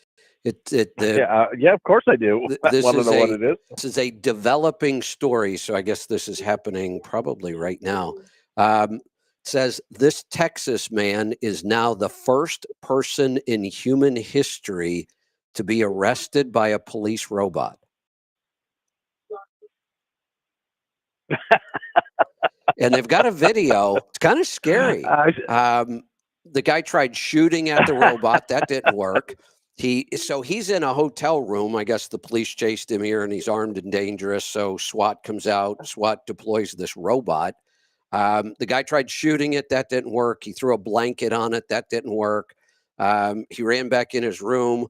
Yeah, of course I do. I want to know what it is. This is a developing story, so I guess this is happening probably right now. It says this Texas man is now the first person in human history to be arrested by a police robot. And they've got a video. It's kind of scary. The guy tried shooting at the robot. That didn't work. He's in a hotel room. I guess the police chased him here, and he's armed and dangerous. So SWAT comes out. SWAT deploys this robot. The guy tried shooting it. That didn't work. He threw a blanket on it. That didn't work. He ran back in his room.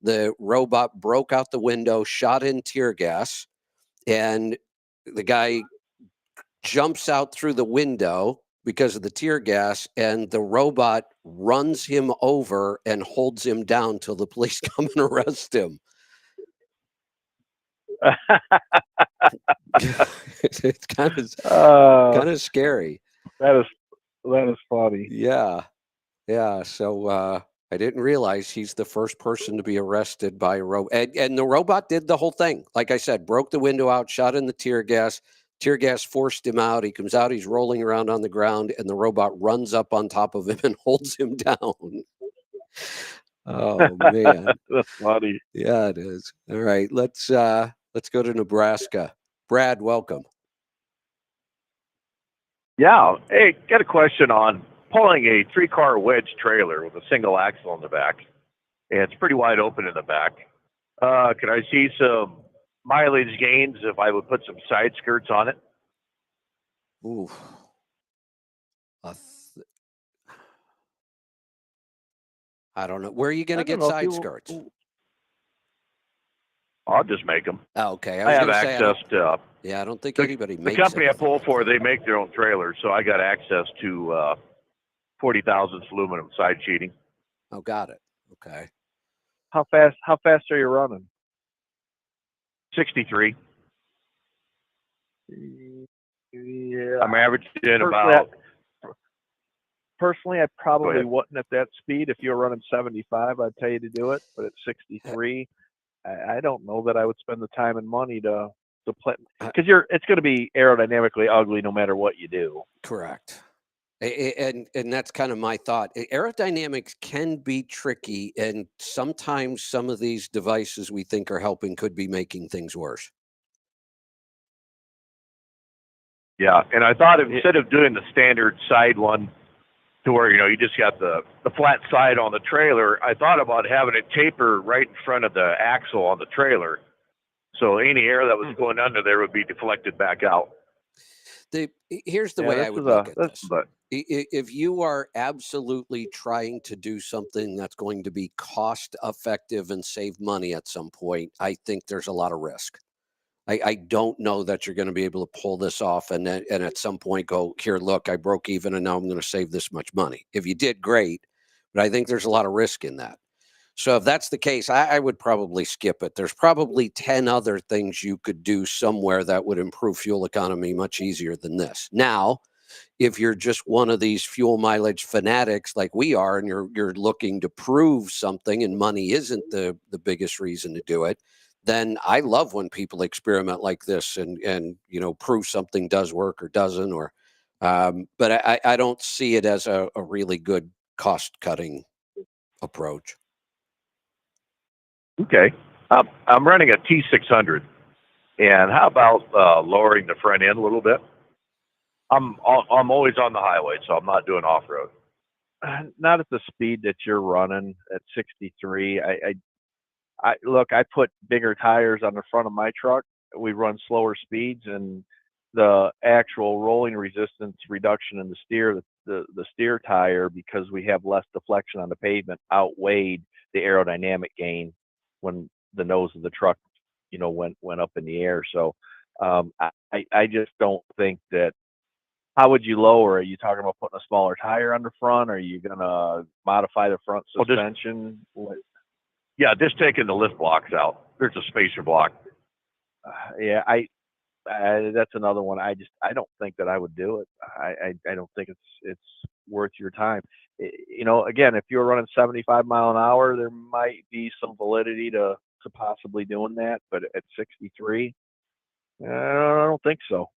The robot broke out the window, shot in tear gas, and the guy jumps out through the window because of the tear gas, and the robot runs him over and holds him down till the police come and arrest him. It's kind of scary. That is funny. Yeah. So I didn't realize he's the first person to be arrested by a robot. And the robot did the whole thing. Like I said, broke the window out, shot in the tear gas. Tear gas forced him out. He comes out. He's rolling around on the ground, and the robot runs up on top of him and holds him down. Oh man, that's funny. Yeah, it is. All right, let's go to Nebraska. Brad, welcome. Yeah. Hey, got a question on pulling a 3-car wedge trailer with a single axle in the back, and it's pretty wide open in the back. Can I see some mileage gains if I would put some side skirts on it? Ooh. I don't know. Where are you going to get side skirts? I'll just make them. Oh, okay. I have access to. Yeah, I don't think anybody makes the company it. I pull for. They make their own trailers, so I got access to 40 thousandths aluminum side sheeting. Oh, got it. Okay. How fast are you running? 63. Yeah. I'm averaging about. Personally, I probably wouldn't at that speed. If you were running 75, I'd tell you to do it. But at 63, I don't know that I would spend the time and money to play, because it's going to be aerodynamically ugly no matter what you do. Correct. And that's kind of my thought. Aerodynamics can be tricky, and sometimes some of these devices we think are helping could be making things worse. Yeah, and I thought instead of doing the standard side one to where, you just got the flat side on the trailer, I thought about having it taper right in front of the axle on the trailer. So any air that was going under there would be deflected back out. Here's the way I would look at this. If you are absolutely trying to do something that's going to be cost effective and save money at some point, I think there's a lot of risk. I don't know that you're going to be able to pull this off and at some point go, here, look, I broke even and now I'm going to save this much money. If you did, great. But I think there's a lot of risk in that. So if that's the case, I would probably skip it. There's probably 10 other things you could do somewhere that would improve fuel economy much easier than this. Now, if you're just one of these fuel mileage fanatics like we are, and you're looking to prove something, and money isn't the biggest reason to do it, then I love when people experiment like this and prove something does work or doesn't, or but I don't see it as a really good cost cutting approach. Okay. I'm running a T600, and how about lowering the front end a little bit? I'm always on the highway, so I'm not doing off road. Not at the speed that you're running at 63. I look, I put bigger tires on the front of my truck. We run slower speeds, and the actual rolling resistance reduction in the steer tire, because we have less deflection on the pavement, outweighed the aerodynamic gain when the nose of the truck, went up in the air. So I just don't think that. How would you lower? Are you talking about putting a smaller tire on the front? Are you gonna modify the front suspension? Yeah, just taking the lift blocks out. There's a spacer block. Yeah, that's another one. I don't think that I would do it. I don't think it's worth your time. Again, if you're running 75 mile an hour, there might be some validity to possibly doing that. But at 63, I don't think so.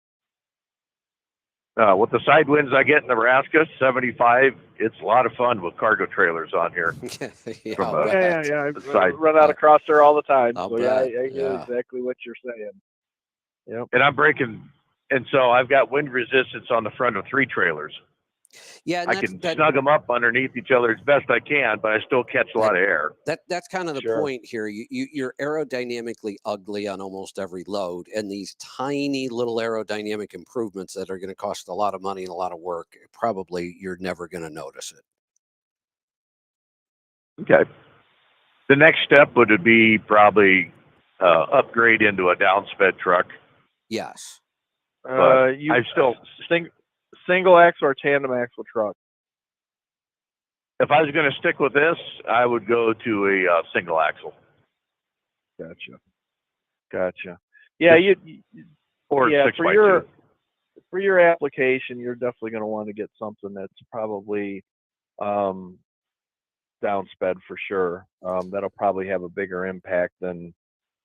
With the side winds I get in Nebraska, 75, it's a lot of fun with cargo trailers on here. Yeah. I run out across there all the time. I hear exactly what you're saying. Yep. And I'm breaking, and so I've got wind resistance on the front of 3 trailers. Yeah, I can snug them up underneath each other as best I can, but I still catch a lot of air. That's kind of the point here. You're aerodynamically ugly on almost every load, and these tiny little aerodynamic improvements that are going to cost a lot of money and a lot of work, probably you're never going to notice it. Okay. The next step would be probably upgrade into a downsped truck. Yes. I still single axle or tandem axle truck. If I was going to stick with this, I would go to a single axle. Gotcha. Yeah, or 6x2. For your application, you're definitely going to want to get something that's probably downsped for sure. That'll probably have a bigger impact than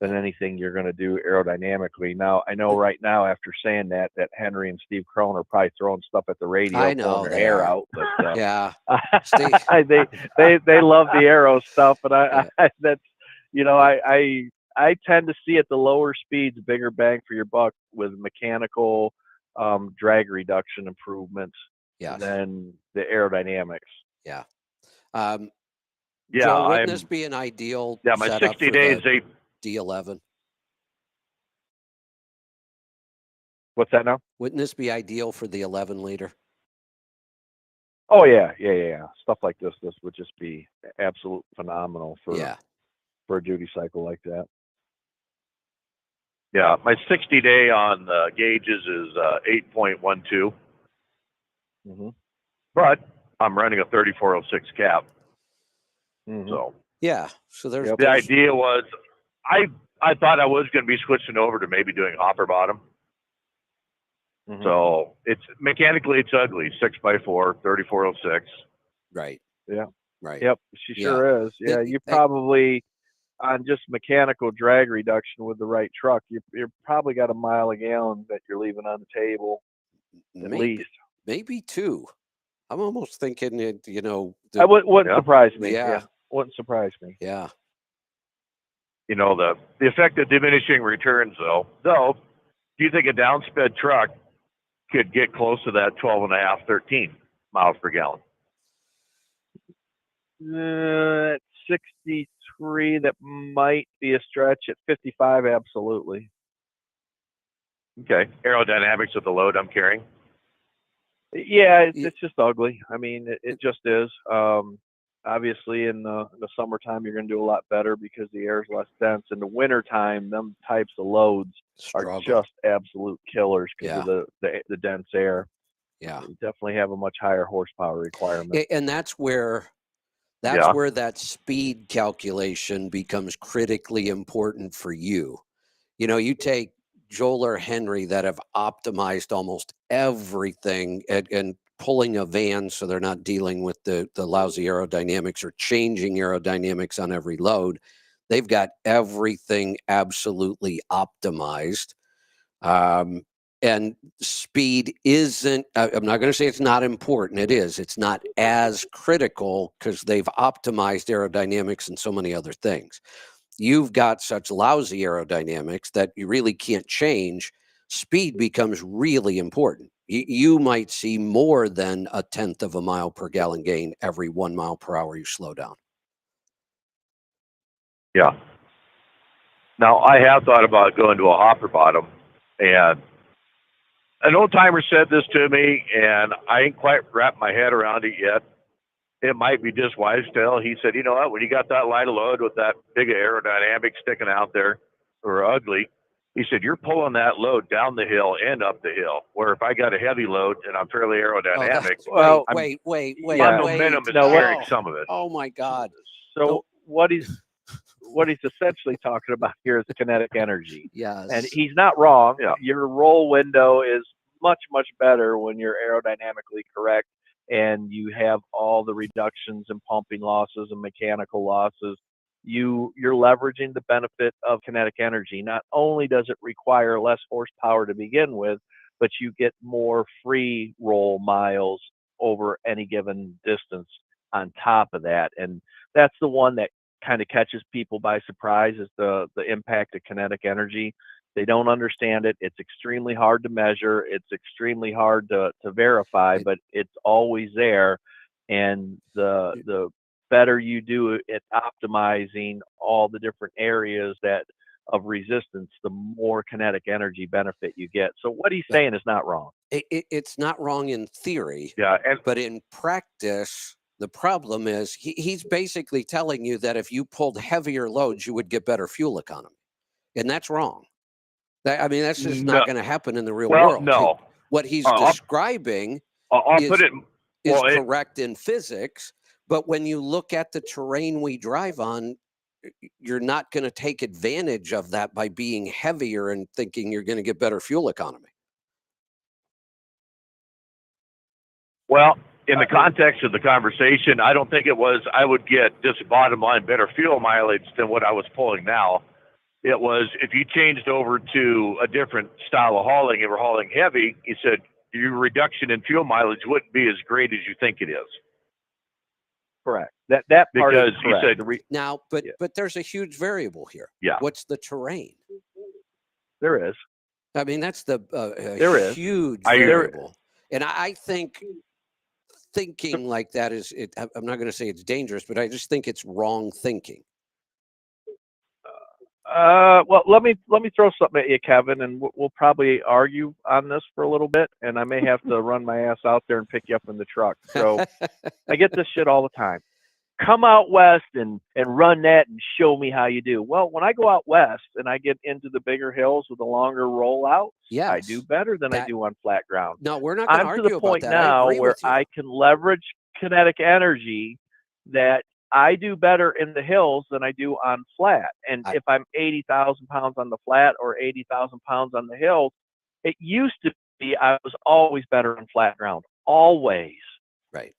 anything you're going to do aerodynamically. Now, I know right now, after saying that Henry and Steve Crone are probably throwing stuff at the radio, I know, pulling their hair out. But, yeah, they love the aero stuff, but I tend to see at the lower speeds bigger bang for your buck with mechanical drag reduction improvements than the aerodynamics. Yeah. Yeah, Joe, wouldn't this be an ideal? Yeah, my 60 days, D11. What's that now? Wouldn't this be ideal for the 11 liter? Oh yeah. Stuff like this would just be absolute phenomenal for a duty cycle like that. Yeah, my 60-day on the gauges is 8.12. Mm-hmm. But I'm running a 3406 cap. Mm-hmm. So so there's the idea was I thought I was going to be switching over to maybe doing hopper bottom. Mm-hmm. So it's mechanically it's ugly, 6x4, 3406. Right. Yeah. Right. Yep. She sure is. Yeah. You probably on just mechanical drag reduction with the right truck, you're probably got a mile a gallon that you're leaving on the table. At least. Maybe 2. I'm almost thinking it, I wouldn't surprise me. Yeah. Wouldn't surprise me. Yeah. The effect of diminishing returns, though, do you think a downsped truck could get close to that 12.5, 13 miles per gallon? At 63, that might be a stretch. At 55, absolutely. Okay. Aerodynamics of the load I'm carrying? Yeah, it's just ugly. I mean, it just is. Obviously, in the summertime, you're going to do a lot better because the air is less dense. In the wintertime, them types of loads are just absolute killers because of the dense air. Yeah, you definitely have a much higher horsepower requirement. And that's where that speed calculation becomes critically important for you. You take Joel or Henry that have optimized almost everything and pulling a van so they're not dealing with the lousy aerodynamics or changing aerodynamics on every load. They've got everything absolutely optimized. And speed isn't, I'm not going to say it's not important. It is. It's not as critical because they've optimized aerodynamics and so many other things. You've got such lousy aerodynamics that you really can't change. Speed becomes really important. You might see more than 1/10 of a mile per gallon gain every 1 mile per hour you slow down. Yeah. Now, I have thought about going to a hopper bottom, and an old timer said this to me, and I ain't quite wrapped my head around it yet. It might be just wise tale. He said, you know what, when you got that light of load with that big aerodynamic sticking out there or ugly, he said, you're pulling that load down the hill and up the hill. Where if I got a heavy load and I'm fairly aerodynamic, Wait. my momentum is carrying some of it. Oh my God. So what he's essentially talking about here is kinetic energy. Yes. And he's not wrong. Yeah. Your roll window is much, much better when you're aerodynamically correct and you have all the reductions in pumping losses and mechanical losses. You're leveraging the benefit of kinetic energy. Not only does it require less horsepower to begin with, but you get more free roll miles over any given distance on top of that. And that's the one that kind of catches people by surprise, is the impact of kinetic energy. They don't understand it. It's extremely hard to measure. It's extremely hard to verify, but it's always there. And the better you do at optimizing all the different areas of resistance, the more kinetic energy benefit you get. So what he's saying is not wrong. It's not wrong in theory. Yeah, but in practice, the problem is he's basically telling you that if you pulled heavier loads, you would get better fuel economy. And that's wrong. That's just not going to happen in the real world. No. What he's describing is correct in physics. But when you look at the terrain we drive on, you're not going to take advantage of that by being heavier and thinking you're going to get better fuel economy. Well, in the context of the conversation, I don't think it was I would get just bottom line better fuel mileage than what I was pulling now. It was if you changed over to a different style of hauling and were hauling heavy, he said your reduction in fuel mileage wouldn't be as great as you think it is. Correct. That part because is correct. he said but there's a huge variable here. Yeah. What's the terrain? There is. That's the there is huge variable. And I think thinking like that is I'm not going to say it's dangerous, but I just think it's wrong thinking. Well, let me throw something at you, Kevin, and we'll probably argue on this for a little bit, and I may have to run my ass out there and pick you up in the truck. So I get this shit all the time. Come out west and run that and show me how you do. Well, when I go out west and I get into the bigger hills with the longer rollouts, I do better than I do on flat ground. No, we're not going to argue I'm to the point about that. now where I can leverage kinetic energy that I do better in the hills than I do on flat. And if I'm 80,000 pounds on the flat or 80,000 pounds on the hills, it used to be I was always better on flat ground. Always. Right.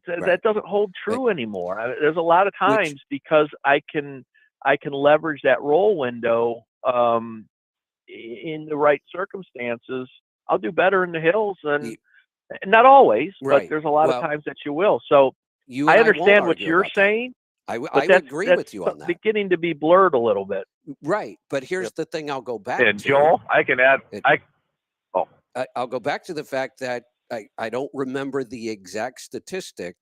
That doesn't hold true anymore. There's a lot of times because I can leverage that roll window in the right circumstances. I'll do better in the hills than not always, but there's a lot of times that you will. So I understand what you're saying. I would agree with you on that. Beginning to be blurred a little bit. Right. But here's the thing I'll go back and to. Joel, I can add. I'll go back to the fact that I don't remember the exact statistic,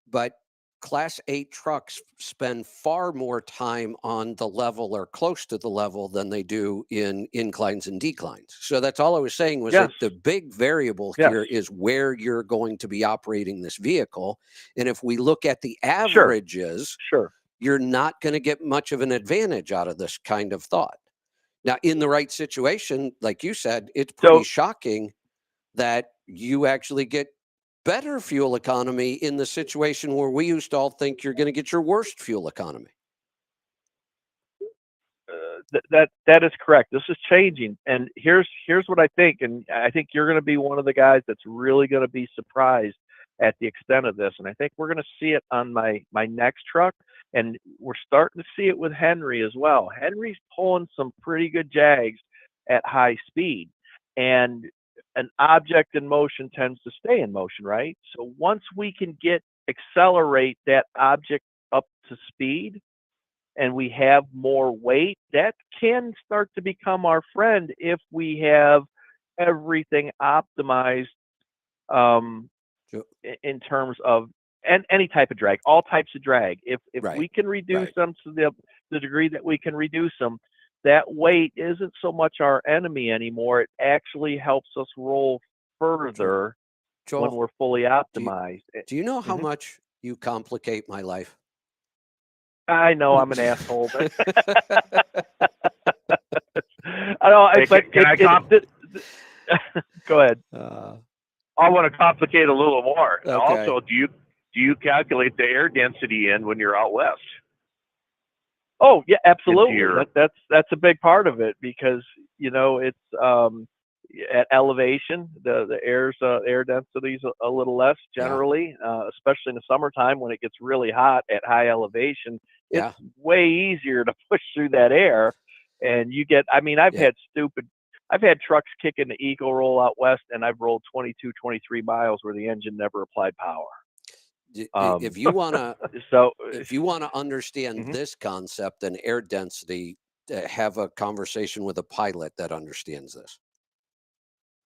but Class 8 trucks spend far more time on the level or close to the level than they do in inclines and declines. So that's all I was saying was that the big variable here is where you're going to be operating this vehicle. And if we look at the averages, you're not going to get much of an advantage out of this kind of thought. Now, in the right situation, like you said, it's pretty shocking that you actually get better fuel economy in the situation where we used to all think you're going to get your worst fuel economy. that is correct. This is changing, and here's what I think, and I think you're going to be one of the guys that's really going to be surprised at the extent of this, and I think we're going to see it on my next truck, and we're starting to see it with Henry as well. Henry's pulling some pretty good jags at high speed, and an object in motion tends to stay in motion, right? So once we can accelerate that object up to speed, and we have more weight, that can start to become our friend if we have everything optimized in terms of any type of drag, all types of drag. If we can reduce them to the degree that we can reduce them, that weight isn't so much our enemy anymore. It actually helps us roll further Joel, when we're fully optimized. Do you know how much you complicate my life? I know I'm an asshole, but I know. Go ahead. I want to complicate a little more. Okay. Also, do you calculate the air density in when you're out west? Oh yeah, absolutely. That's a big part of it, because it's at elevation, the air density is a little less generally, especially in the summertime when it gets really hot at high elevation. It's way easier to push through that air, and you get. I mean, I've had trucks kicking the eco roll out west, and I've rolled 22, 23 miles where the engine never applied power. If you want to understand this concept and air density, have a conversation with a pilot that understands this.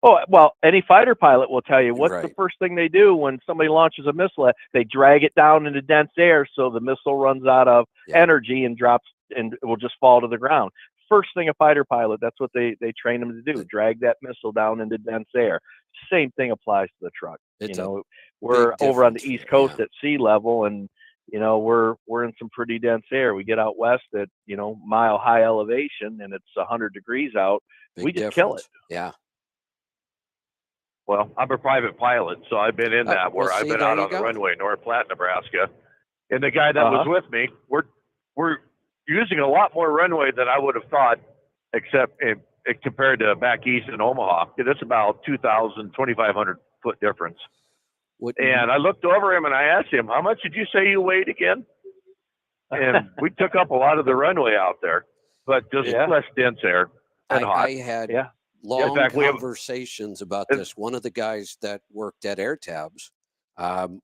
Oh, well, any fighter pilot will tell you what's the first thing they do when somebody launches a missile. They drag it down into dense air so the missile runs out of energy and drops, and it will just fall to the ground. First thing a fighter pilot, that's what they train them to do, drag that missile down into dense air. Same thing applies to the truck. We're over on the East Coast at sea level, and we're in some pretty dense air. We get out west at mile high elevation, and it's 100 degrees out. We just kill it. Yeah. Well, I'm a private pilot, so I've been in that where I've been out on the runway in North Platte, Nebraska, and the guy that was with me, we're using a lot more runway than I would have thought, except compared to back east in Omaha. It's about 2,500 foot difference. And I looked over him and I asked him, "How much did you say you weighed again?" And we took up a lot of the runway out there, but just less dense air and hot. I had long conversations about this. One of the guys that worked at AirTabs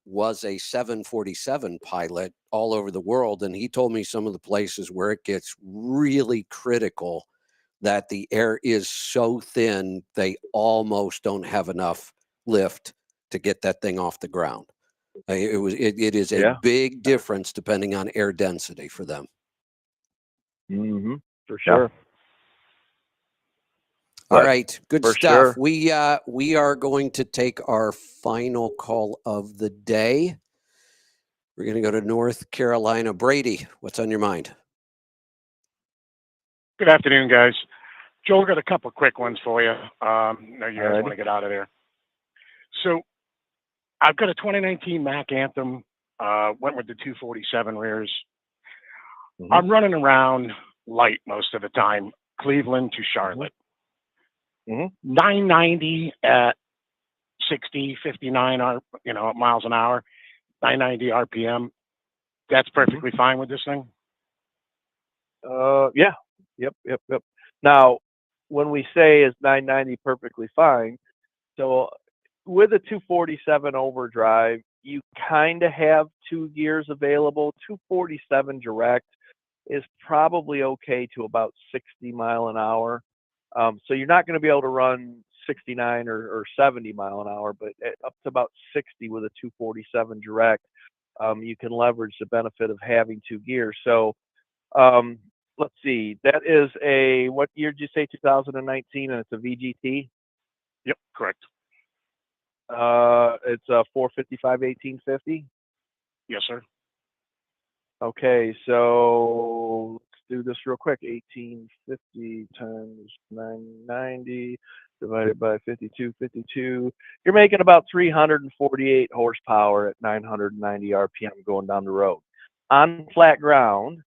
was a 747 pilot all over the world, and he told me some of the places where it gets really critical, that the air is so thin they almost don't have enough lift to get that thing off the ground. It is a big difference depending on air density for them. For sure. All right, good stuff. We are going to take our final call of the day. We're going to go to North Carolina. Brady, what's on your mind? Good afternoon, guys. Joel, got a couple quick ones for you. I know you guys want to get out of there. So I've got a 2019 Mack Anthem, went with the 247 rears. I'm running around light most of the time, Cleveland to Charlotte. 990 at 60, 59 miles an hour, 990 RPM. That's perfectly fine with this thing? Yeah. Yep. Now, when we say is 990 perfectly fine, so with a 247 overdrive, you kind of have 2 gears available. 247 direct is probably okay to about 60 mile an hour. So you're not going to be able to run 69 or 70 mile an hour, but up to about 60 with a 247 direct, you can leverage the benefit of having 2 gears. So let's see, that is what year did you say, 2019, and it's a VGT? Yep, correct. It's a 455 1850? Yes, sir. Okay, so let's do this real quick. 1850 times 990 divided by 52. You're making about 348 horsepower at 990 RPM going down the road. On flat ground,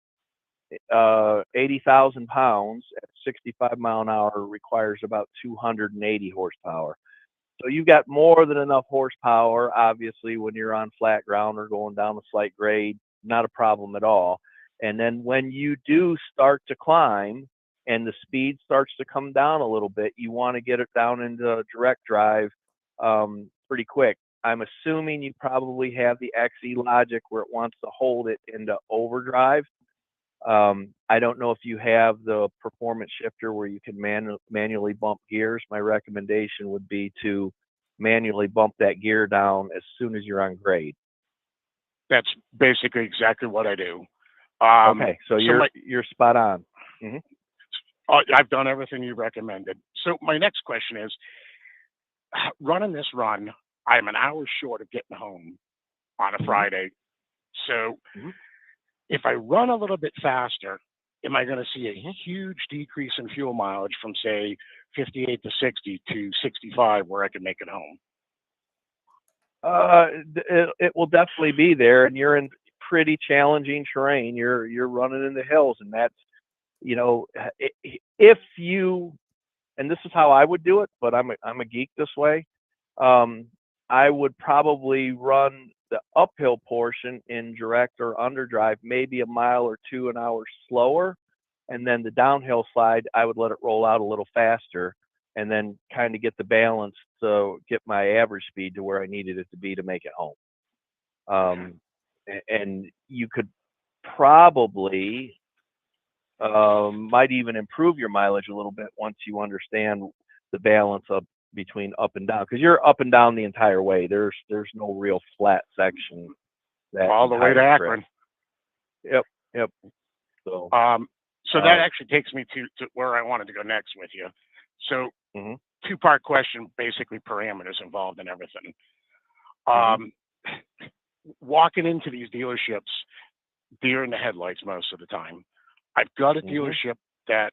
80,000 pounds at 65 mile an hour requires about 280 horsepower. So you've got more than enough horsepower, obviously, when you're on flat ground or going down a slight grade, not a problem at all. And then when you do start to climb and the speed starts to come down a little bit, you want to get it down into direct drive pretty quick. I'm assuming you probably have the XE logic where it wants to hold it into overdrive. I don't know if you have the performance shifter where you can manually bump gears. My recommendation would be to manually bump that gear down as soon as you're on grade. That's basically exactly what I do. Okay, so you're spot on. Mm-hmm. I've done everything you recommended. So my next question is, running this run, I'm an hour short of getting home on a Friday. So if I run a little bit faster, am I going to see a huge decrease in fuel mileage from, say, 58 to 60 to 65 where I can make it home? It will definitely be there, and you're in pretty challenging terrain. You're running in the hills, and that's, you know, if you, and this is how I would do it, but I'm a geek this way. I would probably run the uphill portion in direct or underdrive, maybe a mile or two an hour slower, and then the downhill slide, I would let it roll out a little faster, and then kind of get the balance to get my average speed to where I needed it to be to make it home. And you could probably might even improve your mileage a little bit once you understand the balance of between up and down, because you're up and down the entire way. There's no real flat section. All the way to Akron. Yep. So that actually takes me to where I wanted to go next with you. So two-part question, basically parameters involved in everything. Walking into these dealerships, deer in the headlights most of the time. I've got a dealership that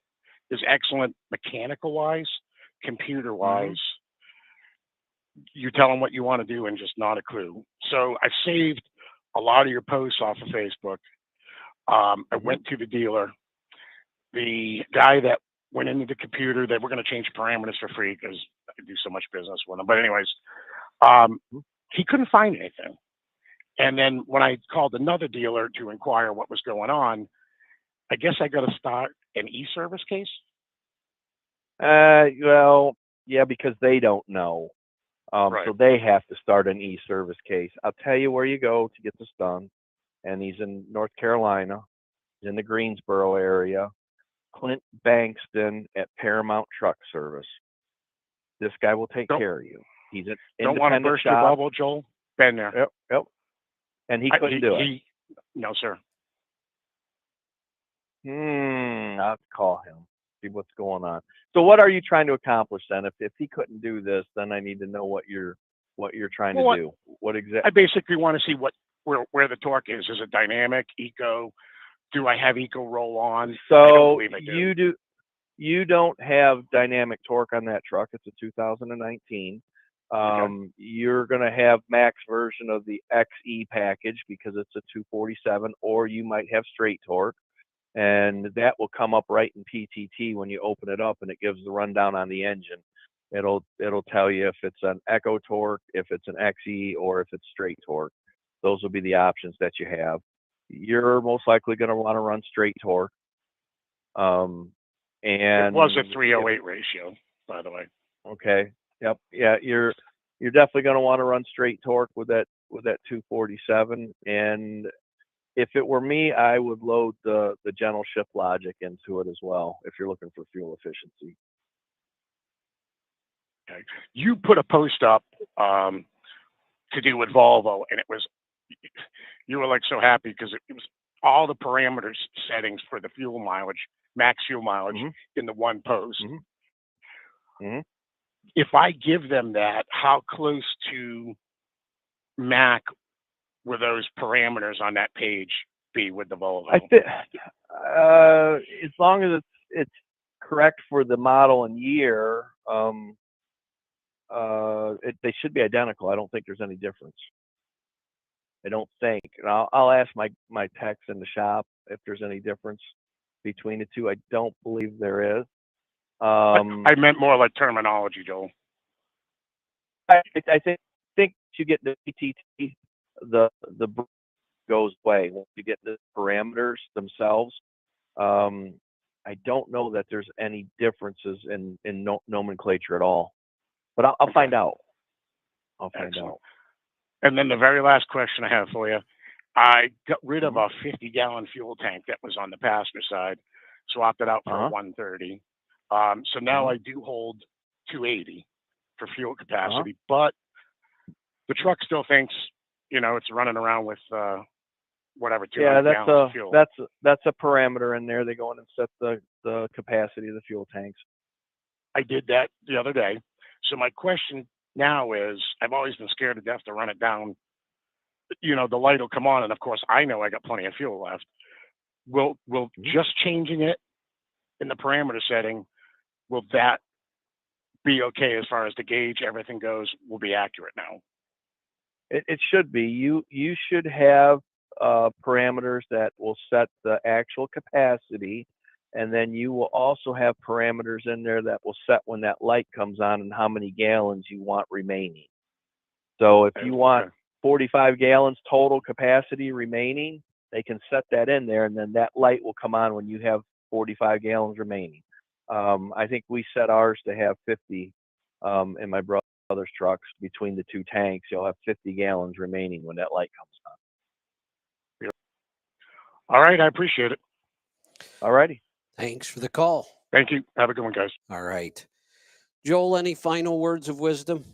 is excellent mechanical-wise, computer-wise. You tell them what you want to do and just not a clue. So I've saved a lot of your posts off of Facebook. I went to the dealer. The guy that went into the computer, they were going to change parameters for free because I could do so much business with him. But anyways, he couldn't find anything. And then when I called another dealer to inquire what was going on, I guess I got to start an e-service case. Well, yeah, because they don't know. Right. So they have to start an e-service case. I'll tell you where you go to get this done. And he's in North Carolina. He's in the Greensboro area. Clint Bankston at Paramount Truck Service. This guy will take care of you. He's an don't want to burst your bubble, Joel. Been there. Yep. And he couldn't do it. No, sir. I'll have to call him, see what's going on. So what are you trying to accomplish then? If he couldn't do this, then I need to know what you're trying to do. What exactly? I basically want to see where the torque is. Is it dynamic, eco? Do I have eco roll on? So you don't have dynamic torque on that truck. It's a 2019. You're going to have max version of the XE package because it's a 247, or you might have straight torque, and that will come up right in PTT when you open it up, and it gives the rundown on the engine. It'll tell you if it's an Echo torque, if it's an XE, or if it's straight torque. Those will be the options that you have. You're most likely going to want to run straight torque. And it was a 308 ratio, by the way. Okay. Yep. Yeah. You're definitely going to want to run straight torque with that 247. And if it were me, I would load the gentle shift logic into it as well if you're looking for fuel efficiency. Okay. You put a post up to do with Volvo, and you were like so happy because it was all the parameters settings for the fuel mileage, max fuel mileage in the one post. If I give them that, how close to Mac will those parameters on that page be with the Volvo? I think as long as it's correct for the model and year, they should be identical. I don't think there's any difference. I don't think. And I'll ask my techs in the shop if there's any difference. between the two. I don't believe there is. I meant more like terminology, Joel. I think you get the PTT, the goes away once you get the parameters themselves. I don't know that there's any differences in nomenclature at all, but I'll find out. I'll find out. And then the very last question I have for you, I got rid of a 50-gallon fuel tank that was on the passenger side, swapped it out for a 130. So now I do hold 280 for fuel capacity, but the truck still thinks, it's running around with whatever 200 gallons of fuel. That's a parameter in there. They go in and set the capacity of the fuel tanks. I did that the other day. So my question now is, I've always been scared to death to run it down. The light will come on, and of course I know I got plenty of fuel left. Will just changing it in the parameter setting, will that be okay as far as the gauge, everything goes, will be accurate now? It should be. You should have parameters that will set the actual capacity, and then you will also have parameters in there that will set when that light comes on and how many gallons you want remaining. So if you want 45 gallons total capacity remaining, they can set that in there, and then that light will come on when you have 45 gallons remaining. I think we set ours to have 50 in my brother's trucks. Between the two tanks, you'll have 50 gallons remaining when that light comes on. All right, I appreciate it. All righty. Thanks for the call. Thank you. Have a good one, guys. All right. Joel, any final words of wisdom?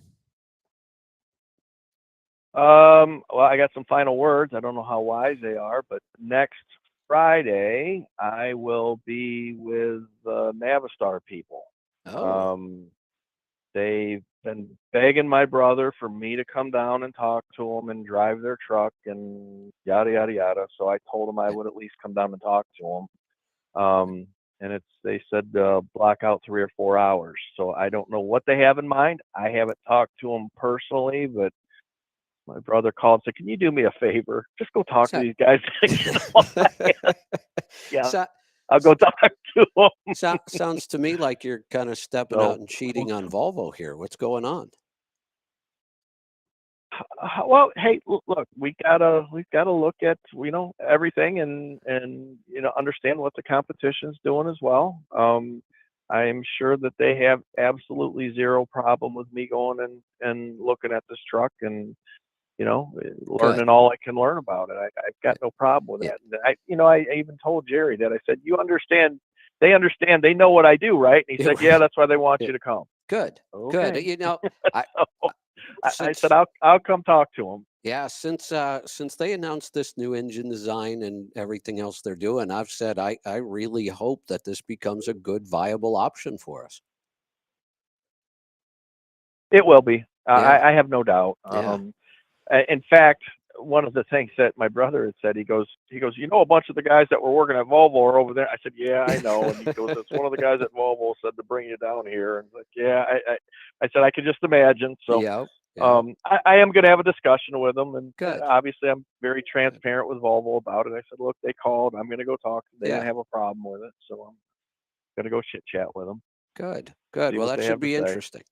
Well, I got some final words. I don't know how wise they are, but next Friday I will be with the Navistar people. They've been begging my brother for me to come down and talk to them and drive their truck and yada yada yada. So I told them I would at least come down and talk to them. And they said block out 3 or 4 hours. So I don't know what they have in mind. I haven't talked to them personally, but my brother called and said, "Can you do me a favor? Just go talk to these guys." Yeah, I'll go talk to them. Sounds to me like you're kind of stepping out and cheating on Volvo here. What's going on? Well, hey, look, we've got to look at everything and understand what the competition's doing as well. I am sure that they have absolutely zero problem with me going and looking at this truck and learning all I can learn about it. I've got no problem with that. And I even told Jerry that. I said, "You understand? They understand. They know what I do, right?" And he said, "Yeah, that's why they want you to come." Good. Okay. Good. I said, I'll come talk to them. Yeah, since they announced this new engine design and everything else they're doing, I've said I really hope that this becomes a good, viable option for us. It will be. Yeah. I have no doubt. Yeah. In fact, one of the things that my brother had said, he goes, a bunch of the guys that were working at Volvo are over there. I said, "Yeah, I know." And he goes, "It's one of the guys at Volvo said to bring you down here." And like, yeah, I said, I could just imagine. So, I am going to have a discussion with them, and obviously I'm very transparent with Volvo about it. I said, "Look, they called. I'm going to go talk. They don't have a problem with it, so I'm going to go chit chat with them." Good. Well, that should be interesting.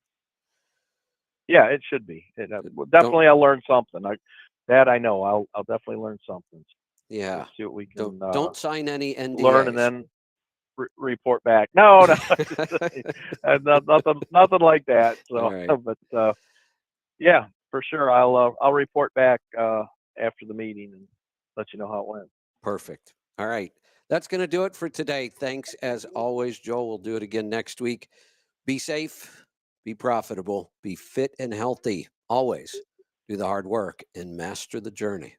Yeah, it should be. Definitely, I'll learn something. I know. I'll definitely learn something. Yeah. Let's see what we can. Don't sign any NDAs. Learn and then report back. No, nothing like that. So, right. But yeah, for sure, I'll report back after the meeting and let you know how it went. Perfect. All right, that's going to do it for today. Thanks as always, Joel. We'll do it again next week. Be safe. Be profitable, be fit and healthy. Always do the hard work and master the journey.